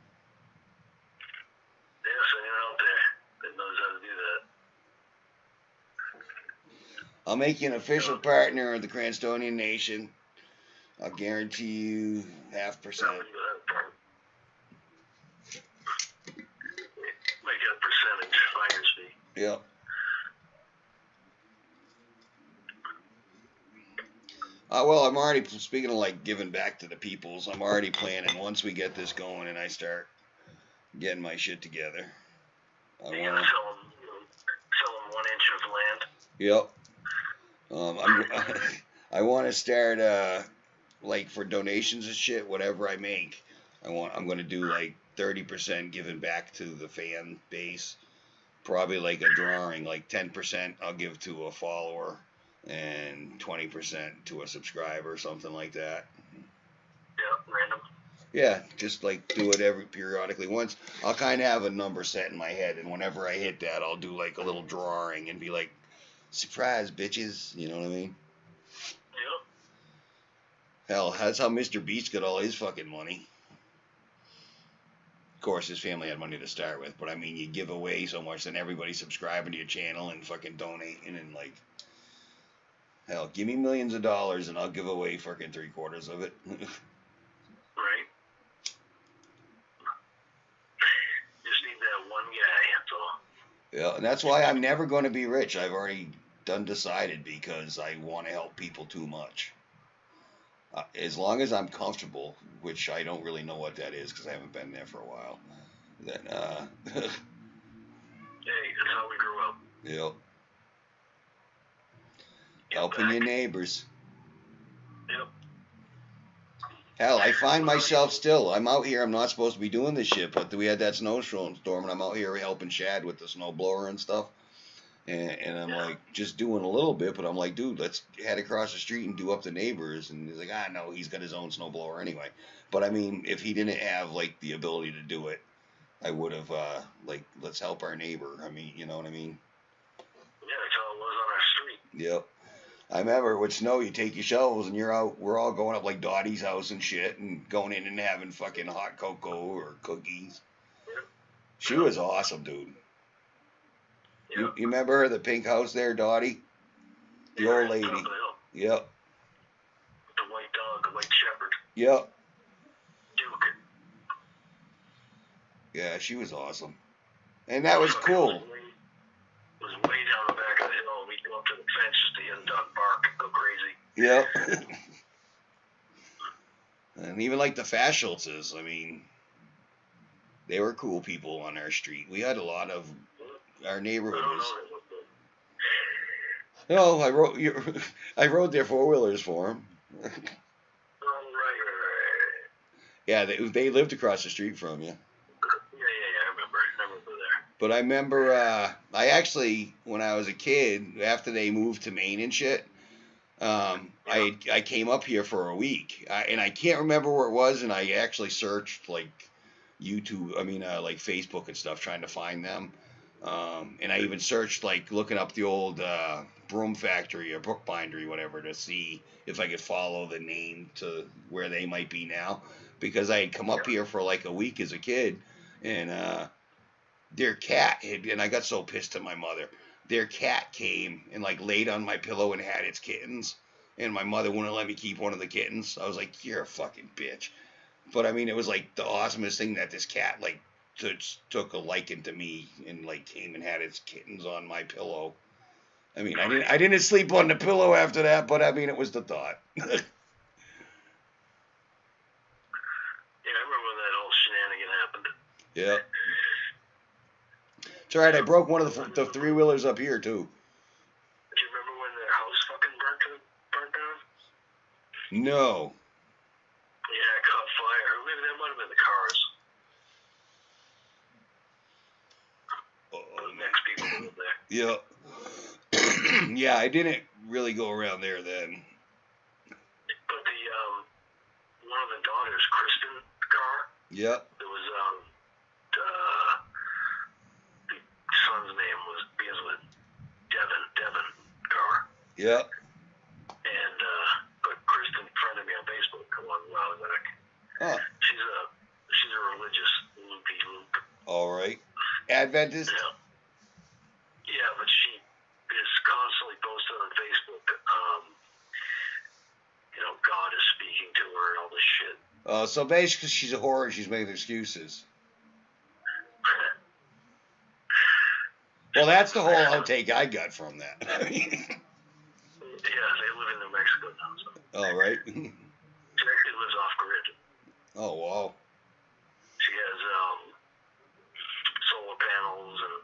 Yeah, so you're out there that knows how to do that. I'll make you an official partner of the Cranstonian Nation. I'll guarantee you 0.5%. Make it a percentage, finder's fee. Yep. Well, I'm already, speaking of like giving back to the peoples, I'm already planning once we get this going and I start getting my shit together. Sell them 1 inch of land. Yep. I want to start like for donations and shit, whatever I make, I'm gonna do like 30% giving back to the fan base. Probably like a drawing, like 10% I'll give to a follower, and 20% to a subscriber, something like that. Yeah, random. Yeah, just like do it periodically. Once I'll kind of have a number set in my head, and whenever I hit that, I'll do like a little drawing and be like, "Surprise, bitches!" You know what I mean? Yeah. Hell, that's how Mr. Beast got all his fucking money. Of course, his family had money to start with, but I mean, you give away so much, then everybody's subscribing to your channel and fucking donating, and like, hell, give me millions of dollars and I'll give away fucking 3/4 of it. Right. Just need that one guy, that's all. Yeah, and that's why I'm never going to be rich. I've already decided, because I want to help people too much. As long as I'm comfortable, which I don't really know what that is because I haven't been there for a while. Then, Hey, that's how we grew up. Yep. Helping your neighbors. Yep. Hell, I find myself still. I'm out here. I'm not supposed to be doing this shit, but we had that snowstorm, and I'm out here helping Shad with the snowblower and stuff. And I'm like, just doing a little bit, but I'm like, dude, let's head across the street and do up the neighbors. And he's like, no, he's got his own snowblower anyway. But I mean, if he didn't have like the ability to do it, I would have like, let's help our neighbor. I mean, you know what I mean? Yeah, that's how it was on our street. Yep. I remember with snow, you take your shovels and you're out. We're all going up like Dottie's house and shit, and going in and having fucking hot cocoa or cookies. Yep. She was awesome, dude. Yep. You remember her, the pink house there, Dottie? The old lady. Top of the hill. Yep. The white dog, the white shepherd. Yep. Duke. Yeah, she was awesome. And that was cool. It was way down the back of the hill, and we'd go up to the fence just to hear the dog bark and go crazy. Yep. And even like the Faschultzes, I mean, they were cool people on our street. We had a lot of, our neighborhood was. No, I rode their 4-wheelers for them. Right. Yeah, they lived across the street from you. Yeah, I remember there. But I remember, I actually, when I was a kid, after they moved to Maine and shit, I came up here for a week, and I can't remember where it was, and I actually searched like YouTube, like Facebook and stuff, trying to find them. And I even searched, like, looking up the old Broom Factory or Brookbindery, whatever, to see if I could follow the name to where they might be now. Because I had come up here for like a week as a kid, and their cat and I got so pissed at my mother. Their cat came and like laid on my pillow and had its kittens, and my mother wouldn't let me keep one of the kittens. I was like, you're a fucking bitch. But I mean, it was like the awesomest thing that this cat like took a liking to me and like came and had its kittens on my pillow. I mean, I didn't sleep on the pillow after that, but I mean, it was the thought. Yeah, I remember when that whole shenanigan happened. Yeah. It's alright, I broke one of the 3-wheelers up here, too. Do you remember when their house fucking burnt down? No. Yeah, it caught fire. Or maybe that might have been the cars. The next people who lived there. Yeah. Yeah, I didn't really go around there then. But the, one of the daughters, Kristen car. Yep. It was, the son's name begins with Devin Carr. Yep. And, but Kristen friended me on Facebook a while back. Huh. She's a religious loopy-loop. All right. Adventist? Yeah, but she is constantly posting on Facebook, God is speaking to her and all this shit. So basically she's a whore and she's making excuses. Well, that's the whole outtake I got from that. Yeah, they live in New Mexico now. So. All right. She actually lives off grid. Oh, wow. She has solar panels, and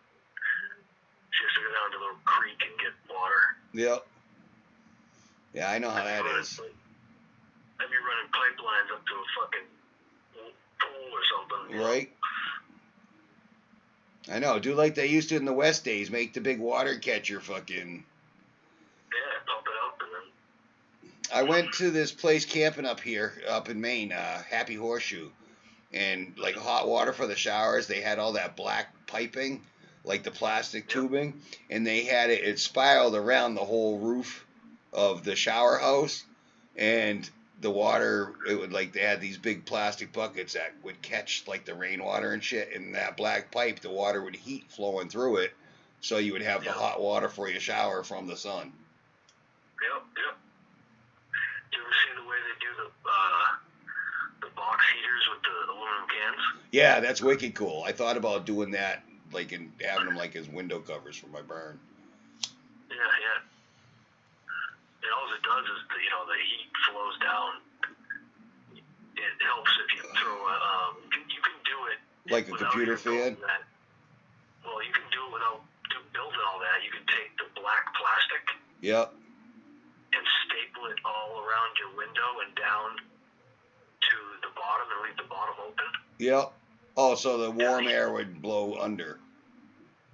she has to go down to the little creek and get water. Yep. Yeah, I know how that is. I'd be running pipelines up to a fucking pool or something. Right. I know. Do like they used to in the West days. Make the big water catcher fucking. Yeah, pump it up and then. I went to this place camping up here, up in Maine, Happy Horseshoe, and like hot water for the showers. They had all that black piping, like the plastic tubing, and they had it spiraled around the whole roof of the shower house, and the water, it would like they had these big plastic buckets that would catch like the rainwater and shit, and that black pipe, the water would heat flowing through it, so you would have the hot water for your shower from the sun. Yep. You ever see the way they do the box heaters with the aluminum cans? Yeah, that's wicked cool. I thought about doing that, like, and having them like as window covers for my barn. Yeah. And all it does is, the heat flows down. It helps if you throw you can do it like a computer fan. Well, you can do it without building all that. You can take the black plastic. Yep. And staple it all around your window and down to the bottom and leave the bottom open. Yep. Oh, so the warm air would blow under.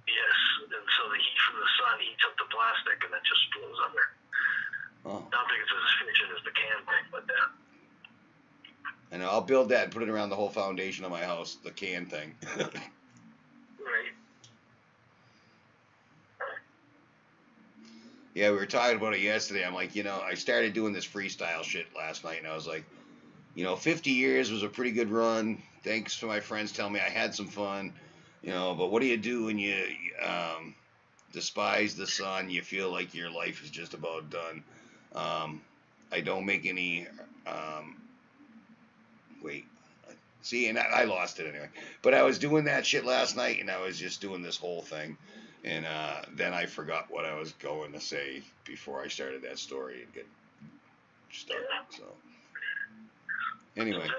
Yes, and so the heat from the sun heats up the plastic and then just flows under. Oh. I don't think it's as efficient as the can thing, but And I'll build that and put it around the whole foundation of my house, the can thing. Right. Yeah, we were talking about it yesterday. I'm like, I started doing this freestyle shit last night, and I was like, 50 years was a pretty good run. Thanks to my friends telling me I had some fun, but what do you do when you despise the sun? You feel like your life is just about done. I don't make any, see, and I lost it anyway. But I was doing that shit last night, and I was just doing this whole thing. And then I forgot what I was going to say before I started that story and get started. So, anyway. Is this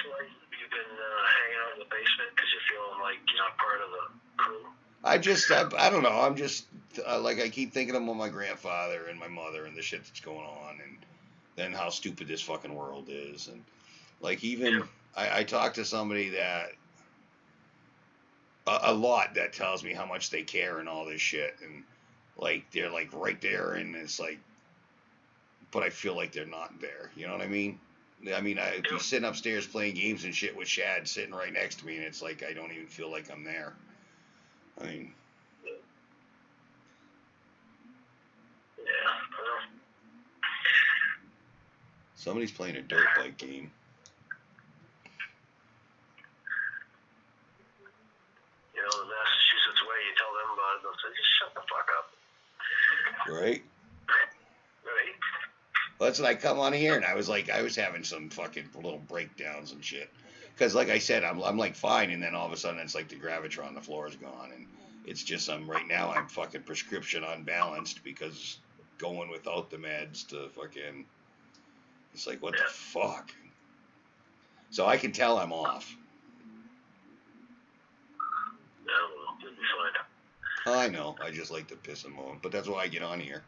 why you've been hanging out in the basement because you're feeling like you're not part of the crew? I don't know. I'm just, like, I keep thinking about my grandfather and my mother and the shit that's going on, and then how stupid this fucking world is. And, like, even, I talked to somebody that, a lot that tells me how much they care and all this shit, and like they're like right there, and it's like, but I feel like they're not there. You know what I mean? I'd be sitting upstairs playing games and shit with Shad sitting right next to me, and it's like I don't even feel like I'm there. I mean, somebody's playing a dirt bike game. The Massachusetts way, you tell them about it, they'll say, just shut the fuck up. Right? Right? Well, that's when I come on here, and I was having some fucking little breakdowns and shit. Because, like I said, I'm like fine, and then all of a sudden it's like the Gravitron, the floor is gone, and it's just right now I'm fucking prescription unbalanced because going without the meds to fucking, it's like, what the fuck? So I can tell I'm off. Oh, I know. I just like to piss and moan. But that's why I get on here.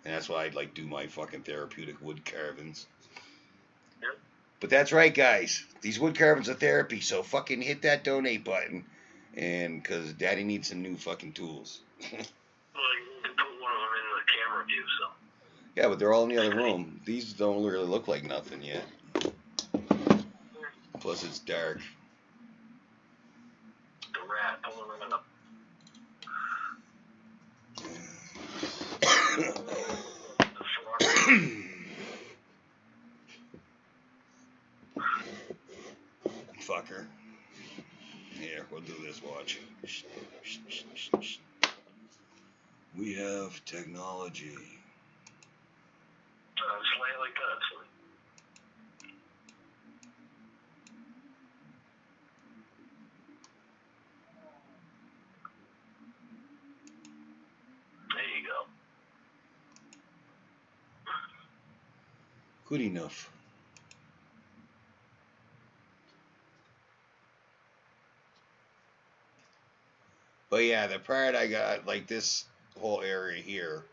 And that's why I like do my fucking therapeutic wood carvings. Yep. But that's right, guys. These wood carvings are therapy. So fucking hit that donate button. And because Daddy needs some new fucking tools. Well, you can put one of them in the camera view, so. Yeah, but they're all in the other room. These don't really look like nothing yet. Plus it's dark. The rat pulling them in the... Fucker. Here, we'll do this, watch. We have technology. Just lay it like that. There you go. Good enough. But yeah, the part I got, like this whole area here,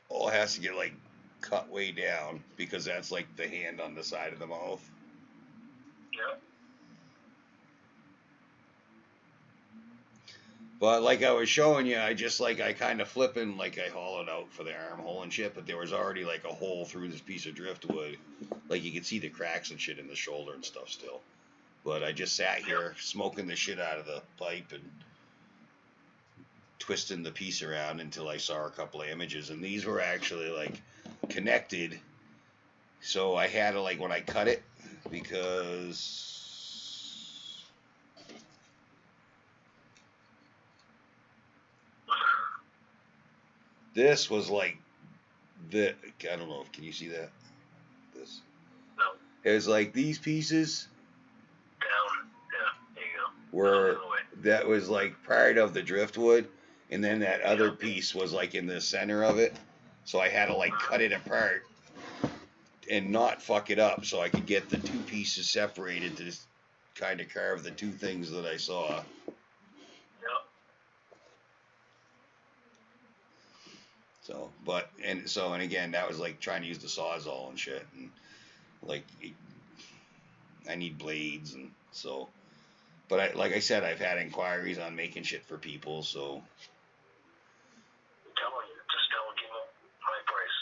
all has to get like cut way down because that's like the hand on the side of the mouth. Yep. But like I was showing you, I kind of flipping, like I hollowed out for the armhole and shit, but there was already like a hole through this piece of driftwood. Like you could see the cracks and shit in the shoulder and stuff still. But I just sat here smoking the shit out of the pipe and twisting the piece around until I saw a couple of images. And these were actually like connected. So I had to, like, when I cut it, because this was like I don't know, can you see that? This. No. It was like these pieces Down. Yeah, there you go. were, that was like part of the driftwood, and then that other piece was like in the center of it. So I had to like cut it apart and not fuck it up so I could get the two pieces separated to kind of carve the two things that I saw. So, and again, that was like trying to use the Sawzall and shit, and like, I need blades, and so, but like I said, I've had inquiries on making shit for people, so. Tell them, just tell them, give them my price.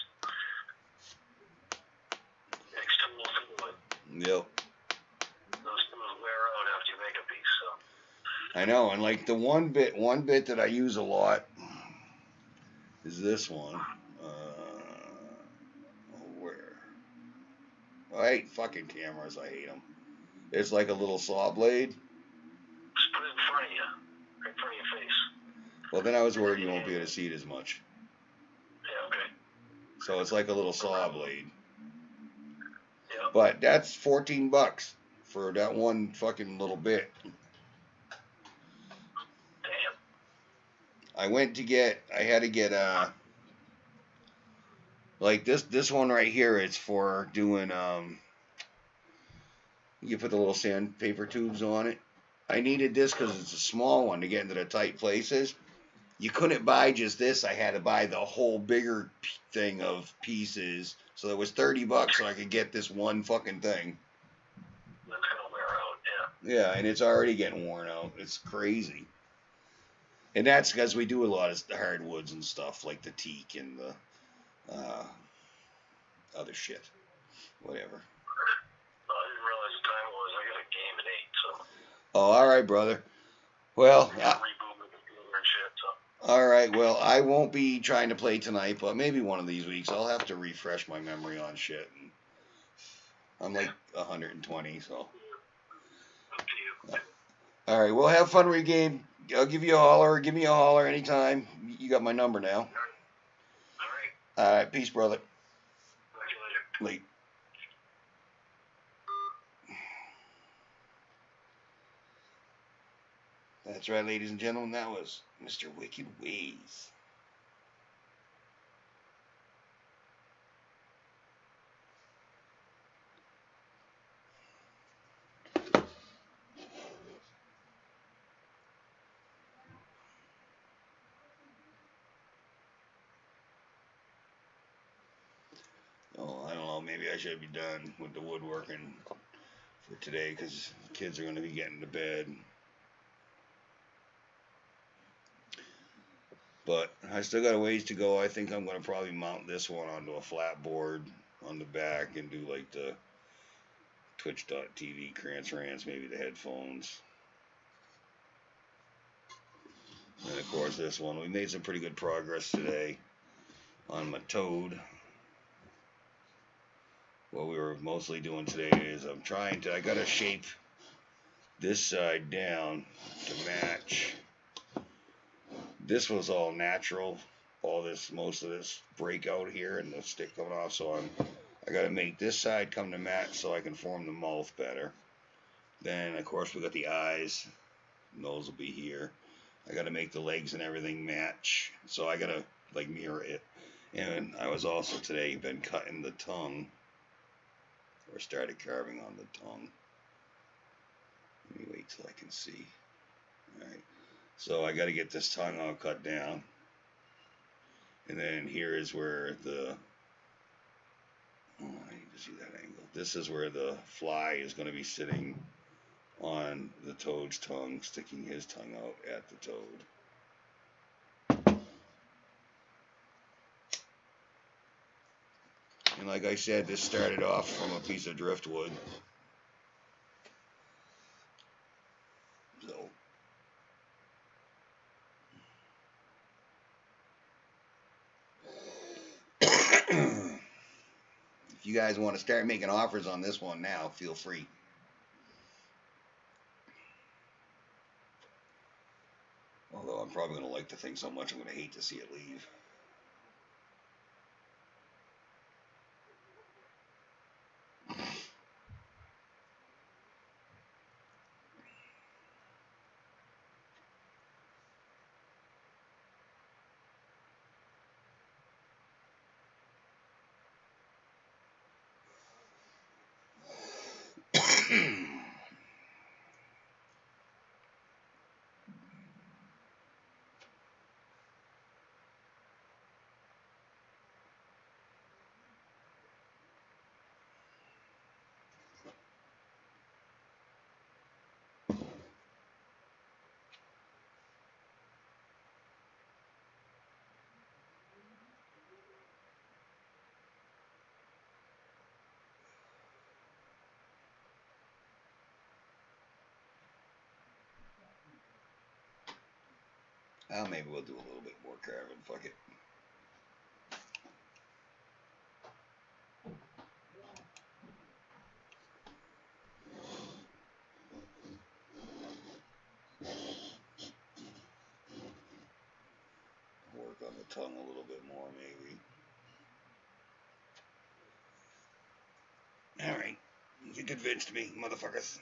Next tool through it. Yep. Those tools wear out after you make a piece, so. I know, and like the one bit that I use a lot is this one. Where? I hate fucking cameras. I hate them. It's like a little saw blade. Just put it in front of you, right in front of your face. Well, then I was worried you won't be able to see it as much. Yeah, okay. So it's like a little saw blade. Yeah. But that's $14 for that one fucking little bit. Damn. I had to get like this one right here. It's for doing you put the little sandpaper tubes on it. I needed this because it's a small one to get into the tight places. You couldn't buy just this. I had to buy the whole bigger thing of pieces. So it was $30 so I could get this one fucking thing. That's gonna wear out, yeah. Yeah, and it's already getting worn out. It's crazy. And that's because we do a lot of hardwoods and stuff, like the teak and the other shit. Whatever. I didn't realize the time it was. I got a game at 8, so. Oh, all right, brother. Well, Reboot the computer and shit, so. all right. Well, I won't be trying to play tonight, but maybe one of these weeks I'll have to refresh my memory on shit. I'm like 120, so. Up to you. All right, we'll have fun, Regabe. I'll give you a holler. Give me a holler anytime. You got my number now. All right. All right, peace, brother. Talk to you later. Late. That's right, ladies and gentlemen. That was Mr. Wicked Ways. Oh, I don't know. Maybe I should be done with the woodworking for today because kids are going to be getting to bed. But I still got a ways to go. I think I'm going to probably mount this one onto a flat board on the back and do like the Twitch.tv Krantz Rants, maybe the headphones. And of course this one. We made some pretty good progress today on my Toad. What we were mostly doing today is I got to shape this side down to match. This was all natural, most of this breakout here and the stick coming off, so I got to make this side come to match so I can form the mouth better. Then of course we got the eyes, nose will be here. I got to make the legs and everything match, so I got to like mirror it. And I was also today been cutting the tongue, or started carving on the tongue. Let me wait till I can see. Alright, so I got to get this tongue all cut down. And then here is where the Oh, I need to see that angle. This is where the fly is going to be sitting on the toad's tongue, sticking his tongue out at the toad. And like I said, this started off from a piece of driftwood. So, if you guys want to start making offers on this one now, feel free. Although I'm probably going to like the thing so much, I'm going to hate to see it leave. Well, maybe we'll do a little bit more carving. Fuck it. Work on the tongue a little bit more, maybe. Alright. You convinced me, motherfuckers.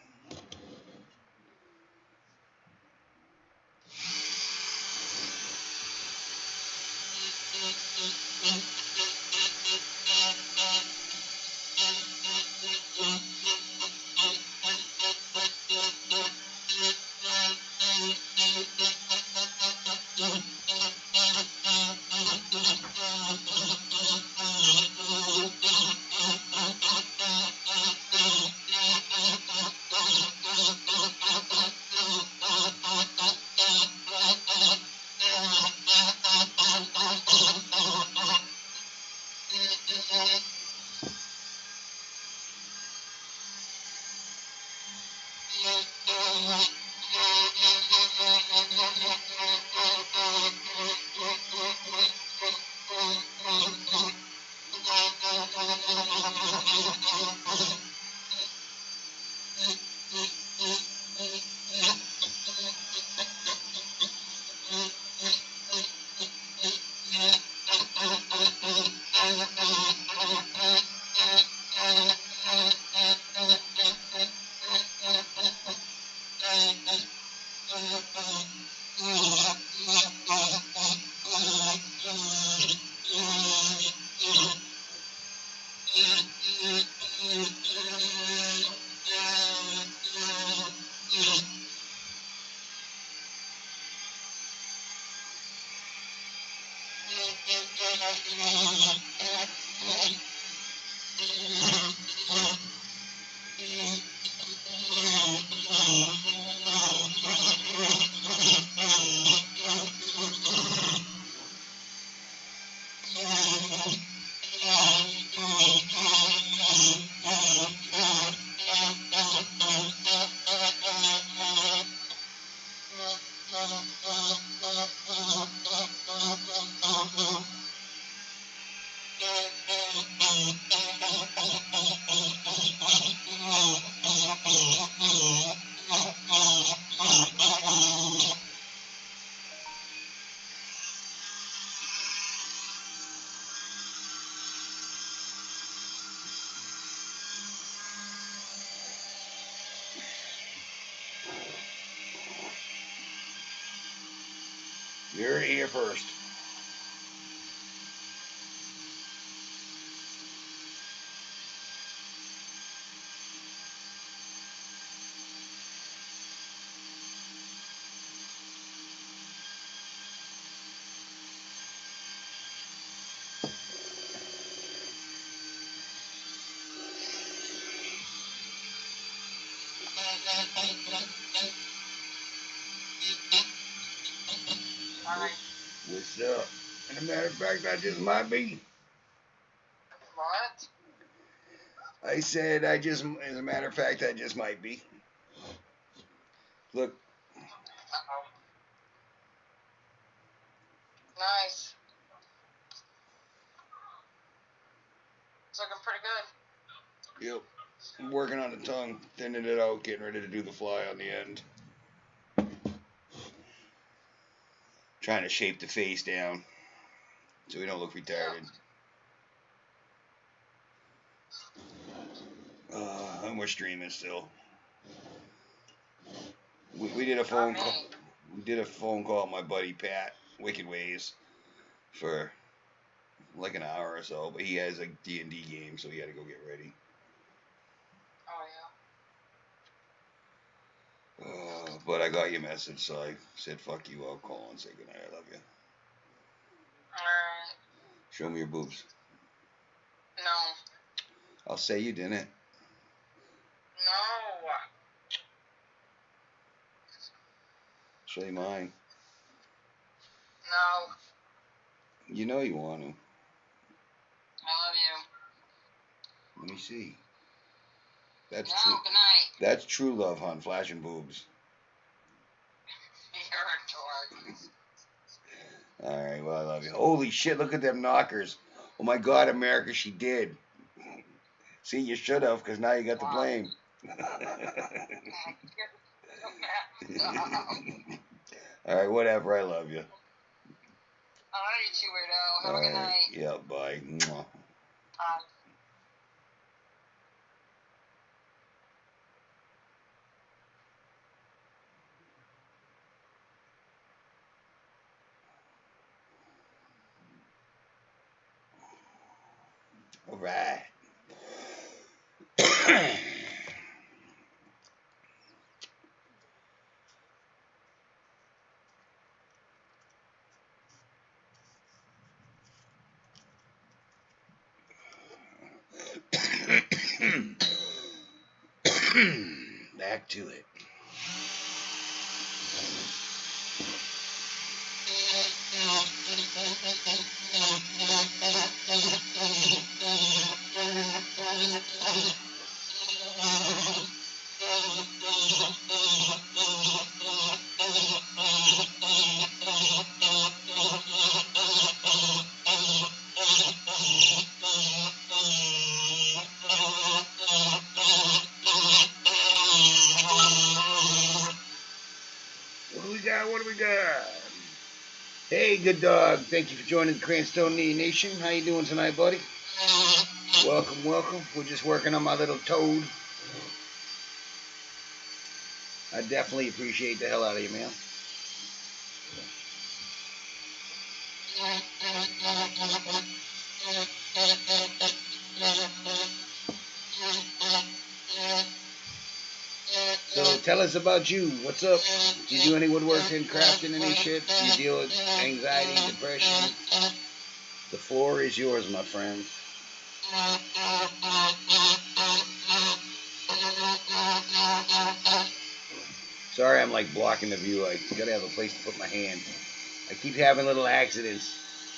You're here first. Nice. What's up? And a matter of fact, that just might be. What? I said as a matter of fact, that just might be. Look. Uh-oh. Nice. It's looking pretty good. Yep. I'm working on the tongue, thinning it out, getting ready to do the fly on the end. Trying to shape the face down so we don't look retarded. And we're streaming still. We did a phone call. We did a phone call with my buddy Pat, Wicked Ways, for like an hour or so. But he has a D&D game, so he had to go get ready. Oh yeah. But I got your message, so I said, "Fuck you." I'll call and say goodnight. I love you. Alright. Show me your boobs. No. I'll say you didn't. No. Show you mine. No. You know you want to. I love you. Let me see. That's No, true. good night. That's true love, hon. Flashing boobs. You're a dork. All right. Well, I love you. Holy shit! Look at them knockers. Oh my God, America, she did. See, you should have, because now you got the blame. All right, whatever. I love you. I love you too, weirdo. Have a good night. Yeah, bye. Mwah. Bye. All right. Back to it. What do we got? Hey, good dog. Thank you for joining the Cranstone Nation. How you doing tonight, buddy? Welcome, welcome. We're just working on my little toad. I definitely appreciate the hell out of you, man. So tell us about you. What's up? Do you do any woodworking, crafting, any shit? Do you deal with anxiety, depression? The floor is yours, my friend. Sorry, I'm like blocking the view. I gotta have a place to put my hand. I keep having little accidents.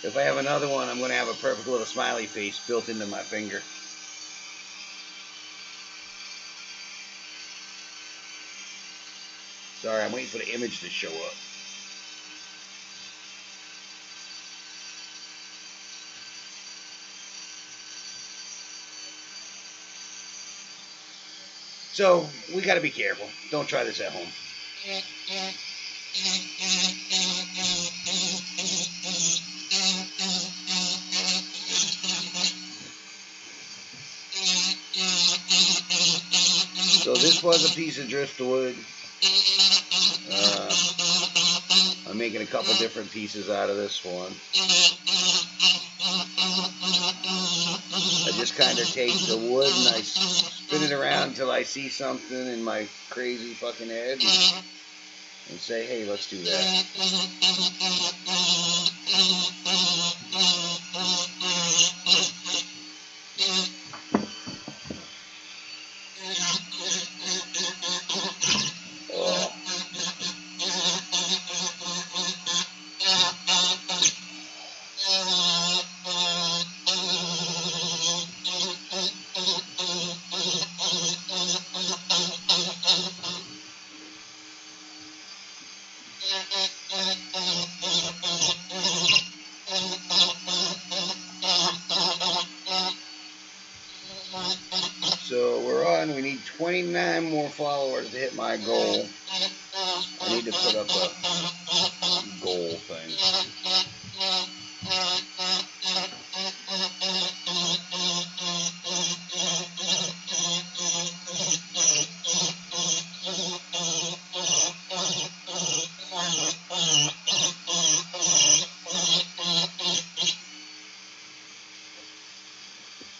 If I have another one, I'm gonna have a perfect little smiley face built into my finger. Sorry, I'm waiting for the image to show up. So, we gotta be careful. Don't try this at home. So this was a piece of driftwood. I'm making a couple different pieces out of this one. I just kind of take the wood and I spin it around until I see something in my crazy fucking head and say, hey, let's do that. 29 more followers to hit my goal. I need to put up a goal thing.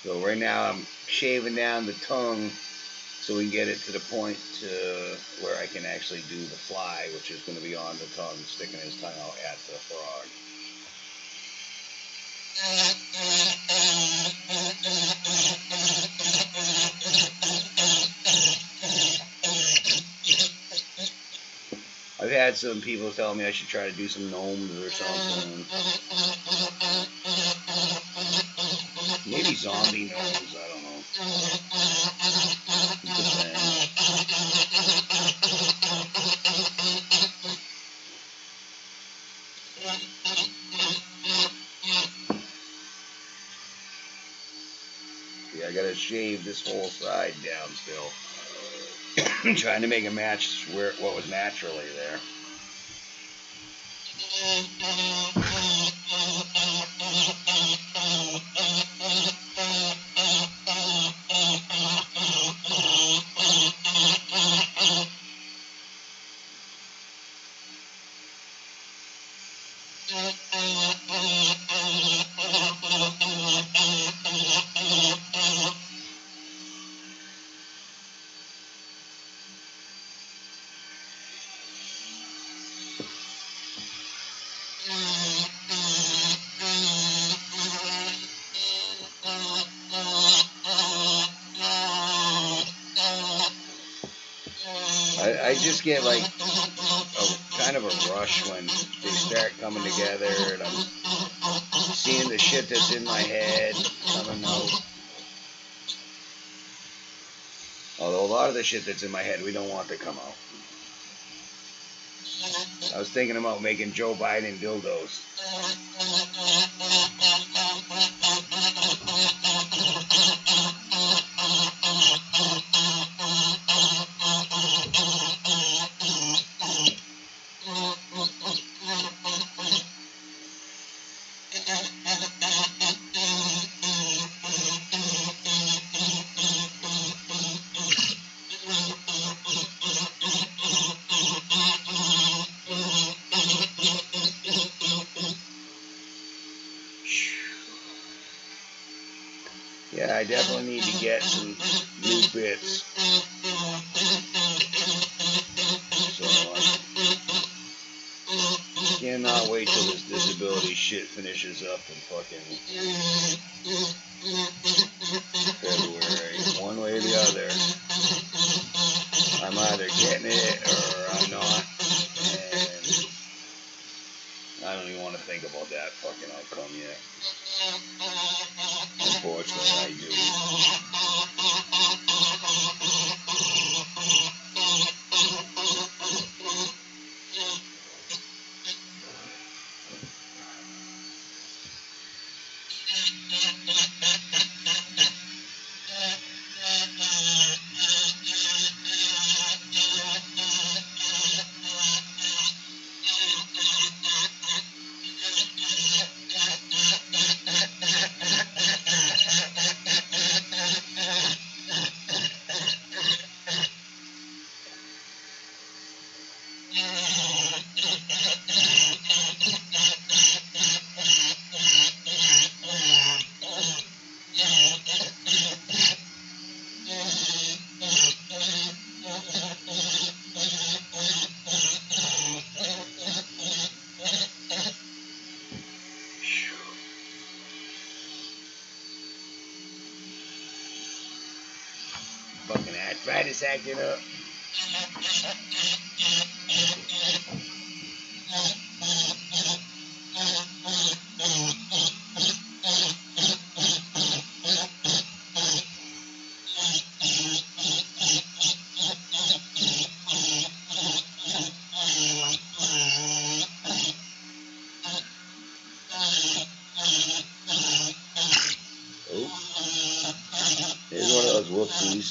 So right now I'm shaving down the tongue so we can get it to the point where I can actually do the fly, which is going to be on the tongue, sticking his tongue out at the frog. I've had some people tell me I should try to do some gnomes or something. Maybe zombie gnomes, I don't know. Yeah, I gotta shave this whole side down still. I'm trying to make it match what was naturally there. I just get like kind of a rush when they start coming together and I'm seeing the shit that's in my head coming out. Although a lot of the shit that's in my head we don't want to come out. I was thinking about making Joe Biden dildos. Yeah, I definitely need to get some new bits. So I cannot wait till this disability shit finishes up in fucking February. One way or the other. I'm either getting it or I'm not. And I don't even want to think about that fucking outcome yet. Unfortunately, I do. Fucking arthritis acting up. Oh, here's one of those whoopsies.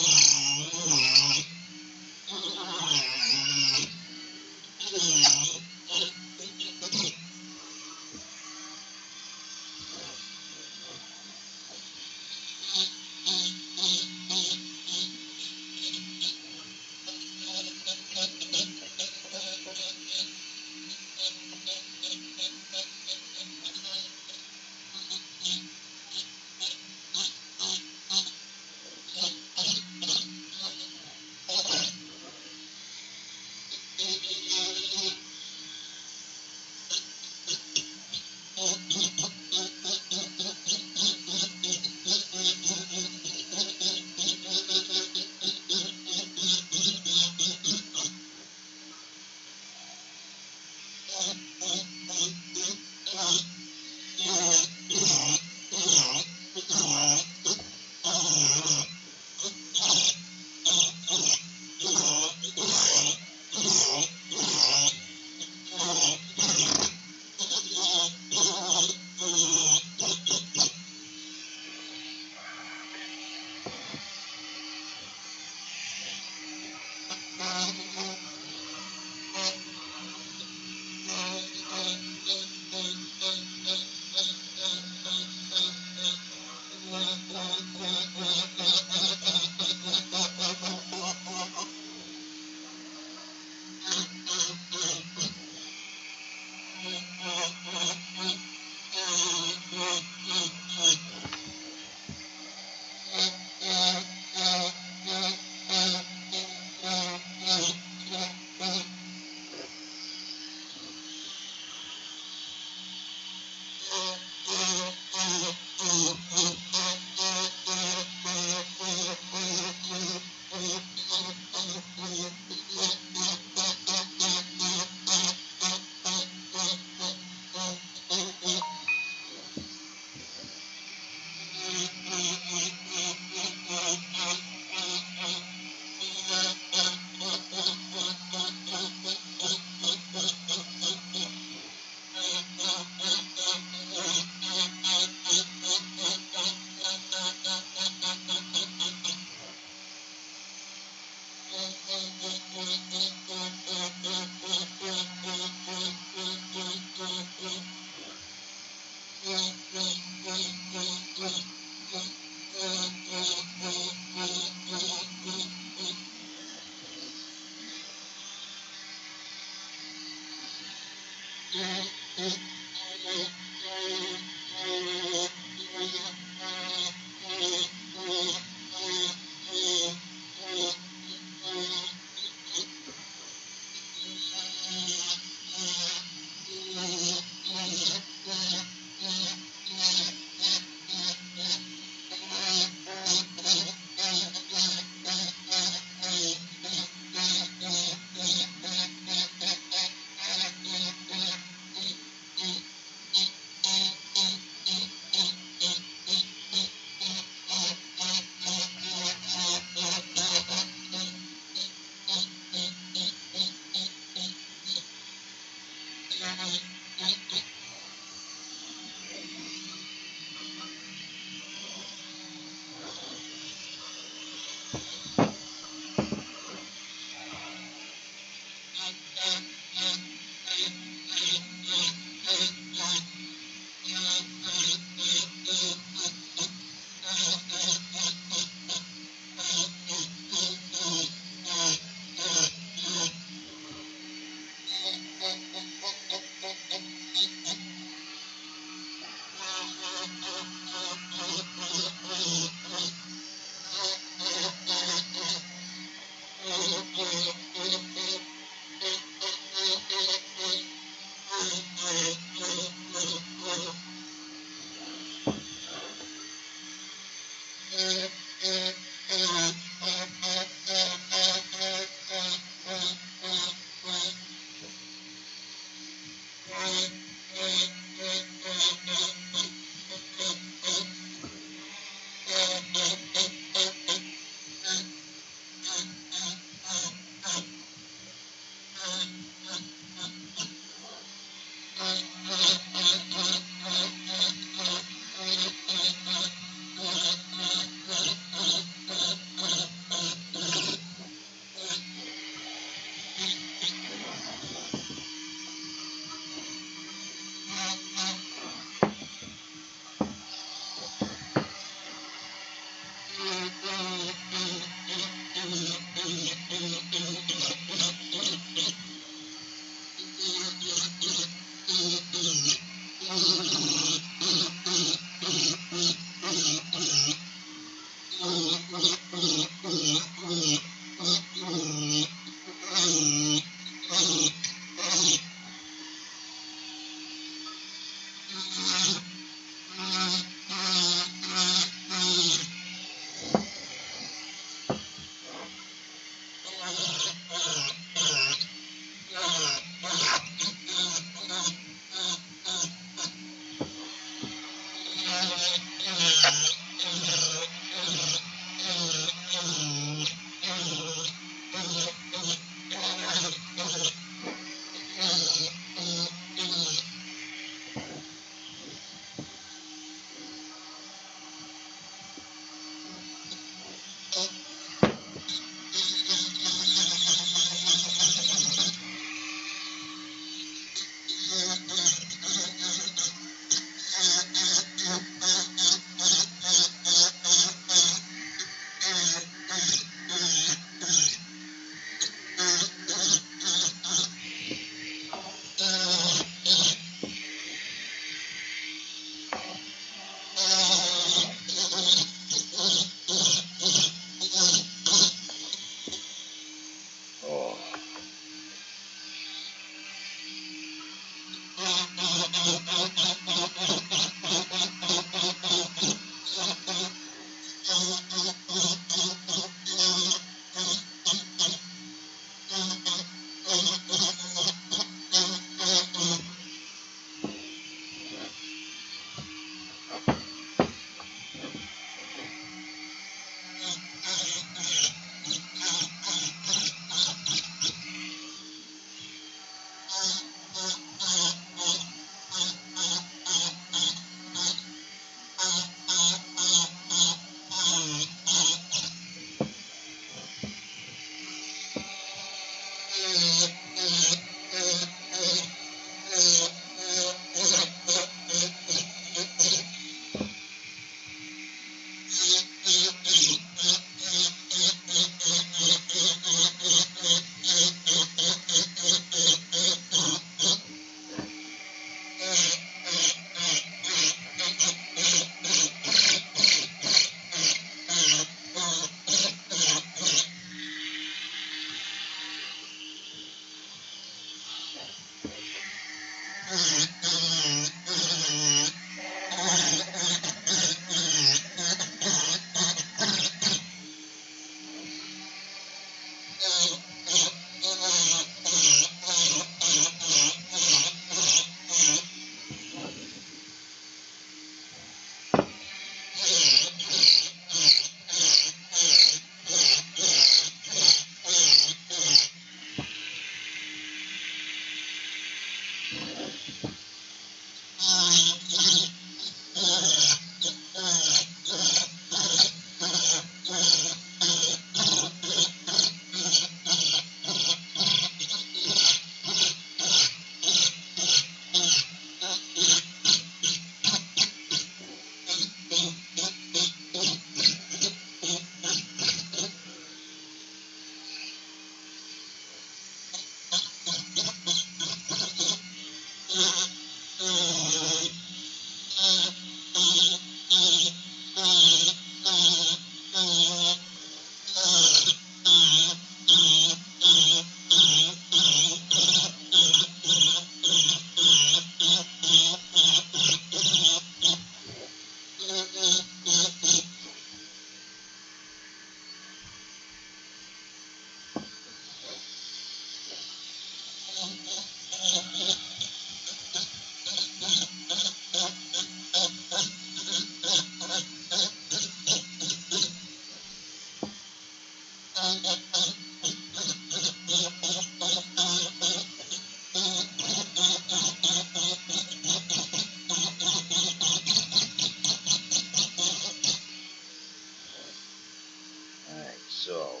So.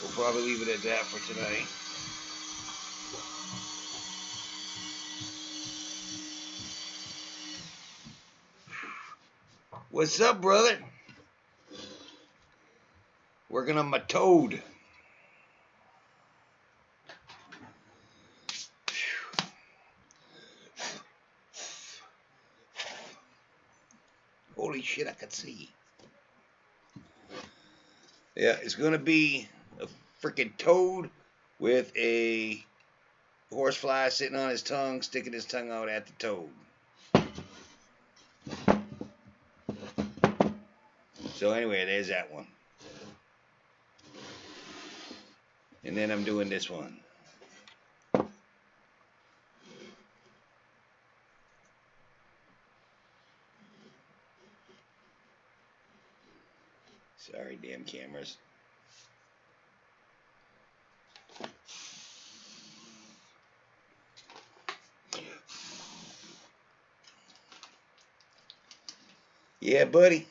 we'll probably leave it at that for tonight. What's up, brother? Working on my toad. Holy shit, I could see. Yeah, it's going to be a freaking toad with a horsefly sitting on his tongue, sticking his tongue out at the toad. So anyway, there's that one. And then I'm doing this one. Sorry, damn cameras. Yeah, buddy.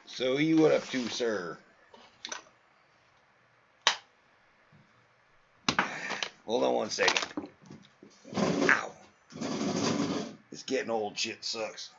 So you what up to, sir? Hold on one second. Ow. It's getting old. Shit sucks.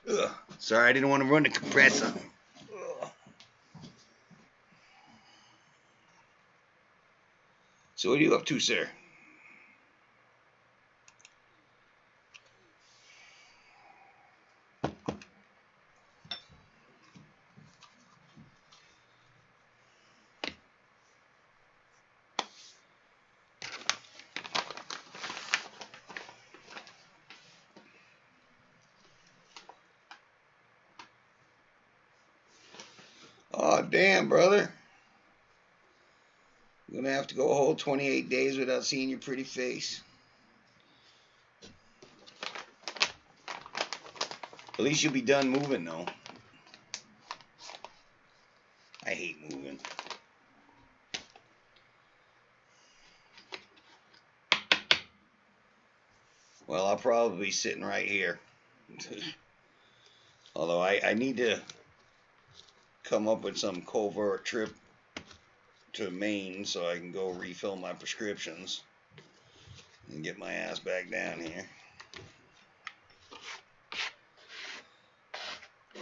Ugh. Sorry, I didn't want to run the compressor. Ugh. So what are you up to, sir? Oh, damn, brother. You're going to have to go a whole 28 days without seeing your pretty face. At least you'll be done moving, though. I hate moving. Well, I'll probably be sitting right here. Although I need to come up with some covert trip to Maine so I can go refill my prescriptions and get my ass back down here.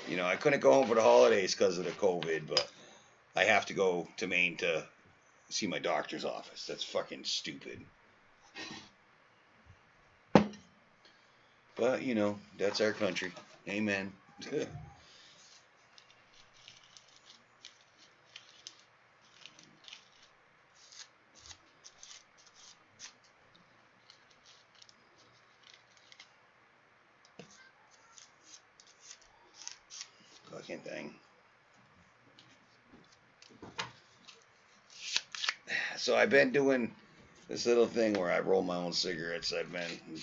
You know, I couldn't go home for the holidays because of the COVID, but I have to go to Maine to see my doctor's office. That's fucking stupid. But, you know, that's our country. Amen. Fucking thing. So I've been doing this little thing where I roll my own cigarettes. I've been,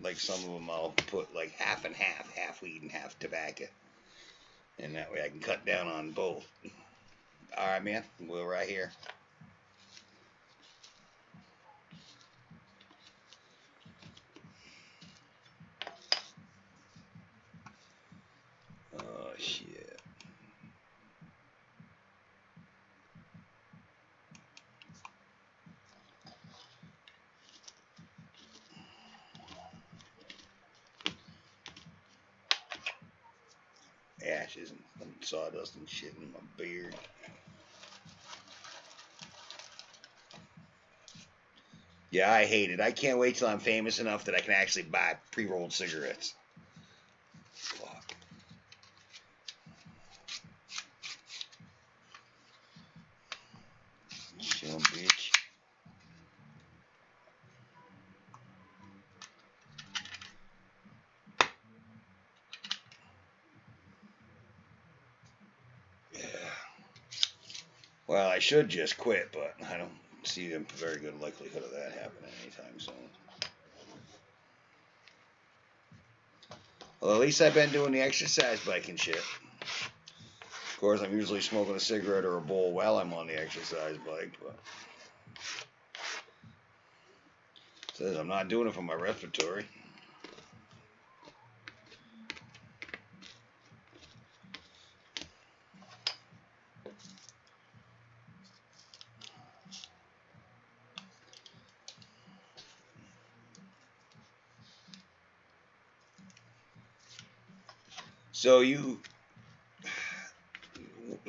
like, some of them I'll put like half and half weed and half tobacco. And that way I can cut down on both. Alright, man. We're right here. Oh, shit. Ashes and sawdust and shit in my beard. Yeah, I hate it. I can't wait till I'm famous enough that I can actually buy pre-rolled cigarettes. Fuck. Son bitch. Well, I should just quit, but I don't see a very good likelihood of that happening anytime soon. Well, at least I've been doing the exercise bike and shit. Of course, I'm usually smoking a cigarette or a bowl while I'm on the exercise bike, but it says I'm not doing it for my respiratory.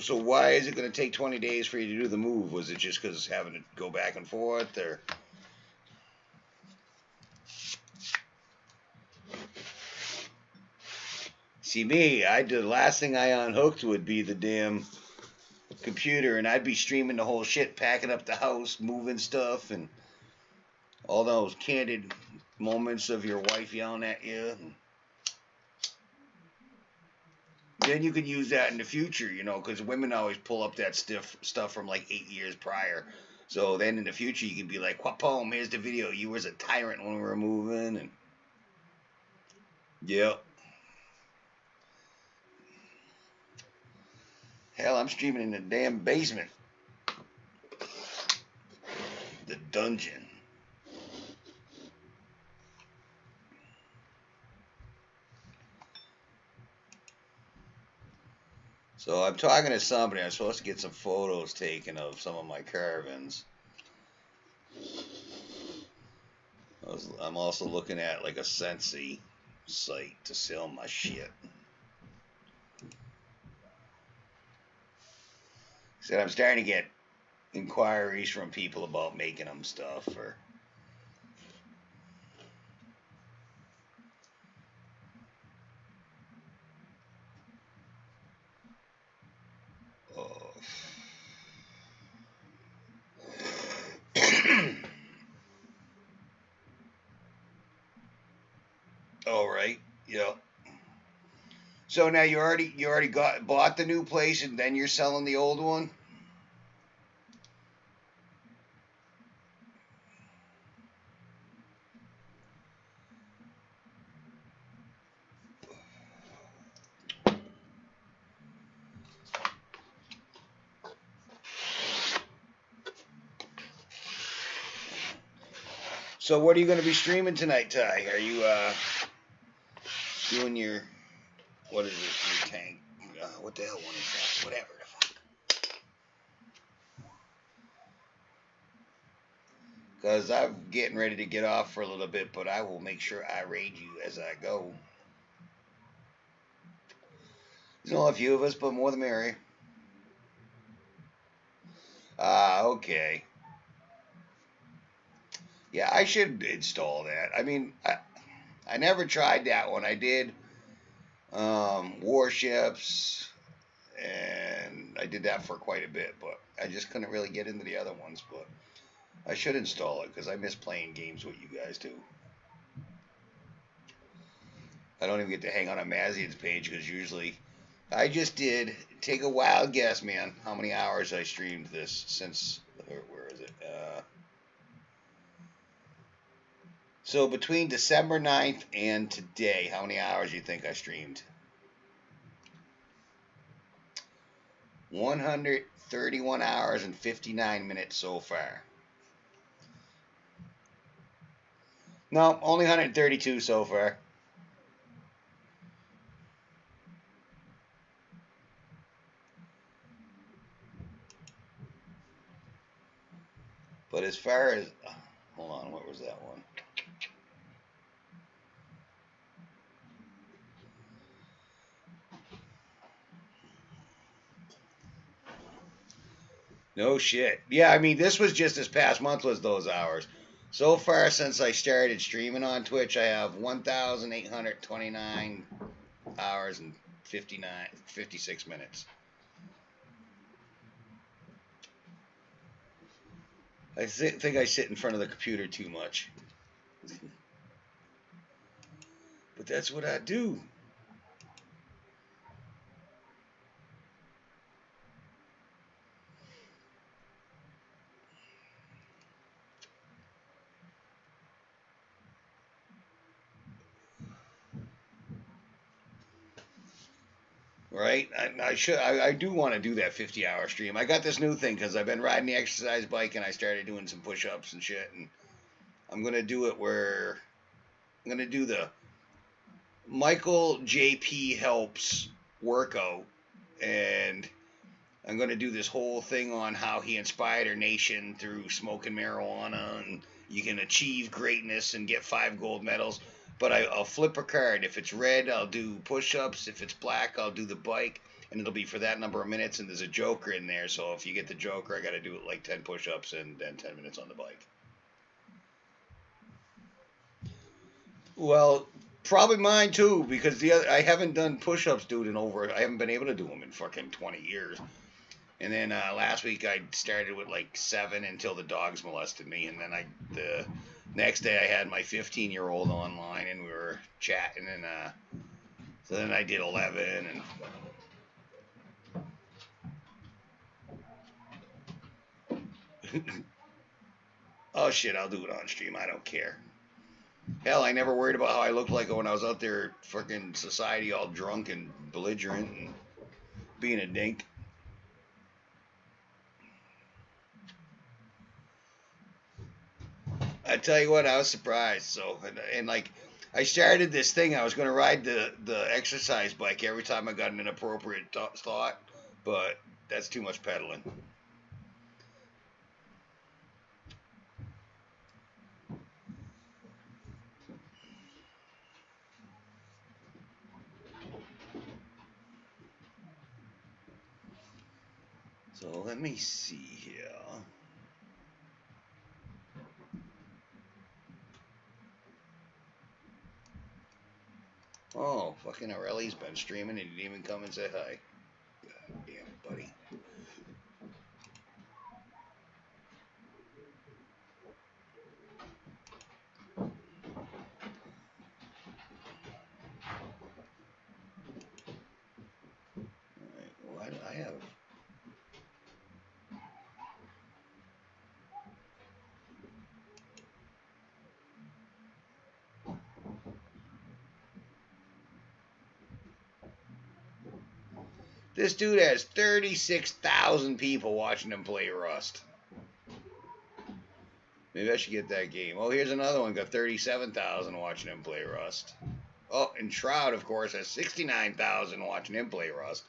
So why is it going to take 20 days for you to do the move? Was it just because having to go back and forth, or? See me, the last thing I unhooked would be the damn computer, and I'd be streaming the whole shit, packing up the house, moving stuff, and all those candid moments of your wife yelling at you. Then you can use that in the future, you know, because women always pull up that stuff from like 8 years prior. So then in the future you can be like, "Wapom, here's the video. You was a tyrant when we were moving," and yep. Hell, I'm streaming in the damn basement. The dungeon. So I'm talking to somebody. I'm supposed to get some photos taken of some of my caravans. I'm also looking at like a Sensi site to sell my shit. So I'm starting to get inquiries from people about making them stuff. Or oh. All right. Yep. So now you already bought the new place and then you're selling the old one? So what are you going to be streaming tonight, Ty? Are you doing your, what is it, your tank? What the hell one is that? Whatever the fuck. Because I'm getting ready to get off for a little bit, but I will make sure I raid you as I go. There's only a few of us, but more the merrier. Okay. Yeah, I should install that. I mean, I never tried that one. I did Warships, and I did that for quite a bit, but I just couldn't really get into the other ones. But I should install it because I miss playing games with you guys too. I don't even get to hang on a Mazian's page because usually I just did. Take a wild guess, man. How many hours I streamed this since? Where is it? So between December 9th and today, how many hours do you think I streamed? 131 hours and 59 minutes so far. No, only 132 so far. But as far as, hold on, what was that one? No shit. Yeah, I mean, this was just this past month was those hours. So far since I started streaming on Twitch, I have 1,829 hours and 56 minutes. I think I sit in front of the computer too much. But that's what I do. right? I do want to do that 50-hour stream. I got this new thing because I've been riding the exercise bike and I started doing some push-ups and shit. And I'm going to do it where I'm going to do the Michael JP Helps workout. And I'm going to do this whole thing on how he inspired our nation through smoking marijuana, and you can achieve greatness and get 5 gold medals. But I'll flip a card. If it's red, I'll do push-ups. If it's black, I'll do the bike, and it'll be for that number of minutes. And there's a joker in there, so if you get the joker, I got to do it like 10 push-ups and then 10 minutes on the bike. Well, probably mine too, because I haven't done push-ups, dude, I haven't been able to do them in fucking 20 years. And then last week I started with like 7 until the dogs molested me. And then the next day I had my 15-year-old online and we were chatting. And so then I did 11. And oh shit, I'll do it on stream. I don't care. Hell, I never worried about how I looked like when I was out there fucking society all drunk and belligerent and being a dink. I tell you what, I was surprised. So, and like, I started this thing. I was going to ride the exercise bike every time I got an inappropriate thought, but that's too much pedaling. So let me see here. Oh, fucking Aureli's been streaming and he didn't even come and say hi. God damn, buddy. Alright, why do I have... This dude has 36,000 people watching him play Rust. Maybe I should get that game. Oh, here's another one. Got 37,000 watching him play Rust. Oh, and Shroud, of course, has 69,000 watching him play Rust.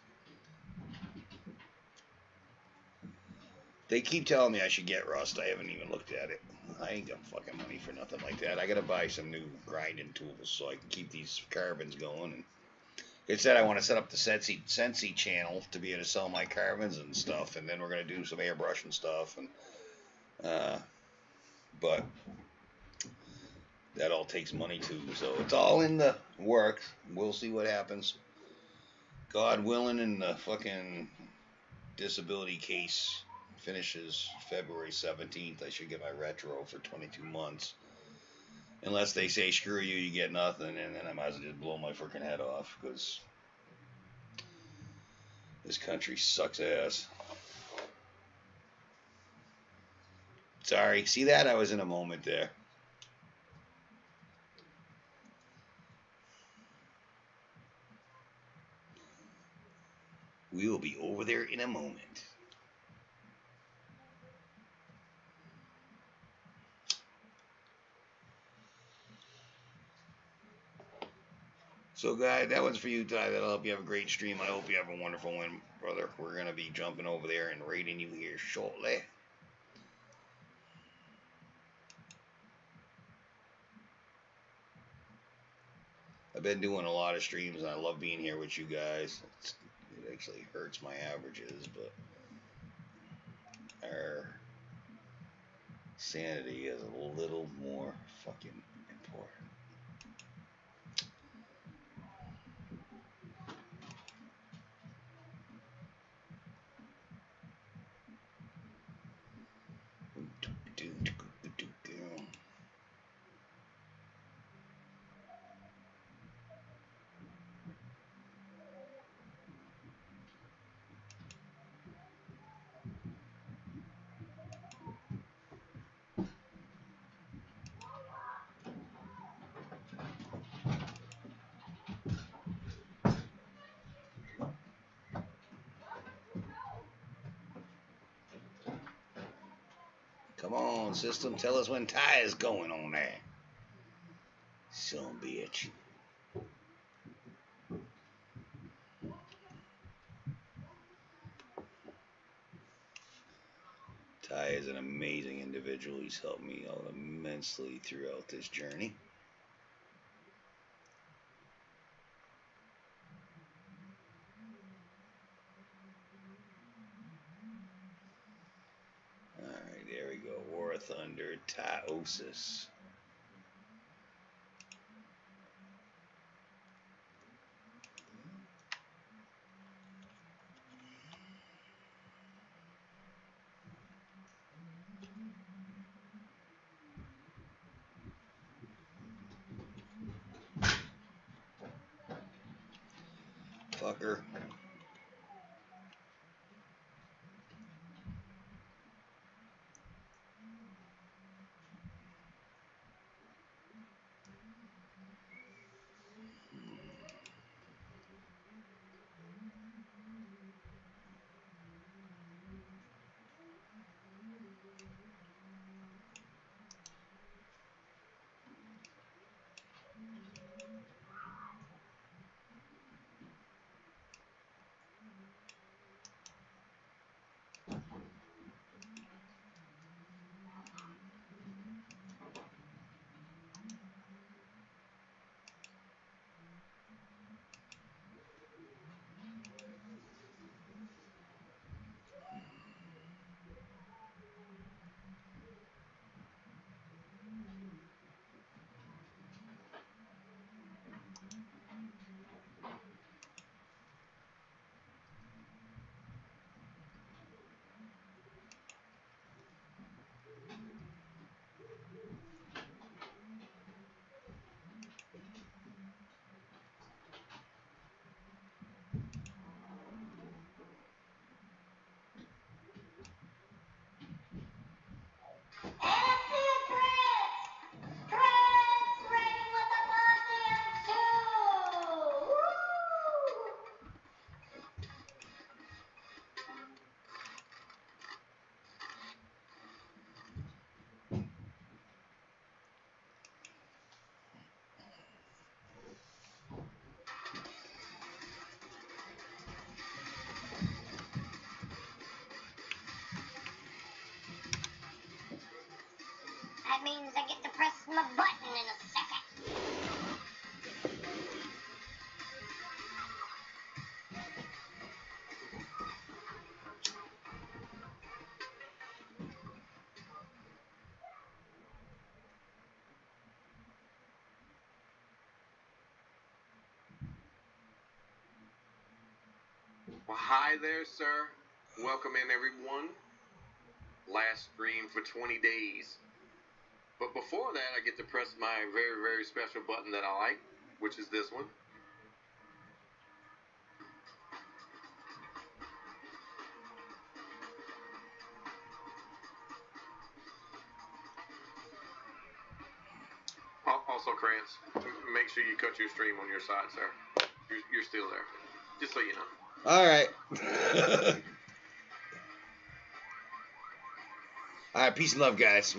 They keep telling me I should get Rust. I haven't even looked at it. I ain't got fucking money for nothing like that. I gotta buy some new grinding tools so I can keep these carbons going. And they said I want to set up the Sensi channel to be able to sell my carbons and stuff, and then we're gonna do some airbrush and stuff. And but that all takes money too, so it's all in the works. We'll see what happens. God willing, and the fucking disability case finishes February 17th. I should get my retro for 22 months. Unless they say, screw you, you get nothing, and then I might as well just blow my freaking head off, because this country sucks ass. Sorry, see that? I was in a moment there. We will be over there in a moment. So, guys, that one's for you, Ty. That'll help you have a great stream. I hope you have a wonderful one, brother. We're going to be jumping over there and raiding you here shortly. I've been doing a lot of streams, and I love being here with you guys. It actually hurts my averages, but our sanity is a little more fucking important. sound system. Tell us when Ty is going on there. Son bitch. Ty is an amazing individual. He's helped me out immensely throughout this journey. Alright, there we go. War of Thunder, Tyosis. Fucker. That means I get to press my button in a second. Well, hi there, sir. Welcome in, everyone. Last stream for 20 days. But before that, I get to press my very, very special button that I like, which is this one. Also, Krantz, make sure you cut your stream on your side, sir. You're still there. Just so you know. All right. All right, peace and love, guys.